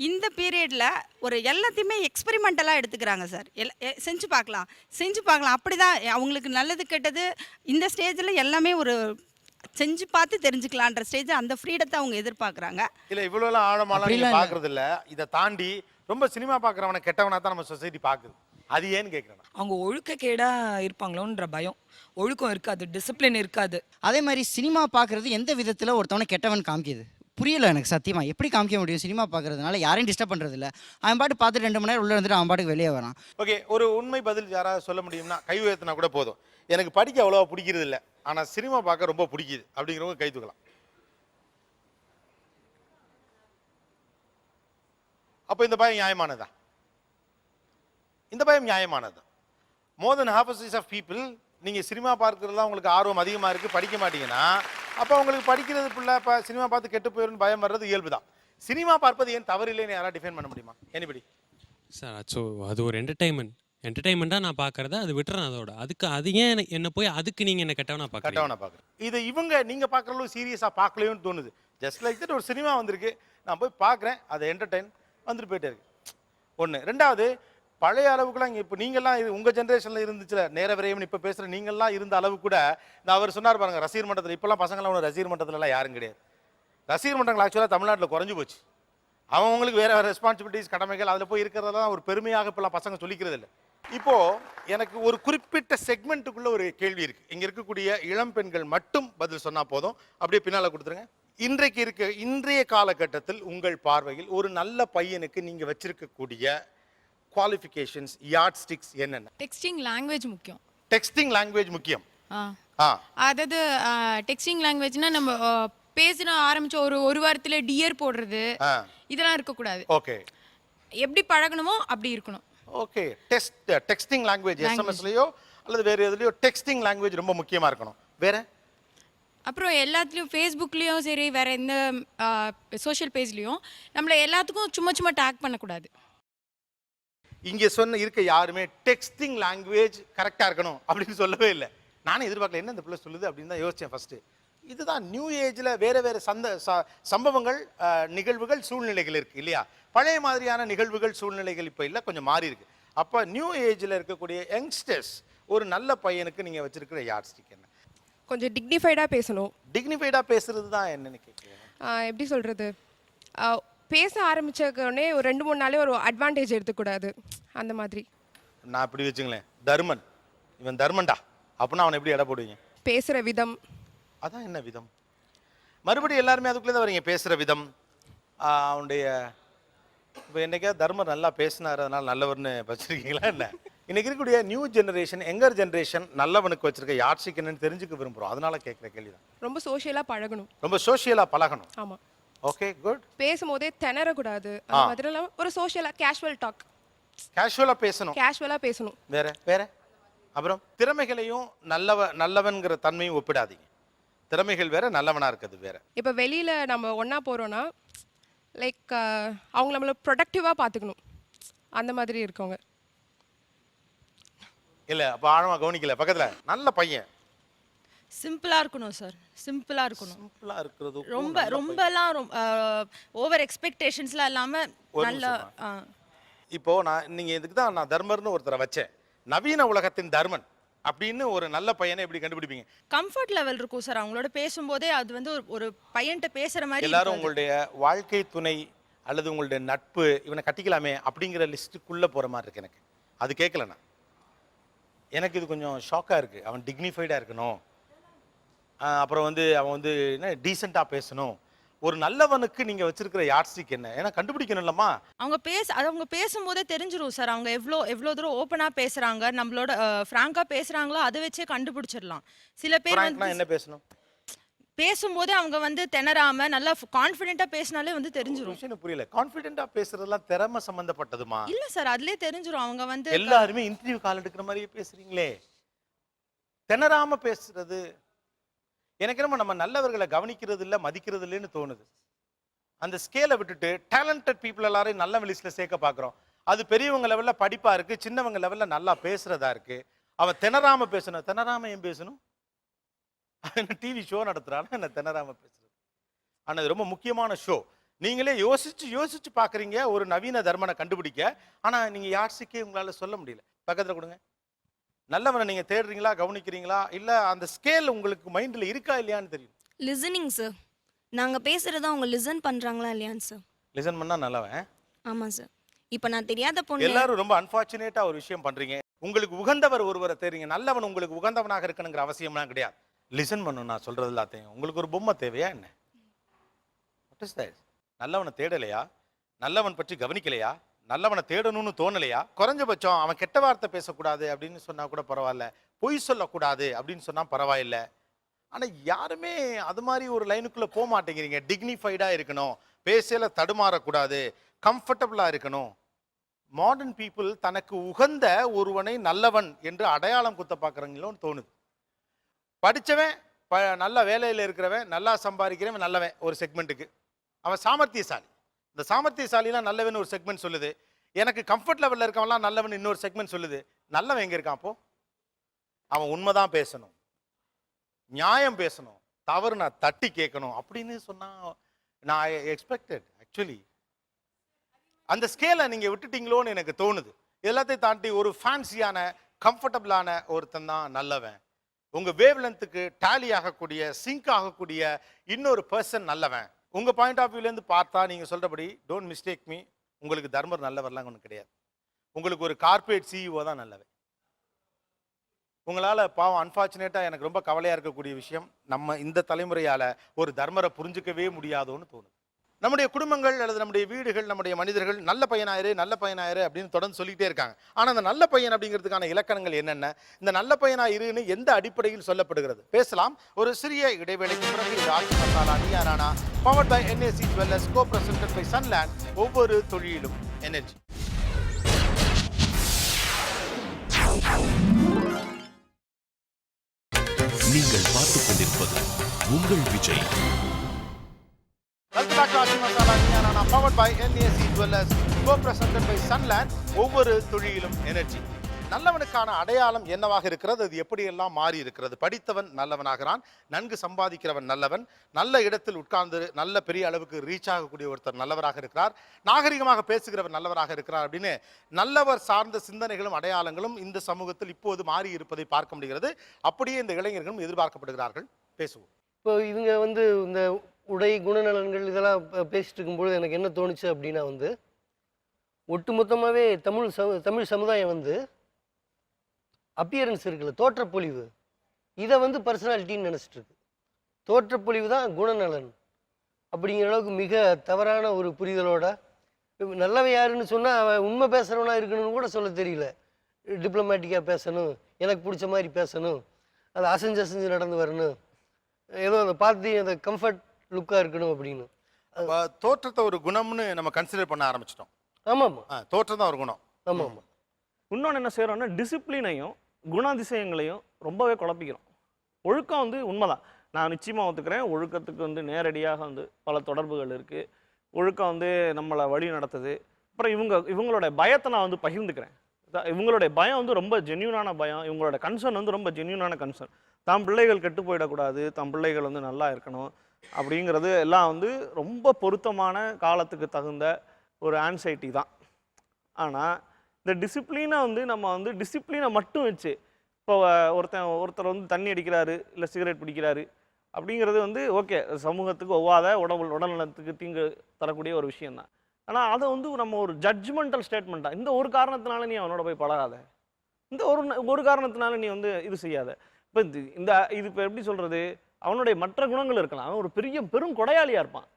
இந்த பீரியடில் ஒரு எல்லாத்தையுமே எக்ஸ்பெரிமெண்டலாக எடுத்துக்கிறாங்க சார். செஞ்சு பார்க்கலாம் அப்படி தான் அவங்களுக்கு நல்லது கெட்டது இந்த ஸ்டேஜில் எல்லாமே ஒரு செஞ்சு பார்த்து தெரிஞ்சுக்கலான்ற ஸ்டேஜ், அந்த ஃப்ரீடத்தை அவங்க எதிர்பார்க்குறாங்க. இல்லை இவ்வளோலாம் ஆழமாலாம் நீங்கள் பார்க்குறது இல்லை. இதை தாண்டி ரொம்ப சினிமா பார்க்குறவனை கெட்டவனாக தான் நம்ம சொசைட்டி பார்க்குது. அது ஏன்னு கேட்குறேன். அவங்க ஒழுக்கக்கேடாக இருப்பாங்களோன்ற பயம். ஒழுக்கம் இருக்காது, டிசிப்ளின் இருக்காது. அதே மாதிரி சினிமா பார்க்குறது எந்த விதத்தில் ஒருத்தவனை கெட்டவன் காமிக்குது புரியல எனக்கு சத்தியமாக. எப்படி காமிக்க முடியும்? சினிமா பார்க்குறதுனால யாரையும் டிஸ்டர்ப் பண்ணுறது இல்லை, அவன் பாட்டு பார்த்து 2 மணி நேரம் உள்ளே இருந்துட்டு அவன் பாட்டுக்கு வெளியே வரான். ஓகே, ஒரு உண்மை பதில் யாராவது சொல்ல முடியும்னா கை உயர்த்தினா கூட போதும். எனக்கு படிக்க அவ்வளோவா பிடிக்கிறது இல்லை, ஆனால் சினிமா பார்க்க ரொம்ப பிடிக்குது அப்படிங்கிறவங்க கை தூக்கலாம். அப்போ இந்த பயம் நியாயமானதா? இந்த பயம் நியாயமானது. மோர் தென் half of people நீங்கள் சினிமா பார்க்குறதுலாம் உங்களுக்கு ஆர்வம் அதிகமாக இருக்குது, படிக்க மாட்டீங்கன்னா அப்போ உங்களுக்கு படிக்கிறது பிள்ளை இப்போ சினிமா பார்த்து கெட்டு போயிடும் பயம் வர்றது இயல்பு தான். சினிமா பார்ப்பது ஏன் தவறு இல்லைன்னு யாராவது டிஃபைன் பண்ண முடியுமா? எனிபடி சார், அது ஒரு என்டர்டைன்மெண்ட்டாக நான் பார்க்குறத அது விட்டுறேன் அதோட. அது ஏன் என்ன போய் அதுக்கு நீங்கள் என்ன கெட்டவனா பார்க்குறேன். இது இவங்க நீங்கள் பார்க்குறளவு சீரியஸாக பார்க்கலையோன்னு தோணுது. ஜஸ்ட் லைக் தட் ஒரு சினிமா வந்திருக்கு, நான் போய் பார்க்குறேன், அதை என்டர்டைன் வந்துட்டு போயிட்டே இருக்கு. ஒன்று. 2வது, பழைய அளவுக்குலாம் இங்கே இப்போ நீங்கள்லாம் இது உங்கள் ஜென்ரேஷனில் இருந்துச்சுல, நேர விரைவுன்னு இப்போ பேசுகிற நீங்கள்லாம் இருந்த அளவு கூட இந்த அவர் சொன்னார் பாருங்கள் ரசிகர் மன்றத்தில். இப்போலாம் பசங்களாம் ஒன்று ரசிகர் மன்றத்துலலாம் யாரும் கிடையாது. ரசிகர் மன்றங்கள் ஆக்சுவலாக தமிழ்நாட்டில் குறைஞ்சி போச்சு. அவங்களுக்கு வேறு ரெஸ்பான்சிபிலிட்டிஸ் கடமைகள் அதில் போய் இருக்கிறதெல்லாம் ஒரு பெருமையாக இப்போலாம் பசங்க சொல்லிக்கிறது இல்லை. இப்போது எனக்கு ஒரு குறிப்பிட்ட செக்மெண்ட்டுக்குள்ளே ஒரு கேள்வி இருக்குது. இங்கே இருக்கக்கூடிய இளம் பெண்கள் மட்டும் பதில் சொன்னால் போதும். அப்படியே பின்னால் கொடுத்துருங்க. இன்றைய காலகட்டத்தில் உங்கள் பார்வையில் ஒரு நல்ல பையனுக்கு நீங்க வச்சிருக்கக்கூடிய குவாலிஃபிகேஷன்ஸ், யார்ட் ஸ்டிக்ஸ் என்னென்ன? டெக்ஸ்டிங் லாங்குவேஜ் முக்கியம். டெக்ஸ்டிங் லாங்குவேஜ் முக்கியம். அதாவது டெக்ஸ்டிங் லாங்குவேஜ்னா நம்ம பேச ஆரம்பிச்ச ஒரு வாரத்துல டியர் போடுறது இதெல்லாம் இருக்கக்கூடாது. ஓகே. எப்படி பழகணுமோ அப்படி இருக்கணும். ஓகே. டெக்ஸ்டிங் லாங்குவேஜ் எஸ்எம்எஸ்லயோ அல்லது வேற எதுலயோ டெக்ஸ்டிங் லாங்குவேஜ் ரொம்ப முக்கியமா இருக்கணும். வேற அப்புறம் எல்லாத்துலேயும் ஃபேஸ்புக்லேயும் சரி வேறு எந்த சோஷியல் பேஜ்லேயும் நம்மளை எல்லாத்துக்கும் சும்மா டேக் பண்ணக்கூடாது. இங்கே இருக்க யாருமே டெக்ஸ்டிங் லாங்குவேஜ் கரெக்டாக இருக்கணும் அப்படின்னு சொல்லவே இல்லை. நானும் எதிர்பார்க்கல என்ன இந்த பிள்ளை சொல்லுது அப்படின்னு தான் யோசித்தேன் ஃபஸ்ட்டு. இதுதான் நியூ ஏஜில் வேறு வேறு சம்பவங்கள், நிகழ்வுகள், சூழ்நிலைகள் இருக்குது இல்லையா? பழைய மாதிரியான நிகழ்வுகள், சூழ்நிலைகள் இப்போ இல்லை, கொஞ்சம் மாறி இருக்கு. அப்போ நியூ ஏஜில் இருக்கக்கூடிய யங்ஸ்டர்ஸ் ஒரு நல்ல பையனுக்கு நீங்கள் வச்சிருக்கிற யார்ட் ஸ்டிக் என்ன? கொஞ்சம் டிக்னிஃபைடாக பேசணும். டிக்னிஃபைடாக பேசுறது தான் என்னன்னு கேட்குறேன். எப்படி சொல்கிறது, பேச ஆரம்பித்தோடனே ஒரு 2-3 நாளே ஒரு அட்வான்டேஜ் எடுத்துக்கூடாது அந்த மாதிரி. நான் இப்படி வச்சுங்களேன், தர்மன், இவன் தர்மன்டா அப்படின்னா அவனை எப்படி எடை போடுவீங்க? பேசுகிற விதம். அதான் என்ன விதம்? மறுபடியும் எல்லாருமே அதுக்குள்ளே தான் வரீங்க. பேசுகிற விதம், அவனுடைய இப்போ என்னைக்கா தர்மர் நல்லா பேசினார் அதனால் நல்லவர்னு வச்சுருக்கீங்களா என்ன? இன்னைக்கு இருக்கக்கூடிய நியூ ஜெனரேஷன், யங்கர் ஜெனரேஷன் நல்லவனுக்கு வச்சிருக்க யார்ட் ஸ்டிக் என்னன்னு தெரிஞ்சுக்க விரும்புகிறோம். அதனால கேட்குற கேள்வி தான். ரொம்ப சோஷியலாக பழகணும். ரொம்ப சோஷியலாக பழகணும். ஆமாம். Okay, good. பேசும்போதே திணறக்கூடாது. அது மாதிரி இல்லாமல் ஒரு சோஷியலாக கேஷுவல் டாக். கேஷுவலாக பேசணும். கேஷுவலாக பேசணும். வேற அப்புறம் திறமைகளையும் நல்லவன்கிற தன்மையும் ஒப்பிடாதீங்க. திறமைகள் வேற, நல்லவனாக இருக்கிறது வேற. இப்போ வெளியில் நம்ம ஒன்றா போகிறோன்னா லைக் அவங்க நம்மளை ப்ரொடக்டிவாக பார்த்துக்கணும், அந்த மாதிரி இருக்கவங்க. இல்லை அப்போ ஆழமாக கவனிக்கல. பக்கத்தில் நல்ல பையன் சிம்பிளாக இருக்கணும் சார். சிம்பிளாக இருக்கணும். சிம்பிளாக இருக்கிறது ரொம்பலாம் ஓவர் எக்ஸ்பெக்டேஷன்ஸ்லாம் இல்லாமல் நல்ல. இப்போ நீங்கள் இதுக்கு தான் நான் தர்மர்னு ஒருத்தரை வச்சேன். நவீன உலகத்தின் தர்மன் அப்படின்னு ஒரு நல்ல பையனை எப்படி கண்டுபிடிப்பீங்க? கம்ஃபர்ட் லெவல் இருக்கும் சார் அவங்களோட பேசும்போதே. அது வந்து ஒரு பையன்கிட்ட பேசுகிற மாதிரி. எல்லாரும் உங்களுடைய வாழ்க்கை துணை அல்லது உங்களுடைய நட்பு, இவனை கட்டிக்கலாமே அப்படிங்கிற லிஸ்ட்டுக்குள்ளே போகிற மாதிரி இருக்கு எனக்கு. அது கேட்கலண்ணா, எனக்கு இது கொஞ்சம் ஷாக்காக இருக்குது. அவன் டிக்னிஃபைடாக இருக்கணும், அப்புறம் அவன் என்ன டீசெண்டாக பேசணும். ஒரு நல்லவனுக்கு நீங்கள் வச்சிருக்கிற யார்ட் ஸ்டிக் என்ன? ஏன்னா கண்டுபிடிக்கணும் இல்லம்மா. அவங்க பேசும்போதே தெரிஞ்சிடும் சார். அவங்க எவ்வளோ தூரம் ஓப்பனாக பேசுகிறாங்க, நம்மளோட ஃப்ராங்காக பேசுகிறாங்களோ அதை வச்சே கண்டுபிடிச்சிடலாம். சில பேர் என்ன பேசணும் பேசும்போதே அவங்க திணறாம நல்லா கான்ஃபிடென்ட்டாக பேசினாலே தெரிஞ்சிடும். விஷயம் புரியல. கான்ஃபிடென்ட்டாக பேசுறதெல்லாம் திறமை சம்மந்தப்பட்டதுமா? இல்லை சார், அதுலேயே தெரிஞ்சிடும். அவங்க எல்லாருமே இன்டர்வியூ கால் எடுக்கிற மாதிரியே பேசுறீங்களே. திணறாம பேசுறது எனக்கு நம்ம நல்லவர்களை கவனிக்கிறது இல்லை, மதிக்கிறது இல்லைன்னு தோணுது. அந்த ஸ்கேலை விட்டுட்டு டேலண்டட் பீப்புள் எல்லாரையும் நல்ல லிஸ்ட்ல சேர்க்க பார்க்குறோம். அது பெரியவங்க லெவலில் படிப்பாக இருக்குது, சின்னவங்க லெவலில் நல்லா பேசுகிறதா இருக்குது. அவன் திணறாம பேசணும். திணறாம ஏன் பேசணும்? என்ன டிவி ஷோ நடத்துகிறானா என்ன திணறாம பேசுறது? ஆனால் இது ரொம்ப முக்கியமான ஷோ. நீங்களே யோசிச்சு பார்க்குறீங்க ஒரு நவீன தர்மனை கண்டுபிடிக்க. ஆனால் நீங்கள் யார்ட் ஸ்டிக்கே உங்களால் சொல்ல முடியல. பக்கத்தில் கொடுங்க. நல்லவனை நீங்கள் தேடுறீங்களா, கவனிக்கிறீங்களா, இல்லை அந்த ஸ்கேல் உங்களுக்கு மைண்டில் இருக்கா இல்லையான்னு தெரியும். Listening sir. நாங்கள் பேசுகிறத அவங்க லிசன் பண்ணுறாங்களா இல்லையான்னு சார். லிசன் பண்ணால் நல்லவன். ஆமாம் சார். இப்போ நான் தெரியாத பொண்ணு. எல்லாரும் ரொம்ப அன்ஃபார்ச்சுனேட்டாக ஒரு விஷயம் பண்ணுறீங்க. உங்களுக்கு உகந்தவர் ஒருவரை தெரியுங்க. நல்லவன் உங்களுக்கு உகந்தவனாக இருக்கணுங்கிற அவசியம்லாம் கிடையாது. லிசன் பண்ணணும். நான் சொல்கிறது எல்லாத்தையும். உங்களுக்கு ஒரு பொம்மை தேவையா என்ன? நல்லவனை தேடலையா? நல்லவன் பற்றி கவனிக்கலையா? நல்லவனை தேடணும்னு தோணலையா? குறைஞ்சபட்சம் அவன் கெட்ட வார்த்தை பேசக்கூடாது அப்படின்னு சொன்னா கூட பரவாயில்ல, பொய் சொல்லக்கூடாது அப்படின்னு சொன்னா பரவாயில்ல. ஆனால் யாருமே அது மாதிரி ஒரு லைனுக்குள்ளே போக மாட்டேங்கிறீங்க. டிக்னிஃபைடாக இருக்கணும், பேசல தடுமாறக்கூடாது, கம்ஃபர்டபுளாக இருக்கணும். மாடர்ன் பீப்புள் தனக்கு உகந்த ஒருவனை நல்லவன் என்று அடையாளம் குத்த பார்க்குறீங்களோன்னு தோணுது. படித்தவன், நல்ல வேலையில் இருக்கிறவன், நல்லா சம்பாதிக்கிறவன் நல்லவன் ஒரு செக்மெண்ட்டுக்கு. அவன் சாமர்த்தியசாலி. இந்த சாமர்த்தியசாலிலாம் நல்லவன் ஒரு செக்மெண்ட் சொல்லுது. எனக்கு கம்ஃபர்ட் லெவலில் இருக்கவன்லாம் நல்லவன் இன்னொரு செக்மெண்ட் சொல்லுது. நல்லவன் எங்கே இருக்கான்? அப்போ அவன் உண்மைதான் பேசணும், நியாயம் பேசணும், தவறு நான் தட்டி கேட்கணும் அப்படின்னு சொன்னால் நான் எக்ஸ்பெக்டட். ஆக்சுவலி அந்த ஸ்கேலை நீங்கள் விட்டுட்டீங்களோன்னு எனக்கு தோணுது. எல்லாத்தையும் தாண்டி ஒரு ஃபேன்சியான கம்ஃபர்டபுளான ஒருத்தன் தான் நல்லவன். உங்கள் வேவ் லென்த்துக்கு டேலி ஆகக்கூடிய, சிங்க் ஆகக்கூடிய இன்னொரு பர்சன் நல்லவன். உங்கள் பாயிண்ட் ஆஃப் வியூலேருந்து பார்த்தா நீங்கள் சொல்கிறபடி, டோன்ட் மிஸ்டேக் மீ, உங்களுக்கு தர்மர் நல்லவர்லாம் ஒன்றும் கிடையாது. உங்களுக்கு ஒரு கார்பரேட் சிஇஓ தான் நல்லவன். உங்களால் பாவம் அன்ஃபார்ச்சுனேட்டாக எனக்கு ரொம்ப கவலையாக இருக்கக்கூடிய விஷயம், நம்ம இந்த தலைமுறையால் ஒரு தர்மரை புரிஞ்சிக்கவே முடியாதோன்னு தோணுது. நம்முடைய குடும்பங்கள் அல்லது நம்முடைய வீடுகள், நம்முடைய மனிதர்கள் நல்ல பையனாயிரு நல்ல பையனாயிரு அப்படின்னு தொடர்ந்து சொல்லிகிட்டே இருக்காங்க. ஆனால் அந்த நல்ல பையன் அப்படிங்கிறதுக்கான இலக்கணங்கள் என்னென்ன, இந்த நல்ல பையனாயிருன்னு எந்த அடிப்படையில் சொல்லப்படுகிறது? பேசலாம். ஒரு சிறிய இடைவேளைக்கு பிறகு இது ஆட்சி Masala Neeya Naana, powered by NAC Jewellers, co-presented by Sunland. ஒவ்வொரு தொழிலும் எனர்ஜி. நீங்கள் பார்த்துக் கொண்டிருப்பது உங்கள் விஜய். Welcome back to ஆட்சி மசாலா நீயா நானா, powered by NAC Jewellers, co-presented by Sunland. ஒவ்வொரு தொழிலும் எனர்ஜி. நல்லவனுக்கான அடையாளம் என்னவாக இருக்கிறது, அது எப்படியெல்லாம் மாறி இருக்கிறது? படித்தவன் நல்லவனாகிறான், நன்கு சம்பாதிக்கிறவன் நல்லவன், நல்ல இடத்தில் உட்கார்ந்து நல்ல பெரிய அளவுக்கு ரீச் ஆகக்கூடிய ஒருத்தர் நல்லவராக இருக்கிறார், நாகரிகமாக பேசுகிறவர் நல்லவராக இருக்கிறார் அப்படின்னு நல்லவர் சார்ந்த சிந்தனைகளும் அடையாளங்களும் இந்த சமூகத்தில் இப்போது மாறி இருப்பதை பார்க்க முடிகிறது. அப்படியே இந்த இளைஞர்களும் எதிர்பார்க்கப்படுகிறார்கள். பேசுவோம். இப்போ இவங்க வந்து இந்த உடை குணநலன்கள் இதெல்லாம் பேசிட்டு இருக்கும்போது எனக்கு என்ன தோணுச்சு அப்படின்னா வந்து ஒட்டுமொத்தமாகவே தமிழ் சமுதாயம் வந்து அப்பியரன்ஸ் இருக்குல்ல, தோற்றப்பொழிவு, இதை வந்து பர்சனாலிட்டின்னு நினச்சிட்டு இருக்கு. தோற்றப்பொழிவு தான் குணநலன் அப்படிங்கிற அளவுக்கு மிக தவறான ஒரு புரிதலோட, நல்லவன் யாருன்னு சொன்னால் அவன் உண்மை பேசுகிறவனா இருக்கணும்னு கூட சொல்ல தெரியல. டிப்ளமேட்டிக்காக பேசணும், எனக்கு பிடிச்ச மாதிரி பேசணும், அது அசைஞ்சு நடந்து வரணும், ஏதோ அதை பார்த்து அந்த கம்ஃபர்ட் லுக்காக இருக்கணும் அப்படின்னு. தோற்றத்தை ஒரு குணம்னு நம்ம கன்சிடர் பண்ண ஆரம்பிச்சிட்டோம். ஆமாம், தோற்றம் தான் ஒரு குணம். ஆமாம் ஆமாம். இன்னொன்று என்ன செய்கிறோம்னா டிசிப்ளினையும் குணாதிசயங்களையும் ரொம்பவே குழப்பிக்கிறோம். ஒழுக்கம் வந்து உண்மைதான், நான் நிச்சயமாக ஒத்துக்கிறேன். ஒழுக்கத்துக்கு வந்து நேரடியாக வந்து பல தொடர்புகள் இருக்குது. ஒழுக்கம் வந்து நம்மளை வழி நடத்துது. அப்புறம் இவங்களோட பயத்தை நான் வந்து பகிர்ந்துக்கிறேன். இவங்களுடைய பயம் வந்து ரொம்ப ஜென்யூனான பயம். இவங்களோட கன்சர்ன் வந்து ரொம்ப ஜென்யூனான கன்சர்ன். தம் பிள்ளைகள் கெட்டு போயிடக்கூடாது, தம் பிள்ளைகள் வந்து நல்லா இருக்கணும் அப்படிங்கிறது எல்லாம் வந்து ரொம்ப பொருத்தமான காலத்துக்கு தகுந்த ஒரு ஆன்சைட்டி தான். ஆனால் இந்த டிசிப்ளினை வந்து நம்ம வந்து டிசிப்ளினை மட்டும் வச்சு இப்போ ஒருத்தர் வந்து தண்ணி அடிக்கிறாரு இல்லை சிகரெட் பிடிக்கிறாரு அப்படிங்கிறது வந்து ஓகே, சமூகத்துக்கு ஒவ்வாத உடல்நலத்துக்கு தீங்கு தரக்கூடிய ஒரு விஷயந்தான். ஆனால் அதை வந்து நம்ம ஒரு ஜட்ஜ்மெண்டல் ஸ்டேட்மெண்ட்டாக, இந்த ஒரு காரணத்தினால நீ அவனோட போய் பழகாத, இந்த ஒரு காரணத்தினால நீ வந்து இது செய்யாத. இப்போ இது இப்போ எப்படி சொல்கிறது, அவனுடைய மற்ற குணங்கள் இருக்கலாம். அவன் ஒரு பெருங்கொடையாளியாக இருப்பான்,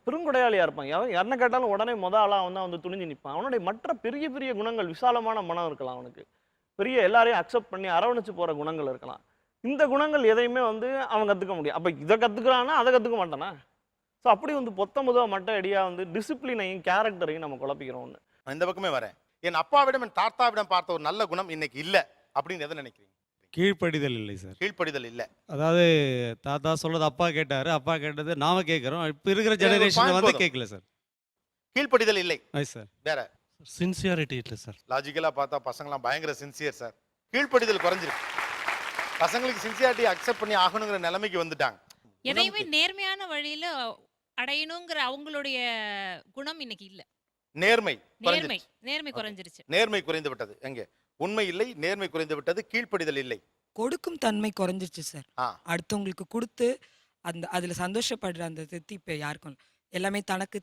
பெருங்கொடையாளியாக இருப்பான். யாருன்னு கேட்டாலும் உடனே ஆளாக வந்து துணிஞ்சு நிற்பான். அவனுடைய மற்ற பெரிய பெரிய குணங்கள், விசாலமான மனம் இருக்கலாம், அவனுக்கு எல்லாரையும் அக்செப்ட் பண்ணி அரவணைச்சு போகிற குணங்கள் இருக்கலாம். இந்த குணங்கள் எதையுமே வந்து அவன் கற்றுக்க முடியும். அப்போ இதை கற்றுக்கிறான்னா அதை கற்றுக்க மாட்டானா? ஸோ அப்படி வந்து மட்ட அடியாக வந்து டிசிப்ளினையும் கேரக்டரையும் நம்ம குழப்பிக்கிறோம். ஒன்று இந்த பக்கமே வரேன். என் அப்பாவிடம் என் தாத்தாவிடம் பார்த்த ஒரு நல்ல குணம் இன்னைக்கு இல்லை அப்படின்னு எதை நினைக்கிறீங்க? கீழ்ப்படிதல் இல்லை சார். கீழ்ப்படிதல் இல்லை. அதாவது தாத்தா சொல்றது அப்பா கேட்டாரு, அப்பா கேட்டது நாம கேட்குறோம். இப்போ இருக்கிற ஜெனரேஷன் வந்து கேட்கல சார். கீழ்ப்படிதல் இல்லை சார். வேற சின்சியாரிட்டி இல்லை சார். லாஜிக்கலாக பார்த்தா பசங்களாம் பயங்கர சின்சியர் சார். கீழ்ப்படிதல் குறைஞ்சிருக்கு. பசங்களுக்கு சின்சியாரிட்டி அக்செப்ட் பண்ணி ஆகணுங்கிற நிலைமைக்கு வந்துட்டாங்க. எதையுமே நேர்மையான வழியில அடையணுங்கிற அவங்களுடைய குணம் இன்னைக்கு இல்ல. நேர்மை குறைஞ்சிருச்சு. நேர்மை குறைந்து விட்டது. எங்க உண்மை இல்லை, நேர்மை குறைந்து விட்டது, கீழ்ப்படிதல் இல்லை. கொடுக்கும் தன்மை குறைஞ்சிருச்சு சார். அடுத்தவங்களுக்கு கொடுத்து அதுல சந்தோஷப்படுற அந்த திருப்தி இப்ப யாருக்கும் எல்லாமே தனக்கு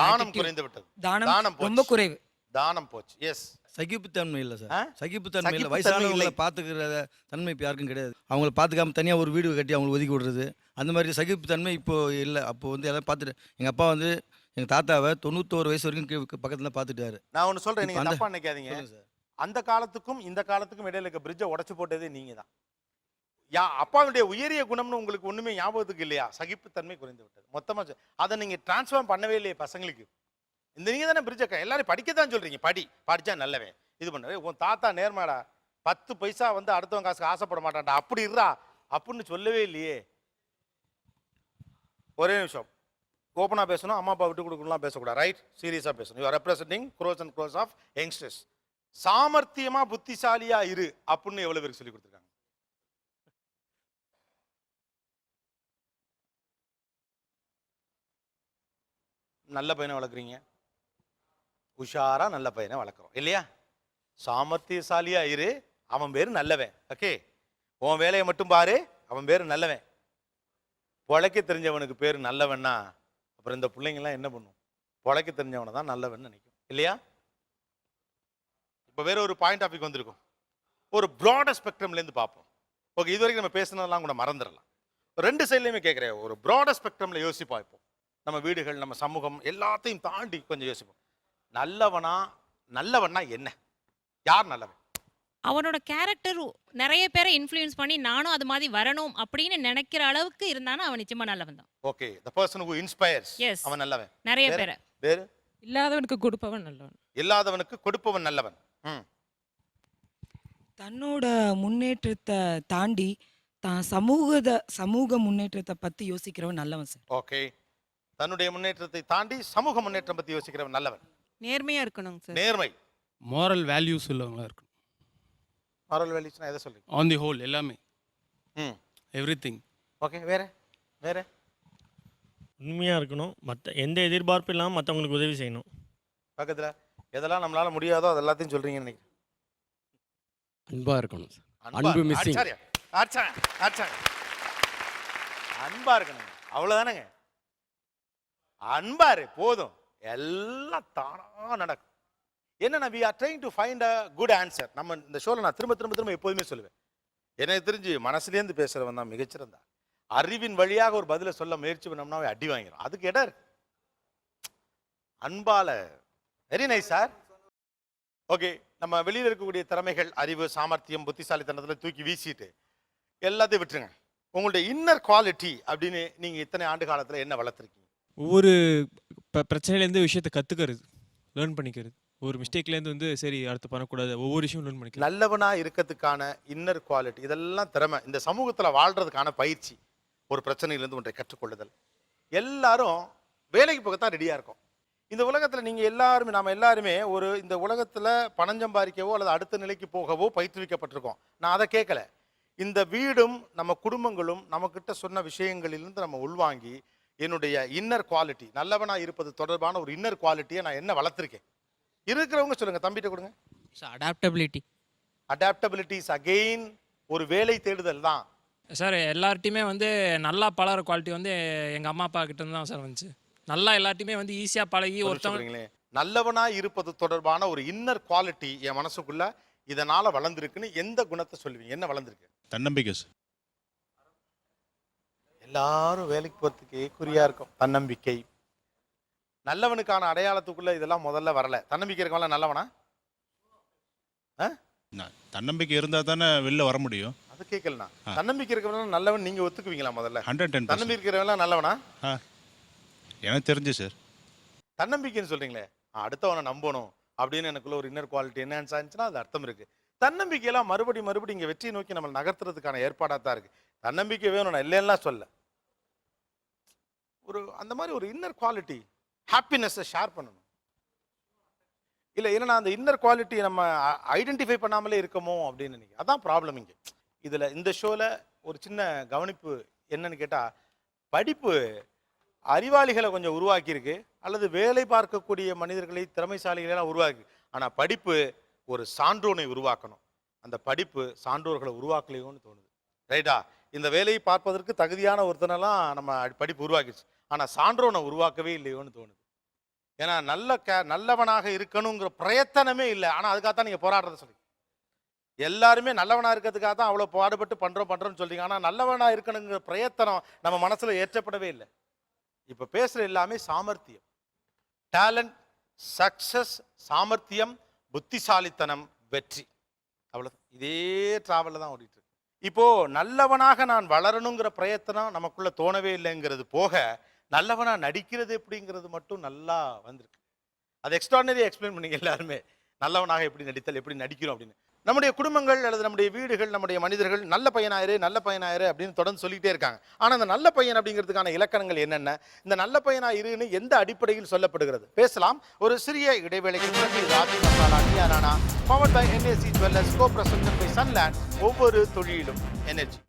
தானம் குறைந்து விட்டது. தானம் ரொம்ப குறைவு. தானம் போச்சு. எஸ். சகிப்புத்தன்மை இல்லை சார். சகிப்புத்தன்மை இல்லை. வயசானவங்களை பார்த்துக்கிற தன்மை இப்போ யாருக்கும் கிடையாது. அவங்கள பார்த்துக்காம தனியாக ஒரு வீடு கட்டி அவங்களை ஒதுக்கி விடுறது, அந்த மாதிரி சகிப்புத்தன்மை இப்போ இல்லை. அப்போ வந்து எல்லாம் பார்த்துட்டு எங்கள் அப்பா வந்து எங்கள் தாத்தாவை 91 வயசு வரைக்கும் பக்கத்தில் பார்த்துட்டாரு. நான் ஒன்று சொல்கிறேன், நீங்கள் தப்பா நினைக்காதீங்க. அந்த காலத்துக்கும் இந்த காலத்துக்கும் இடையில இருக்க பிரிட்ஜை உடச்சு போட்டதே நீங்கள் தான். அப்பாவுடைய உயரிய குணம்னு உங்களுக்கு ஒன்றுமே ஞாபகத்துக்கு இல்லையா? சகிப்புத்தன்மை குறைந்து விட்டது மொத்தமாக. அதை நீங்கள் டிரான்ஸ்ஃபார்ம் பண்ணவே இல்லையே பசங்களுக்கு. நீங்கள் தானே பிரிட்ஜை எல்லாரும் படிக்கத்தான் சொல்கிறீங்க. படித்தா நல்லவன் இது பண்ணவே. உன் தாத்தா நேர்மாடா, 10 பைசா வந்து அடுத்தவன் காசுக்கு ஆசைப்பட மாட்டான்டா, அப்படி இருறா அப்படின்னு சொல்லவே இல்லையே. ஒரே நிமிஷம், ஓப்பனாக பேசணும், அம்மா அப்பா விட்டு கொடுக்கணும்லாம் பேசக்கூடாது. ரைட், சீரியஸாக பேசணும். You are representing gross and gross of youngsters. சாமர்த்தியமாக புத்திசாலியாக இரு அப்படின்னு எவ்வளோ பேருக்கு சொல்லி கொடுத்துருக்காங்க? நல்ல பையனை வளர்க்குறீங்க, உஷாரா நல்ல பையனை வளர்க்குறோம் இல்லையா? சாமர்த்தியசாலியா இரு, அவன் பேரு நல்லவன். ஓகே, உன் வேலையை மட்டும் பாரு, அவன் பேரு நல்லவன். பொழைக்க தெரிஞ்சவனுக்கு பேரு நல்லவன்னா அப்புறம் இந்த பிள்ளைங்கள்லாம் என்ன பண்ணும்? பொழைக்க தெரிஞ்சவனை தான் நல்லவன் நினைக்கும் இல்லையா? இப்போ வேற ஒரு பாயிண்ட் டாபிக் வந்திருக்கும். ஒரு ப்ராடர் ஸ்பெக்ட்ரம்லேருந்து பார்ப்போம். ஓகே, இது வரைக்கும் நம்ம பேசுனதெல்லாம் கூட மறந்துடலாம். 2 சைட்லையுமே கேட்குறேன், ஒரு ப்ராடர் ஸ்பெக்ட்ரமில் யோசிப்போம். இப்போ நம்ம வீடுகள், நம்ம சமூகம் எல்லாத்தையும் தாண்டி கொஞ்சம் யோசிப்போம். நல்லவனா என்ன? யார் நல்லவன்? அவனோட கேரக்டர் நிறைய பேரை இன்ஃப்ளூயன்ஸ் பண்ணி நானும் அது மாதிரி வரணும் அப்படின்னு நினைக்கிற அளவுக்கு இருந்தானா அவன் நிச்சயமா நல்லவன் தான். Okay, the person who inspires, Yes. அவன் நல்லவன். நிறைய பேரை. வேறு? இல்லாதவனுக்கு கொடுப்பவன் நல்லவன். இல்லாதவனுக்கு கொடுப்பவன் நல்லவன். தன்னோட முன்னேற்றத்தை தாண்டி தான் சமூக முன்னேற்றத்தை பற்றி யோசிக்கிறவன் நல்லவன் சார். ஓகே, தன்னுடைய முன்னேற்றத்தை தாண்டி சமூக முன்னேற்றம் பற்றி யோசிக்கிறவன் நல்லவன். நேர்மையா இருக்கணும் சார். நேர்மை. மாரல் வேல்யூஸ் உள்ளவங்களா இருக்கணும். மாரல் வேல்யூஸ்னா எதை சொல்றீங்க? ஆன் தி ஹோல் எல்லாமே, எவ்ரிதிங். ஓகே, வேற உண்மையாக இருக்கணும், மற்ற எந்த எதிர்பார்ப்பும் இல்லாமல் மற்றவங்களுக்கு உதவி செய்யணும். பக்கத்தில் எதெல்லாம் நம்மளால முடியாதோ அது எல்லாத்தையும் சொல்றீங்கன்னு நினைக்கிறேன். அன்பாக இருக்கணும் சார். அன்பு மிஸ்ஸிங். அன்பா இருக்கணும், அவ்வளவுதானங்க. அன்பாரு போதும், எல்லாம் தானா நடக்கும். என்னன்னா we are trying to find a good answer. நம்ம இந்த ஷோல நான் திரும்ப எப்போதுமே சொல்லுவேன், எனக்கு தெரிஞ்சு மனசுலேருந்து பேசுறவன் தான் மிகச்சிறந்த. அறிவின் வழியாக ஒரு பதிலை சொல்ல முயற்சி பண்ணோம்னா அடி வாங்கிடும். அதுக்கு இடம் இருக்கு. அன்பால வெரி நைஸ் சார். ஓகே, நம்ம வெளியில் இருக்கக்கூடிய திறமைகள், அறிவு, சாமர்த்தியம், புத்திசாலித்தனத்தில் தூக்கி வீசிட்டு எல்லாத்தையும் விட்டுருங்க. உங்களுடைய இன்னர் குவாலிட்டி அப்படின்னு நீங்க இத்தனை ஆண்டு காலத்தில் என்ன வளர்த்துருக்கீங்க? ஒவ்வொரு பிரச்சனையிலேருந்து விஷயத்தை கற்றுக்கிறது, லேர்ன் பண்ணிக்கிறது. ஒரு மிஸ்டேக்லேருந்து வந்து சரி அடுத்து பண்ணக்கூடாது, ஒவ்வொரு விஷயம் லேர்ன் பண்ணிக்கிறது. நல்லவனா இருக்கிறதுக்கான இன்னர் குவாலிட்டி, இதெல்லாம் திறமை. இந்த சமூகத்தில் வாழ்றதுக்கான பயிற்சி, ஒரு பிரச்சனையிலேருந்து ஒன்றை கற்றுக்கொள்ளுதல். எல்லாரும் வேலைக்கு போகத்தான் ரெடியாக இருக்கும். இந்த உலகத்தில் நீங்கள் எல்லாருமே, நாம் எல்லாருமே ஒரு இந்த உலகத்தில் பணம் சம்பாதிக்கவோ அல்லது அடுத்த நிலைக்கு போகவோ பயிற்றுவிக்கப்பட்டிருக்கோம். நான் அதை கேட்கல. இந்த வீடும் நம்ம குடும்பங்களும் நம்மக்கிட்ட சொன்ன விஷயங்களிலிருந்து நம்ம உள்வாங்கி என்னுடைய இன்னர் குவாலிட்டி, நல்லவனாக இருப்பது தொடர்பான ஒரு இன்னர் குவாலிட்டியை நான் என்ன வளர்த்துருக்கேன்? இருக்கிறவங்க சொல்லுங்கள், தம்பிட்ட கொடுங்க. அடாப்டபிலிட்டி இஸ் அகெயின் ஒரு வேலை தேடுதல் தான் சார். எல்லார்ட்டையுமே வந்து நல்லா பழகிற குவாலிட்டி வந்து எங்கள் அம்மா அப்பா கிட்ட தான் சார் வந்துச்சு. நல்லா எல்லார்ட்டையுமே வந்து ஈஸியாக பழகி ஒருத்தவங்களே. நல்லவனா இருப்பது தொடர்பான ஒரு இன்னர் குவாலிட்டி என் மனசுக்குள்ள இதனால வளர்ந்துருக்குன்னு எந்த குணத்தை சொல்லுவீங்க? என்ன வளர்ந்துருக்கு? தன்னம்பிக்கை. எல்லாரும் வேலைக்கு போகிறதுக்கே குறியா இருக்கும். தன்னம்பிக்கை நல்லவனுக்கான அடையாளத்துக்குள்ள இதெல்லாம் முதல்ல வரல. தன்னம்பிக்கை இருக்கவங்கள நல்லவனா? தன்னம்பிக்கை இருந்தால் தானே வெளில வர முடியும். அது கேட்கலண்ணா. தன்னம்பிக்கை இருக்கிறவங்க நல்லவன் நீங்க ஒத்துக்குவீங்களா? முதல்ல 110%. தன்னம்பிக்கை இருக்கிறவங்க நல்லவனா? எனக்கு தெரிஞ்சு சார். தன்னம்பிக்கைன்னு சொல்றீங்களே, அடுத்தவனை நம்பணும் அப்படின்னு எனக்குள்ள ஒரு இன்னர் குவாலிட்டி என்னன்னு இருந்துச்சுன்னா அது அர்த்தம் இருக்கு. தன்னம்பிக்கையெல்லாம் மறுபடியும் இங்கே வெற்றியை நோக்கி நம்ம நகர்த்துறதுக்கான ஏற்பாடாக தான் இருக்கு. தன்னம்பிக்கை வேணும், நான் இல்லைன்னா சொல்ல. ஒரு அந்த மாதிரி ஒரு இன்னர் குவாலிட்டி, ஹாப்பினஸை ஷேர் பண்ணணும். இல்லை ஏன்னா அந்த இன்னர் குவாலிட்டி நம்ம ஐடென்டிஃபை பண்ணாமலே இருக்கமோ அப்படின்னு நினைக்கிறேன். அதான் ப்ராப்ளம் இங்கே. இதில் இந்த ஷோவில் ஒரு சின்ன கவனிப்பு என்னன்னு கேட்டால், படிப்பு அறிவாளிகளை கொஞ்சம் உருவாக்கியிருக்கு, அல்லது வேலை பார்க்கக்கூடிய மனிதர்களை திறமைசாலிகளெல்லாம் உருவாக்கி. ஆனால் படிப்பு ஒரு சான்றோனை உருவாக்கணும். அந்த படிப்பு சான்றோர்களை உருவாக்கலையோன்னு தோணுது. ரைட்டா? இந்த வேலையை பார்ப்பதற்கு தகுதியான ஒருத்தனெல்லாம் நம்ம படிப்பு உருவாக்கிடுச்சு, ஆனால் சான்றோனை உருவாக்கவே இல்லையோன்னு தோணுது. ஏன்னா நல்லவனாக இருக்கணுங்கிற பிரயத்தனமே இல்லை. ஆனால் அதுக்காகத்தான் நீங்கள் போராடுறத சொல்லி எல்லாருமே நல்லவனாக இருக்கிறதுக்காக தான் அவ்வளோ பாடுபட்டு பண்ணுறோம்னு சொல்றீங்க. ஆனால் நல்லவனாக இருக்கணுங்கிற பிரயத்தனம் நம்ம மனசில் ஏற்றப்படவே இல்லை. இப்போ பேசுகிற எல்லாமே சாமர்த்தியம், டேலண்ட், சக்சஸ், சாமர்த்தியம், புத்திசாலித்தனம், வெற்றி, அவ்வளோ. இதே டிராவலில் தான் ஓடிட்டு இருக்கு. இப்போ நல்லவனாக நான் வளரணுங்கிற பிரயத்தனம் நமக்குள்ள தோணவே இல்லைங்கிறது போக, நல்லவனா நடிக்கிறது எப்படிங்கிறது மட்டும் நல்லா வந்திருக்கு. அது எக்ஸ்ட்ராடனரியாக எக்ஸ்பிளைன் பண்ணீங்க எல்லாருமே. நல்லவனாக எப்படி நடித்தல், எப்படி நடிக்கிறோம் அப்படின்னு. நம்முடைய குடும்பங்கள் அல்லது நம்முடைய வீடுகள், நம்முடைய மனிதர்கள் நல்ல பையனாயிரு அப்படின்னு தொடர்ந்து சொல்லிக்கிட்டே இருக்காங்க. ஆனால் அந்த நல்ல பையன் அப்படிங்கிறதுக்கான இலக்கணங்கள் என்னென்ன, இந்த நல்ல பையனாயிருன்னு எந்த அடிப்படையில் சொல்லப்படுகிறது? பேசலாம். ஒரு சிறிய இடைவேளைக்கு பிறகு ராஜி மசாலா டியாரானா powered by NAC jewellers, co-presented by Sunland, ஒவ்வொரு தொழிலும் எனர்ஜி.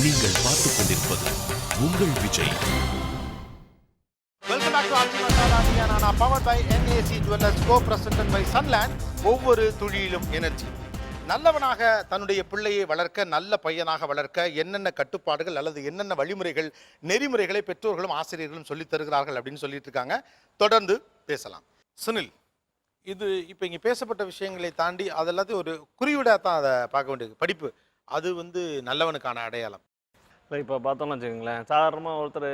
நீங்கள் பார்த்துக் கொண்டிருப்பது உங்கள் விஜய். வெல்கம் பேக் டு ராஜி மசாலா டியாரானா powered by NAC jewellers, co-presented by Sunland, ஒவ்வொரு தொழிலும் எனர்ஜி. நல்லவனாக தன்னுடைய பிள்ளையை வளர்க்க, நல்ல பையனாக வளர்க்க என்னென்ன கட்டுப்பாடுகள் அல்லது என்னென்ன வழிமுறைகள், நெறிமுறைகளை பெற்றோர்களும் ஆசிரியர்களும் சொல்லித் தருகிறார்கள் அப்படின்னு சொல்லிட்டு இருக்காங்க. தொடர்ந்து பேசலாம். சுனில், இது இப்போ இங்கே பேசப்பட்ட விஷயங்களை தாண்டி அதெல்லாத்தையும் ஒரு குறியீடாக தான் அதை பார்க்க வேண்டியது. படிப்பு அது நல்லவனுக்கான அடையாளம். இல்லை இப்போ பார்த்தோம்னு வச்சுக்கோங்களேன், சாதாரணமாக ஒருத்தர்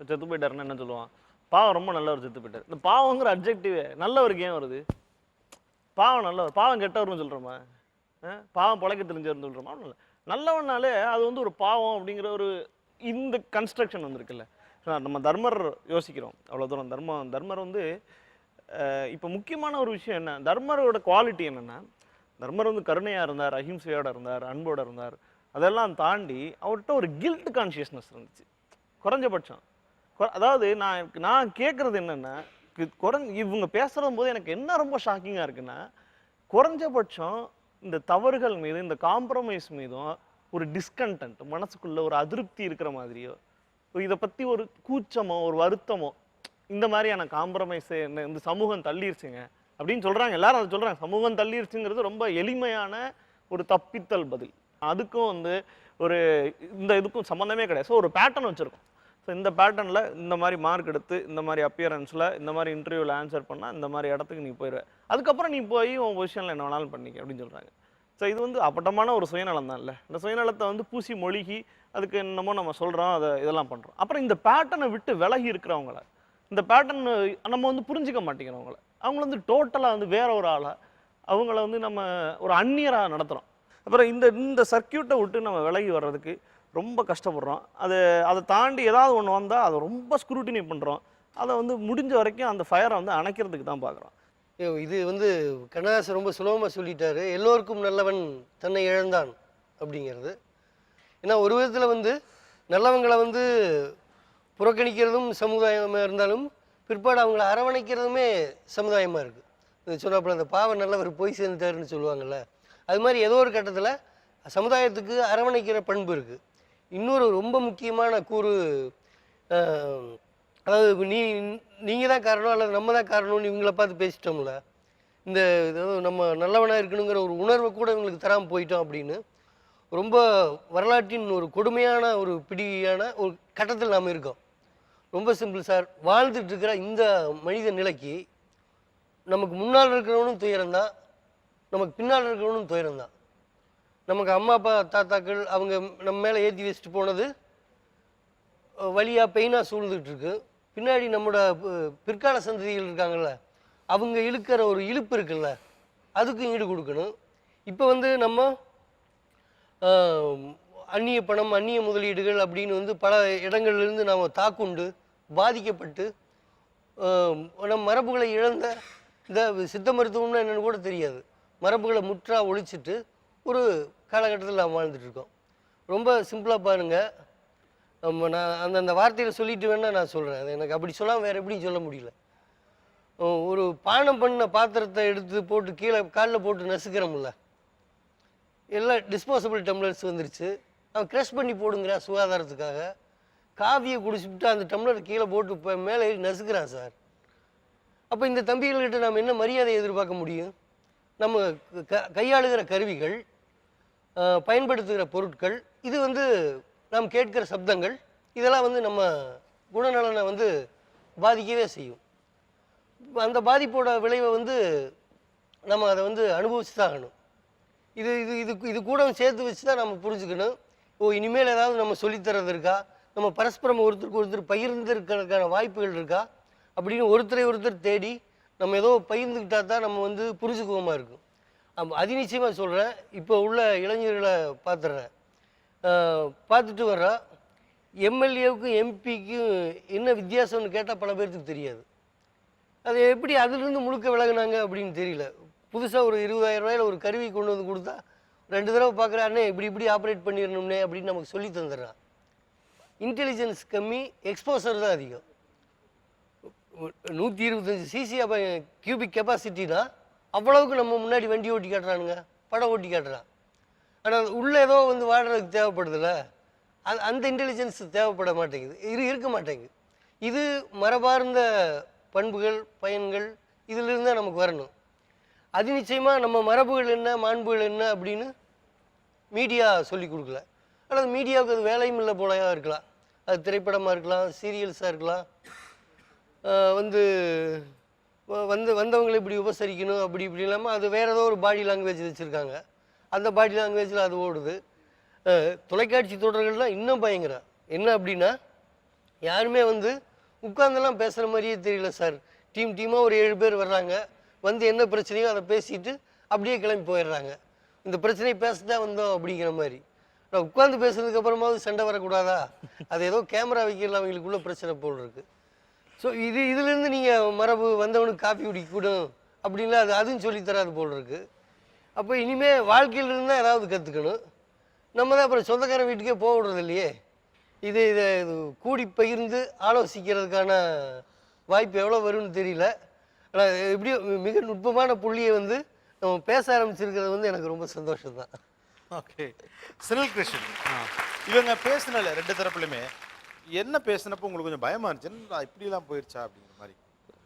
செத்து போயிட்டாருன்னு என்ன சொல்லுவான், பாவம் ரொம்ப நல்லவர் செத்து போயிட்டார். இந்த பாவங்கிற அப்ஜெக்டிவே நல்லவருக்கு ஏன் வருது? பாவம் நல்லவர், பாவம் கெட்டவர்னு சொல்கிறோமா? பாவம் பொழைக்க தெரிஞ்சவர்னு சொல்கிறோமா? நல்லவனாலே அது ஒரு பாவம் அப்படிங்கிற ஒரு இந்த கன்ஸ்ட்ரக்ஷன் வந்துருக்குல்ல. நம்ம தர்மர் யோசிக்கிறோம் அவ்வளோ தூரம். தர்மர் இப்போ முக்கியமான ஒரு விஷயம் என்ன, தர்மரோட குவாலிட்டி என்னென்னா, தர்மர் கருணையாக இருந்தார், அஹிம்சையோடு இருந்தார், அன்போடு இருந்தார். அதெல்லாம் தாண்டி அவர்கிட்ட ஒரு கில்ட் கான்ஷியஸ்னஸ் இருந்துச்சு குறைஞ்சபட்சம். அதாவது நான் கேட்குறது என்னென்னா, இவங்க பேசுகிற போது எனக்கு என்ன ரொம்ப ஷாக்கிங்காக இருக்குன்னா, குறைஞ்சபட்சம் இந்த தவறுகள் மீது, இந்த காம்ப்ரமைஸ் மீதும் ஒரு டிஸ்கண்டன்ட், மனசுக்குள்ள ஒரு அதிருப்தி இருக்கிற மாதிரியோ, இதை பற்றி ஒரு கூச்சமோ ஒரு வருத்தமோ, இந்த மாதிரியான காம்ப்ரமைஸை இந்த சமூகம் தள்ளிருச்சுங்க அப்படின்னு சொல்கிறாங்க. எல்லாரும் அதை சொல்கிறாங்க. சமூகம் தள்ளிருச்சுங்கிறது ரொம்ப எளிமையான ஒரு தப்பித்தல் பதில். அதுக்கும் ஒரு இந்த இதுக்கும் சம்மந்தமே கிடையாது. ஸோ ஒரு பேட்டர்ன் வச்சுருக்கோம். ஸோ இந்த பேட்டர்னில் இந்த மாதிரி மார்க் எடுத்து, இந்த மாதிரி அப்பியரன்ஸில், இந்த மாதிரி இன்டர்வியூவில் ஆன்சர் பண்ணால் இந்த மாதிரி இடத்துக்கு நீ போயிடுவேன், அதுக்கப்புறம் நீ போய் உன் பொசிஷனில் என்ன வேணாலும் பண்ணிக்க அப்படின்னு சொல்கிறாங்க. ஸோ இது அப்பட்டமான ஒரு சுயநலம் தான் இல்லை. இந்த சுயநலத்தை பூசி மொழிகி அதுக்கு என்னமோ நம்ம சொல்கிறோம், அதை இதெல்லாம் பண்ணுறோம். அப்புறம் இந்த பேட்டர்னை விட்டு விலகி இருக்கிறவங்கள, இந்த பேட்டர்ன் நம்ம புரிஞ்சிக்க மாட்டேங்கிறவங்கள, அவங்கள டோட்டலாக வேற ஒரு ஆளாக அவங்கள நம்ம ஒரு அந்நியராக நடத்துகிறோம். அப்புறம் இந்த சர்க்கியூட்டை விட்டு நம்ம விலகி வர்றதுக்கு ரொம்ப கஷ்டப்படுறோம். அதை தாண்டி ஏதாவது ஒன்று வந்தால் அதை ரொம்ப ஸ்க்ரூட்டினி பண்ணுறோம். அதை முடிஞ்ச வரைக்கும் அந்த ஃபயரை அணைக்கிறதுக்கு தான் பார்க்குறோம். இது கண்ணதாசன் ரொம்ப சுலபமாக சொல்லிட்டாரு, எல்லோருக்கும் நல்லவன் தன்னை இழந்தான் அப்படிங்கிறது. ஏன்னா ஒரு விதத்தில் நல்லவங்களை புறக்கணிக்கிறதும் சமுதாயமாக இருந்தாலும், பிற்பாடு அவங்கள அரவணைக்கிறதுமே சமுதாயமாக இருக்குது. சொன்னப்போ அந்த பாவம் நல்லவர் போய் சேர்ந்துட்டாருன்னு சொல்லுவாங்கள்ல, அது மாதிரி ஏதோ ஒரு கட்டத்தில் சமுதாயத்துக்கு அரவணைக்கிற பண்பு இருக்குது. இன்னொரு ரொம்ப முக்கியமான கூறு, அதாவது நீங்கள் தான் காரணம் அல்லது நம்ம தான் காரணம்னு இவங்கள பார்த்து பேசிட்டோம்ல, இந்த நம்ம நல்லவனாக இருக்கணுங்கிற ஒரு உணர்வை கூட இவங்களுக்கு தராமல் போயிட்டோம் அப்படின்னு ரொம்ப வரலாற்றின் ஒரு கொடுமையான ஒரு பிடியான ஒரு கட்டத்தில் நாம் இருக்கோம். ரொம்ப சிம்பிள் சார், வாழ்ந்துட்டு இருக்கிற இந்த மனித நிலைக்கு நமக்கு முன்னால் இருக்கிறவனும் துயரம்தான், நமக்கு பின்னால் இருக்கிறவனும் துயரம்தான். நமக்கு அம்மா அப்பா தாத்தாக்கள் அவங்க நம்ம மேலே ஏற்றி வச்சுட்டு போனது வழியாக பெயினாக சூழ்ந்துட்டு இருக்கு. பின்னாடி நம்மளோட பிற்கால சந்ததிகள் இருக்காங்கல்ல, அவங்க இழுக்கிற ஒரு இழுப்பு இருக்குல்ல, அதுக்கும் ஈடு கொடுக்கணும். இப்போ நம்ம அந்நிய பணம், அந்நிய முதலீடுகள் அப்படின்னு பல இடங்கள்லேருந்து நாம் தாக்குண்டு பாதிக்கப்பட்டு நம் மரபுகளை இழந்த இந்த சித்த மருத்துவம்னா என்னென்னு கூட தெரியாது, மரபுகளை முற்றா ஒழிச்சிட்டு ஒரு காலகட்டத்தில் நாம் வாழ்ந்துட்டுருக்கோம். ரொம்ப சிம்பிளாக பாருங்கள், நான் அந்த வார்த்தையில் சொல்லிட்டு வேணால் நான் சொல்கிறேன், அது எனக்கு அப்படி சொல்லாமல் வேறு எப்படியும் சொல்ல முடியல. ஒரு பானம் பண்ண பாத்திரத்தை எடுத்து போட்டு கீழே காலில் போட்டு நசுக்கிறோம்ல, எல்லாம் டிஸ்போசபிள் டம்ளர்ஸ் வந்துருச்சு, அவன் க்ரஷ் பண்ணி போடுங்கிறான் சுகாதாரத்துக்காக. காஃபியை குடிச்சுட்டு அந்த டம்ளர் கீழே போட்டு மேலே ஏறி நசுக்கிறான் சார். அப்போ இந்த தம்பிகள்கிட்ட நாம் என்ன மரியாதை எதிர்பார்க்க முடியும்? நம்ம கையாளுகிற கருவிகள், பயன்படுத்துகிற பொருட்கள், இது நாம் கேட்கிற சப்தங்கள், இதெல்லாம் நம்ம குணநலனை பாதிக்கவே செய்யும். அந்த பாதிப்போட விளைவை நம்ம அதை அனுபவிச்சு தான் ஆகணும். இது இது இது இது கூட சேர்த்து வச்சு தான் நம்ம புரிஞ்சுக்கணும். இனிமேல் ஏதாவது நம்ம சொல்லித்தரது இருக்கா, நம்ம பரஸ்பரம் ஒருத்தருக்கு ஒருத்தர் பகிர்ந்துருக்கிறதுக்கான வாய்ப்புகள் இருக்கா அப்படின்னு ஒருத்தரை ஒருத்தர் தேடி நம்ம ஏதோ பகிர்ந்துக்கிட்டா தான் நம்ம புரிஞ்சுக்குவோமா இருக்கும். அது நிச்சயமாக சொல்கிறேன். இப்போ உள்ள இளைஞர்களை பார்த்துட்றேன், பார்த்துட்டு வர்றா, எம்எல்ஏவுக்கும் எம்பிக்கும் என்ன வித்தியாசம்னு கேட்டால் பல பேர்த்துக்கு தெரியாது. அது எப்படி அதிலிருந்து முழுக்க விலகுனாங்க அப்படின்னு தெரியல. புதுசாக ஒரு 20,000 ரூபாயில் ஒரு கருவி கொண்டு வந்து கொடுத்தா 2 தடவை பார்க்குறானே, இப்படி ஆப்ரேட் பண்ணிடணும்னே அப்படின்னு நமக்கு சொல்லி தந்துடுறான். இன்டெலிஜென்ஸ் கம்மி, எக்ஸ்போசர் தான் அதிகம். 125 சிசி கியூபிக் கெப்பாசிட்டினா அவ்வளவுக்கு நம்ம முன்னாடி வண்டி ஓட்டி காட்டுறானுங்க, படம் ஓட்டி காட்டுறான். ஆனால் உள்ளே ஏதோ வாடுறதுக்கு தேவைப்படுதில்ல, அந்த இன்டெலிஜென்ஸ் தேவைப்பட மாட்டேங்குது, இருக்க மாட்டேங்குது. இது மரபார்ந்த பண்புகள், பயன்கள் இதிலிருந்து தான் நமக்கு வரணும். அது நிச்சயமாக நம்ம மரபுகள் என்ன மாண்புகள் என்ன அப்படின்னு மீடியா சொல்லி கொடுக்கல. அல்லது மீடியாவுக்கு அது வேலையும் இல்லை போலையா இருக்கலாம். அது திரைப்படமாக இருக்கலாம், சீரியல்ஸாக இருக்கலாம். வந்து வந்தவங்களை இப்படி உபசரிக்கணும் அப்படி இப்படி இல்லாமல் அது வேறு ஏதோ ஒரு பாடி லாங்குவேஜ் வச்சுருக்காங்க. அந்த பாடி லாங்குவேஜில் அது ஓடுது. தொலைக்காட்சி தொடர்கள்லாம் இன்னும் பயங்கரம். என்ன அப்படின்னா யாருமே வந்து உட்கார்ந்தெல்லாம் பேசுகிற மாதிரியே தெரியல சார். டீமாக ஒரு 7 பேர் வர்றாங்க, வந்து என்ன பிரச்சனையோ அதை பேசிட்டு அப்படியே கிளம்பி போயிடுறாங்க. இந்த பிரச்சனையை பேசதான் வந்தோம் அப்படிங்கிற மாதிரி. நான் உட்காந்து பேசுறதுக்கு அப்புறமாவது சண்டை வரக்கூடாதா? அது ஏதோ கேமரா வைக்கல அவங்களுக்குள்ள பிரச்சனை போல் இருக்கு. ஸோ இதுலேருந்து நீங்கள் மரபு வந்தவனுக்கு காஃபி குடிக்கணும் அப்படின்லாம் அதுவும் சொல்லித்தராது போல் இருக்கு. அப்போ இனிமேல் வாழ்க்கையில் இருந்தால் ஏதாவது கற்றுக்கணும். நம்ம தான் அப்புறம் சொந்தக்கார வீட்டுக்கே போக விடுறது இல்லையே. இது கூடி பகிர்ந்து ஆலோசிக்கிறதுக்கான வாய்ப்பு எவ்வளோ வரும்னு தெரியல. ஆனால் எப்படியும் மிக நுட்பமான புள்ளியை வந்து நம்ம பேச ஆரம்பிச்சிருக்கிறது வந்து எனக்கு ரொம்ப சந்தோஷம் தான். ஓகே, சினில் கிருஷ்ணன், இவங்க பேசினல 2 தரப்புலையுமே என்ன பேசினப்போ உங்களுக்கு கொஞ்சம் பயமா இருந்துச்சு, இப்படிலாம் போயிடுச்சா அப்படிங்கிற மாதிரி?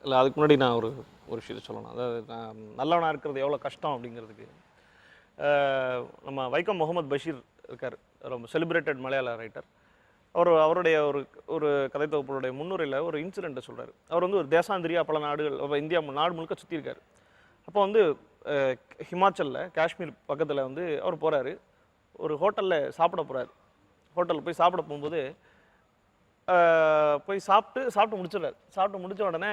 இல்லை, அதுக்கு முன்னாடி நான் ஒரு விஷயத்தை சொல்லணும். அதாவது நான் நல்லவனாக இருக்கிறது எவ்வளோ கஷ்டம் அப்படிங்கிறதுக்கு நம்ம வைக்கம் முகமது பஷீர் இருக்கார், ரொம்ப செலிப்ரேட்டட் மலையாள ரைட்டர். அவருடைய ஒரு கதை தொகுப்புடைய முன்னுரையில் ஒரு இன்சிடெண்ட்டை சொல்கிறார். அவர் வந்து ஒரு தேசாந்திரியாக பல நாடுகள் இந்தியா நாடு முழுக்க சுற்றியிருக்காரு. அப்போ வந்து ஹிமாச்சலில் காஷ்மீர் பக்கத்தில் வந்து அவர் போகிறாரு. ஒரு ஹோட்டலில் சாப்பிட போகிறாரு. ஹோட்டலில் போய் சாப்பிட போகும்போது போய் சாப்பிட்டு முடிச்சிடுறாரு. சாப்பிட்டு முடித்த உடனே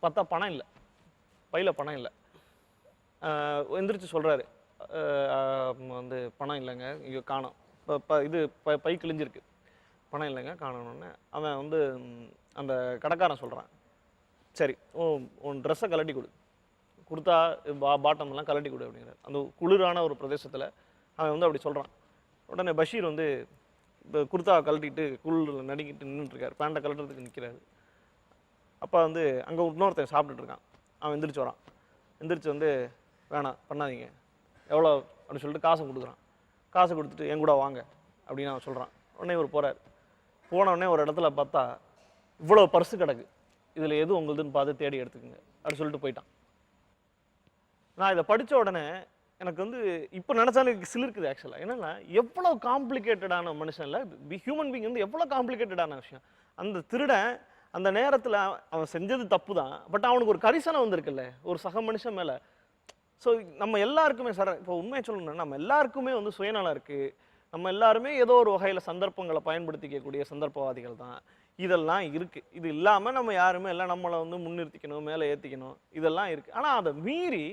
பார்த்தா பணம் இல்லை, பையில் பணம் இல்லை. எந்திரிச்சு சொல்கிறாரு, வந்து பணம் இல்லைங்க, இங்கே காணோம், பை கிழிஞ்சிருக்கு, பணம் இல்லைங்க, காணணுன்னு. அவன் வந்து அந்த கடைக்காரன் சொல்கிறான், சரி உன் ட்ரெஸ்ஸை கலட்டி கொடுத்தா பாட்டம்லாம் கலட்டி கொடு அப்படிங்கிறார். அந்த குளிரான ஒரு பிரதேசத்தில் அவன் வந்து அப்படி சொல்கிறான். உடனே பஷீர் வந்து இப்போ குர்தாவை கழட்டிட்டு குளிரில் நடுங்கிட்டு நின்றுட்டுருக்கார், பேண்ட்டை கழட்டுறதுக்கு நிற்கிறாரு. அப்போ வந்து அங்கே இன்னொருத்தன் சாப்பிட்டுட்ருக்கான். அவன் எந்திரிச்சு வரான். எந்திரிச்சு வந்து வேணாம் பண்ணாதீங்க, எவ்வளோ அப்படின்னு சொல்லிட்டு காசை கொடுக்குறான். காசை கொடுத்துட்டு என் கூட வாங்க அப்படின்னு அவன் சொல்கிறான். உடனே இவர் போகிறார். போனவுடனே ஒரு இடத்துல பார்த்தா இவ்வளோ பர்ஸு கிடக்கு, இதில் எது உங்களுதுன்னு பார்த்து தேடி எடுத்துக்கோங்க அப்படின்னு சொல்லிட்டு போயிட்டான். நான் இதை படித்த உடனே எனக்கு வந்து இப்போ நினச்சாலும் எனக்கு சிலிருக்குது ஆக்சுவலாக. என்னென்னா எவ்வளோ காம்ப்ளிகேட்டடான மனுஷன் இல்லை, ஹியூமன் பீயிங் வந்து எவ்வளோ காம்ப்ளிகேட்டடான விஷயம். அந்த திருடன் அந்த நேரத்தில் அவன் செஞ்சது தப்பு தான், பட் அவனுக்கு ஒரு கரிசனம் வந்திருக்குல்ல ஒரு சக மனுஷன் மேலே. ஸோ நம்ம எல்லாருக்குமே சார், இப்போ உண்மையை சொல்லணும்னா நம்ம எல்லாருக்குமே வந்து சுயநலம் இருக்குது. நம்ம எல்லாருமே ஏதோ ஒரு வகையில் சந்தர்ப்பங்களை பயன்படுத்திக்கக்கூடிய சந்தர்ப்பவாதிகள் தான். இதெல்லாம் இருக்குது. இது இல்லாமல் நம்ம யாருமே எல்லாம் நம்மளை வந்து முன்னிறுத்திக்கணும், மேலே ஏற்றிக்கணும், இதெல்லாம் இருக்குது. ஆனால் அதை மீறி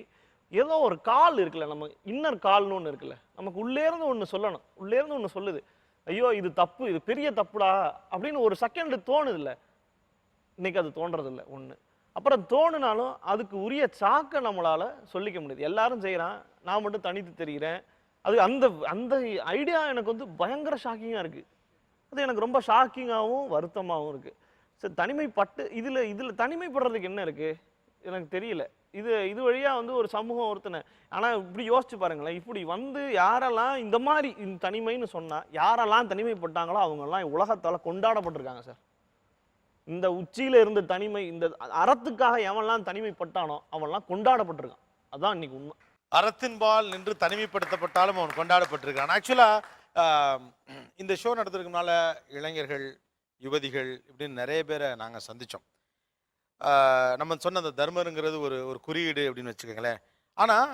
ஏதோ ஒரு கால் இருக்குல்ல, நம்ம இன்னர் கால்னு ஒன்று இருக்குல்ல, நமக்கு உள்ளேருந்து ஒன்று சொல்லணும், உள்ளேருந்து ஒன்று சொல்லுது, ஐயோ இது தப்பு, இது பெரிய தப்புடா அப்படின்னு ஒரு செகண்ட் தோணுது இல்லை. இன்னைக்கு அது தோன்றதில்லை ஒன்று. அப்புறம் தோணுனாலும் அதுக்கு உரிய சாக்கை நம்மளால் சொல்லிக்க முடியுது. எல்லாரும் செய்கிறான், நான் மட்டும் தனித்து தெரிகிறேன். அது அந்த அந்த ஐடியா எனக்கு வந்து பயங்கர ஷாக்கிங்காக இருக்குது. அது எனக்கு ரொம்ப ஷாக்கிங்காகவும் வருத்தமாகவும் இருக்குது. சரி, தனிமைப்பட்டு இதில் தனிமைப்படுறதுக்கு என்ன இருக்குது எனக்கு தெரியல. இது வழியாக வந்து ஒரு சமூகம் ஒருத்தனை, ஆனால் இப்படி யோசிச்சு பாருங்களேன், இப்படி வந்து யாரெல்லாம் இந்த மாதிரி தனிமைன்னு சொன்னால் யாரெல்லாம் தனிமைப்பட்டாங்களோ அவங்கெல்லாம் உலகத்தால் கொண்டாடப்பட்டிருக்காங்க சார். இந்த உச்சியில் இருந்த தனிமை, இந்த அறத்துக்காக எவன்லாம் தனிமைப்பட்டானோ அவன்லாம் கொண்டாடப்பட்டிருக்கான். அதான் இன்னைக்கு உண்மை. அறத்தின்பால் நின்று தனிமைப்படுத்தப்பட்டாலும் அவன் கொண்டாடப்பட்டிருக்கான். ஆக்சுவலாக இந்த ஷோ நடத்துறதுக்குனால இளைஞர்கள், யுவதிகள் இப்படின்னு நிறைய பேரை நாங்கள் சந்தித்தோம். நம்ம சொன்ன அந்த தர்மருங்கிறது ஒரு குறியீடு அப்படின்னு வச்சுக்கோங்களேன். ஆனால்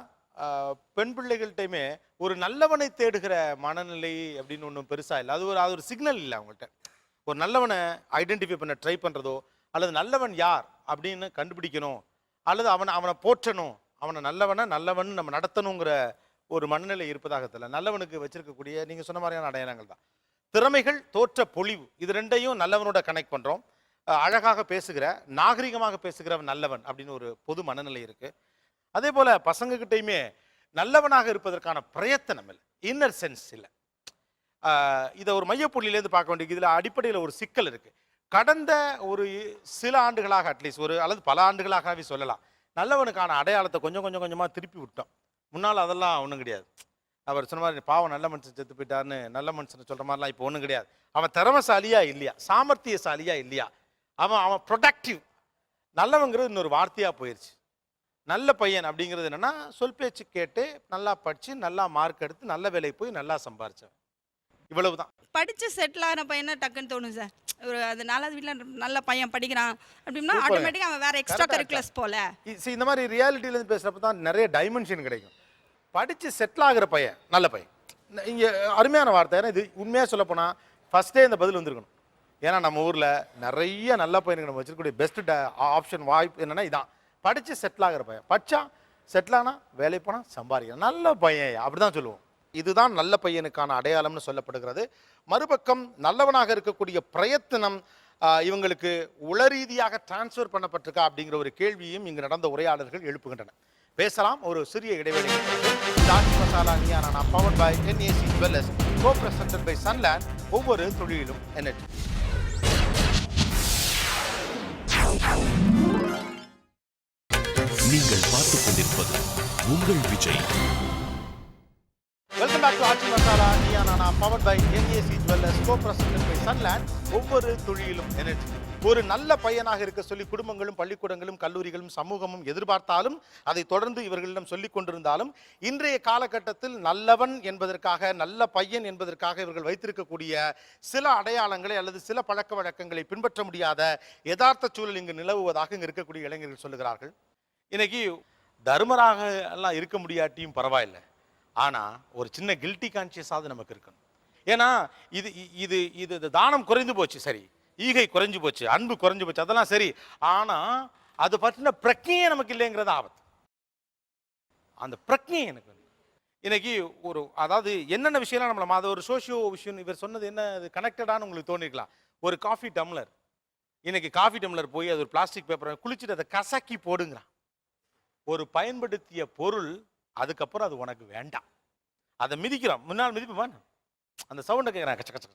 பெண் பிள்ளைகள்கிட்டையுமே ஒரு நல்லவனை தேடுகிற மனநிலை அப்படின்னு ஒன்றும் பெருசாக இல்லை. அது ஒரு சிக்னல் இல்லை அவங்கள்ட்ட. ஒரு நல்லவனை ஐடென்டிஃபை பண்ண ட்ரை பண்ணுறதோ, அல்லது நல்லவன் யார் அப்படின்னு கண்டுபிடிக்கணும், அல்லது அவனை போற்றணும், அவனை நல்லவன் நம்ம நடத்தணுங்கிற ஒரு மனநிலை இருப்பதாக தெரியல. நல்லவனுக்கு வச்சிருக்கக்கூடிய நீங்கள் சொன்ன மாதிரியான அடையாளங்கள் தான் திறமைகள், தோற்ற பொழிவு, இது ரெண்டையும் நல்லவனோட கனெக்ட் பண்ணுறோம். அழகாக பேசுகிற, நாகரிகமாக பேசுகிறவன் நல்லவன் அப்படின்னு ஒரு பொது மனநிலை இருக்குது. அதே போல் பசங்கக்கிட்டையுமே நல்லவனாக இருப்பதற்கான பிரயத்தனம் இல்லை, இன்னர் சென்ஸ் இல்லை. இதை ஒரு மையப்புள்ளியிலேருந்து பார்க்க வேண்டியது. இதில் அடிப்படையில் ஒரு சிக்கல் இருக்குது. கடந்த ஒரு சில ஆண்டுகளாக, அட்லீஸ்ட் அல்லது பல ஆண்டுகளாகவே சொல்லலாம், நல்லவனுக்கான அடையாளத்தை கொஞ்சமாக திருப்பி விட்டோம். முன்னால் அதெல்லாம் ஒன்றும் கிடையாது. அவர் சொன்ன மாதிரி பாவம் நல்ல மனுஷன் செத்து போயிட்டாருன்னு நல்ல மனுஷன் சொல்கிற மாதிரிலாம் இப்போ ஒன்றும் கிடையாது. அவன் திறமைசாலியா இல்லையா, சாமர்த்தியசாலியா இல்லையா, அவன் ப்ரொடக்டிவ். நல்லவங்கிறது இன்னொரு வார்த்தையாக போயிடுச்சு. நல்ல பையன் அப்படிங்கிறது என்னன்னா சொல் பேச்சு கேட்டு நல்லா படிச்சு நல்லா மார்க் எடுத்து நல்ல வேலைக்கு போய் நல்லா சம்பாரிச்சவன். இவ்வளவுதான். படிச்சு செட்டில் ஆன பையனை டக்குன்னு தோணும் சார். ஒரு அது 4வது வீட்டில் நல்ல பையன் படிக்கிறான் அப்படின்னா சூப்பர். ஆட்டோமேட்டிக்காக அவன் வேற எக்ஸ்ட்ரா Correct ஆ கரிக்குலர்ஸ் போல. இந்த மாதிரி ரியாலிட்டியிலேருந்து பேசுகிறப்ப தான் நிறைய டைமென்ஷன் கிடைக்கும். படித்து செட்டில் ஆகிற பையன் நல்ல பையன். இங்கே அருமையான வார்த்தை. ஏன்னா இது உண்மையாக சொல்லப்போனால் ஃபஸ்ட்டே இந்த பதில் வந்திருக்கணும். ஏன்னா நம்ம ஊரில் நிறைய நல்ல பையனுக்கு நம்ம வச்சிருக்கக்கூடிய பெஸ்ட் ஆப்ஷன் வாய்ப்பு என்னென்னா இதான். படித்து செட்டில் ஆகிற பையன். படித்தா செட்டில் ஆனால் வேலை போனால் சம்பாதிக்கணும். நல்ல பையன் அப்படி தான் சொல்லுவோம். இதுதான் நல்ல பையனுக்கான அடையாளம்னு சொல்லப்படுகிறது. மறுபக்கம் நல்லவனாக இருக்கக்கூடிய பிரயத்தனம் இவங்களுக்கு உளரீதியாக டிரான்ஸ்ஃபர் பண்ணப்பட்டிருக்கா அப்படிங்கிற ஒரு கேள்வியும் இங்கு நடந்த உரையாடல்கள் எழுப்புகின்றன. பேசலாம் ஒரு சிறிய இடைவெளி. மசாலா நியானா powered by NAC Jewellers, co-presented by Sunland. ஒவ்வொரு தொழிலும் எனர்ஜி. நீங்கள் பார்த்துக் கொண்டிருப்பது உங்கள் Vijay. Welcome back to Aachi Masala நியானா powered by NAC Jewellers, co-presented by Sunland. ஒவ்வொரு தொழிலும் எனர்ஜி. ஒரு நல்ல பையனாக இருக்க சொல்லி குடும்பங்களும் பள்ளிக்கூடங்களும் கல்லூரிகளும் சமூகமும் எதிர்பார்த்தாலும் அதை தொடர்ந்து இவர்களிடம் சொல்லிக் கொண்டிருந்தாலும் இன்றைய காலகட்டத்தில் நல்லவன் என்பதற்காக நல்ல பையன் என்பதற்காக இவர்கள் வைத்திருக்கக்கூடிய சில அடையாளங்களை அல்லது சில பழக்க வழக்கங்களை பின்பற்ற முடியாத யதார்த்த சூழல் இங்கு நிலவுவதாக இங்கு இருக்கக்கூடிய இளைஞர்கள் சொல்லுகிறார்கள். இன்னைக்கு தர்மராக எல்லாம் இருக்க முடியாட்டியும் பரவாயில்லை, ஆனால் ஒரு சின்ன கில்ட்டி கான்சியஸாவது நமக்கு இருக்கணும். ஏன்னா இது இது இது தானம் குறைந்து போச்சு, சரி, ஈகை குறைஞ்சு போச்சு, அன்பு குறைஞ்சு போச்சு, அதெல்லாம் சரி, ஆனால் அது பற்றின பிரக்ஞையே நமக்கு இல்லைங்கிறது ஆபத்து. அந்த பிரக்ஞை எனக்கு இன்னைக்கு ஒரு அதாவது என்னென்ன விஷயம்லாம் நம்மள அது ஒரு சோஷியோ விஷயம் இவர் சொன்னது என்ன கனெக்டடானு உங்களுக்கு தோணிருக்கலாம். ஒரு காஃபி டம்ளர், இன்னைக்கு காஃபி டம்ளர் போய் அது ஒரு பிளாஸ்டிக் பேப்பரை குளிச்சுட்டு அதை கசக்கி போடுங்கிறான். ஒரு பயன்படுத்திய பொருள் அதுக்கப்புறம் அது உனக்கு வேண்டாம், அதை மிதிக்கிறான். முன்னால் மிதிப்புமா அந்த சவுண்டை கேட்குறான், கச்ச கச்ச.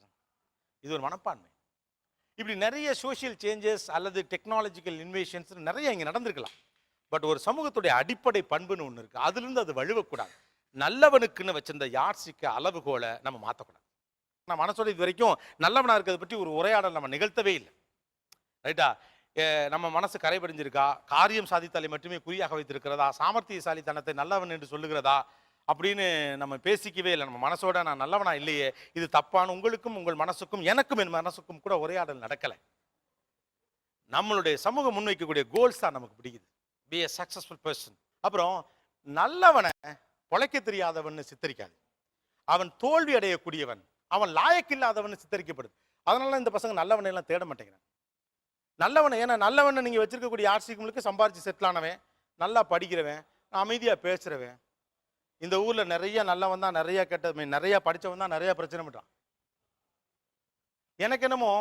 இது ஒரு மனப்பான்மை. இப்படி நிறைய சோஷியல் சேஞ்சஸ் அல்லது டெக்னாலஜிக்கல் இன்வேஷன்ஸ் நிறைய இங்கே நடந்திருக்கலாம். பட் ஒரு சமூகத்துடைய அடிப்படை பண்புன்னு ஒன்று இருக்குது, அதுலேருந்து அது வழுவக்கூடாது. நல்லவனுக்குன்னு வச்சிருந்த யார்சிக்க அளவுகோலை நம்ம மாற்றக்கூடாது. நான் மனசோட இது வரைக்கும் நல்லவனாக இருக்கிறத பற்றி ஒரு உரையாடல் நம்ம நிகழ்த்தவே இல்லை, ரைட்டா? நம்ம மனசு கரைபடிஞ்சிருக்கா, காரியம் சாதித்தாலே மட்டுமே குறியாக வைத்திருக்கிறதா, சாமர்த்தியசாலித்தனத்தை நல்லவன் என்று சொல்லுகிறதா அப்படின்னு நம்ம பேசிக்கவே இல்லை. நம்ம மனசோட நான் நல்லவனா இல்லையே, இது தப்பான உங்களுக்கும் உங்கள் மனசுக்கும் எனக்கும் என் மனசுக்கும் கூட உரையாடல் நடக்கலை. நம்மளுடைய சமூகம் முன்வைக்கக்கூடிய கோல்ஸ் தான் நமக்கு பிடிக்குது. பி எ சக்சஸ்ஃபுல் பர்சன். அப்புறம் நல்லவனை பொழைக்க தெரியாதவன் சித்தரிக்காது, அவன் தோல்வி அடையக்கூடியவன், அவன் லாயக்கில்லாதவன் சித்தரிக்கப்படுது. அதனால இந்த பசங்க நல்லவனை எல்லாம் தேட மாட்டேங்கிறான். நல்லவனை, ஏன்னா நல்லவனை நீங்கள் வச்சிருக்கக்கூடிய ஆர்சிகளுக்கு சம்பாரிச்சு செட்டில் ஆனவன், நல்லா படிக்கிறவன், அமைதியாக பேசுகிறவன். இந்த ஊரில் நிறைய நல்லவன் தான் நிறைய கெட்ட, நிறைய படித்தவன் தான் நிறைய பிரச்சனை பண்ணுறான். எனக்கு என்னமோ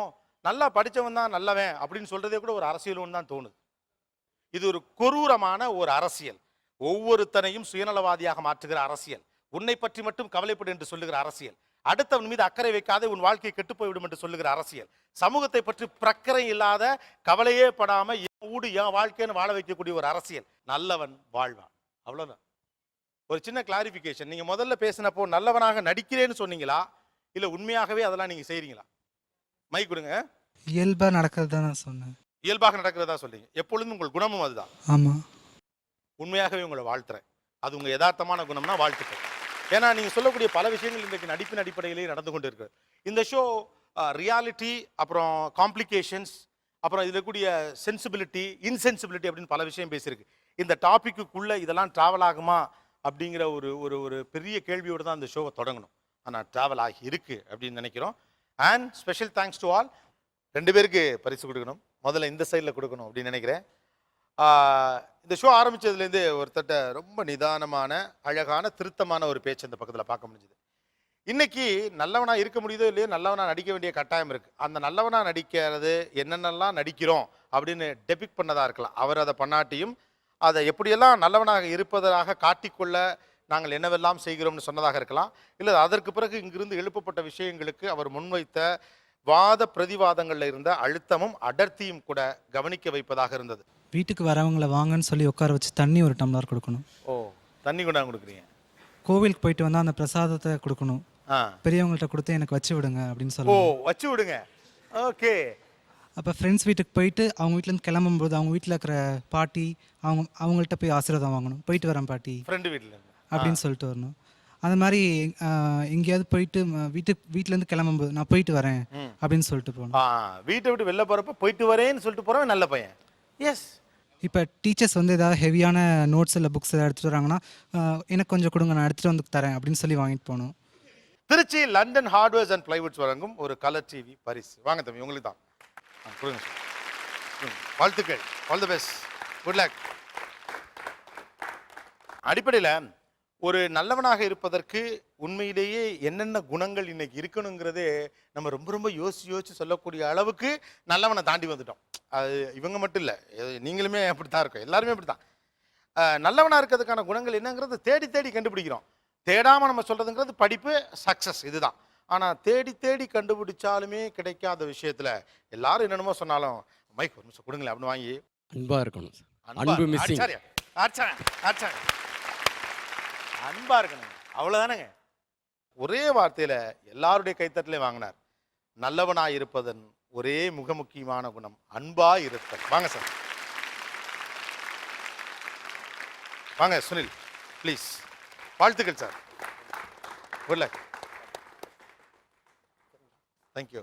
நல்லா படித்தவன் தான் நல்லவன் அப்படின்னு சொல்கிறதே கூட ஒரு அரசியல்னு தான் தோணுது. இது ஒரு கொரூரமான ஒரு அரசியல், ஒவ்வொருத்தனையும் சுயநலவாதியாக மாற்றுகிற அரசியல், உன்னை பற்றி மட்டும் கவலைப்படு என்று சொல்லுகிற அரசியல், அடுத்தவன் மீது அக்கறை வைக்காதே உன் வாழ்க்கை கெட்டு போய்விடும் என்று சொல்லுகிற அரசியல், சமூகத்தை பற்றி பிரக்கரை இல்லாத கவலையே படாமல் என் ஊடு என் வாழ்க்கைன்னு வாழ வைக்கக்கூடிய ஒரு அரசியல். நல்லவன் வாழ்வான், அவ்வளோதான். ஒரு சின்ன கிளாரிஃபிகேஷன், நீங்கள் முதல்ல பேசினப்போ நல்லவனாக நடிக்கிறேன்னு சொன்னீங்களா இல்லை உண்மையாகவே அதெல்லாம் நீங்கள் செய்கிறீங்களா? மை கொடுங்க. இயல்பாக நடக்கிறது தான் நான் சொன்னேன். இயல்பாக நடக்கிறதா சொல்றீங்க. எப்பொழுதும் உங்கள் குணமும் அதுதான். ஆமாம், உண்மையாகவே உங்களை வாழ்த்துறேன். அது உங்கள் யதார்த்தமான குணம்னா வாழ்த்துக்கள். ஏன்னா நீங்கள் சொல்லக்கூடிய பல விஷயங்கள் இன்றைக்கு நடிப்பின் அடிப்படையிலேயே நடந்து கொண்டு இருக்கு. இந்த ஷோ ரியாலிட்டி, அப்புறம் காம்ப்ளிகேஷன்ஸ், அப்புறம் இதில் கூடிய சென்சிபிலிட்டி, இன்சென்சிபிலிட்டி அப்படின்னு பல விஷயம் பேசியிருக்கு. இந்த டாப்பிக்குள்ளே இதெல்லாம் ட்ராவல் ஆகுமா அப்படிங்கிற ஒரு ஒரு ஒரு பெரிய கேள்வியோடு தான் இந்த ஷோவை தொடங்கணும். ஆனால் ட்ராவல் ஆகி இருக்கு அப்படின்னு நினைக்கிறோம். And special thanks to all. 2 பேருக்கு பரிசு கொடுக்கணும், முதல்ல இந்த சைடில் கொடுக்கணும் அப்படின்னு நினைக்கிறேன். இந்த ஷோ ஆரம்பித்ததுலேருந்து ஒருத்தட்ட ரொம்ப நிதானமான அழகான திருத்தமான ஒரு பேச்சு அந்த பக்கத்தில் பார்க்க முடிஞ்சுது. இன்னைக்கு நல்லவனாக இருக்க முடியுதோ இல்லையோ நல்லவனாக நடிக்க வேண்டிய கட்டாயம் இருக்குது. அந்த நல்லவனாக நடிக்கிறது என்னென்னலாம் நடிக்கிறோம் அப்படின்னு டெபிக் பண்ணதாக இருக்கலாம். அவர் அதை பண்ணாட்டியும் அதை எப்படியெல்லாம் நல்லவனாக இருப்பதாக காட்டிக்கொள்ள நாங்கள் என்னவெல்லாம் செய்கிறோம்னு சொன்னதாக இருக்கலாம். இல்லை அதற்கு பிறகு இங்கிருந்து எழுப்பப்பட்ட விஷயங்களுக்கு அவர் முன்வைத்த வாத பிரதிவாதங்களில் இருந்த அழுத்தமும் அடர்த்தியும் கூட கவனிக்க வைப்பதாக இருந்தது. வீட்டுக்கு வரவங்களை வாங்கன்னு சொல்லி உட்கார வச்சு தண்ணி ஒரு டம்ளர் கொடுக்கணும். ஓ, தண்ணி கொண்டாந்து கொடுக்குறீங்க. கோவிலுக்கு போயிட்டு வந்தால் அந்த பிரசாதத்தை கொடுக்கணும், பெரியவங்கள்ட்ட கொடுத்து எனக்கு வச்சு விடுங்க அப்படின்னு ஓ, சொல்லுவோம். வச்சு விடுங்க. ஓகே. அப்போ ஃப்ரெண்ட்ஸ் வீட்டுக்கு போயிட்டு அவங்க வீட்டிலேருந்து கிளம்பும்போது அவங்க வீட்டில் இருக்கிற பாட்டி அவங்கள்ட்ட போய் ஆசீர்வாதம் வாங்கணும். போயிட்டு வரேன் பாட்டி ஃப்ரெண்டு வீட்டில் அப்படின்னு சொல்லிட்டு வரணும். அந்த மாதிரி எங்கேயாவது போயிட்டு வீட்டிலேருந்து கிளம்பும்போது நான் போயிட்டு வரேன் அப்படின்னு சொல்லிட்டு போகணும். வீட்டை விட்டு வெளில போகிறப்ப போயிட்டு வரேன்னு சொல்லிட்டு போகிறவன் நல்ல பையன். எஸ். இப்போ டீச்சர்ஸ் வந்து ஏதாவது ஹெவியான நோட்ஸ் இல்லை புக்ஸ் ஏதாவது எடுத்துகிட்டு வராங்கன்னா எனக்கு கொஞ்சம் கொடுங்க, நான் எடுத்துகிட்டு வந்து தரேன் அப்படின்னு சொல்லி வாங்கிட்டு போகணும். Trichy London hardwares and plywoods வழங்கும் ஒரு கலர் டிவி பரிசு. வாங்க தம்பி, உங்களுக்கு தான். கொடுங்க சார். வாழ்த்துக்கள். All the best. Good luck. அடிப்படையில் ஒரு நல்லவனாக இருப்பதற்கு உண்மையிலேயே என்னென்ன குணங்கள் இன்னைக்கு இருக்கணுங்கிறதே நம்ம ரொம்ப ரொம்ப யோசிச்சு சொல்லக்கூடிய அளவுக்கு நல்லவனை தாண்டி வந்துட்டோம். அது இவங்க மட்டும் இல்லை, நீங்களுமே அப்படி தான் இருக்கும், எல்லாருமே அப்படி தான். நல்லவனாக இருக்கிறதுக்கான குணங்கள் என்னங்கிறது தேடி தேடி கண்டுபிடிக்கிறோம். தேடாமல் நம்ம சொல்கிறதுங்கிறது படிப்பு, சக்ஸஸ், இதுதான். ஆனால் தேடி தேடி கண்டுபிடிச்சாலுமே கிடைக்காத விஷயத்தில் எல்லாரும் என்னென்னமோ சொன்னாலும் மைக் ஒரு நிமிஷம் கொடுங்களேன் அப்படின்னு வாங்கி அன்பாக இருக்கணும். அன்பு மிஸ்ஸிங். அன்பா இருக்கணுங்க, அவ்வளவுதானங்க. ஒரே வார்த்தையில எல்லாருடைய கைத்தட்டலே வாங்கினார். நல்லவனாய் இருப்பதன் ஒரே மிக முக்கியமான குணம் அன்பா இருத்தல். வாங்க சார், வாங்க சுனில் ப்ளீஸ். வாழ்த்துக்கள் சார். Good luck. தேங்க்யூ.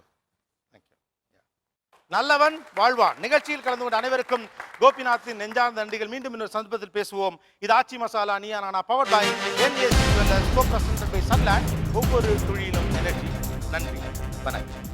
நல்லவன் வாழ்வான் நிகழ்ச்சியில் கலந்து கொண்ட அனைவருக்கும் கோபிநாத்தின் நெஞ்சார்ந்த நன்றிகள். மீண்டும் இன்னொரு சந்தர்ப்பத்தில் பேசுவோம். இது ஆச்சி மசாலா நீயா நானா power bye NAC Jewellers, co-presented by Sunland. ஒவ்வொரு துளியிலும் எனர்ஜி. நன்றி, வணக்கம்.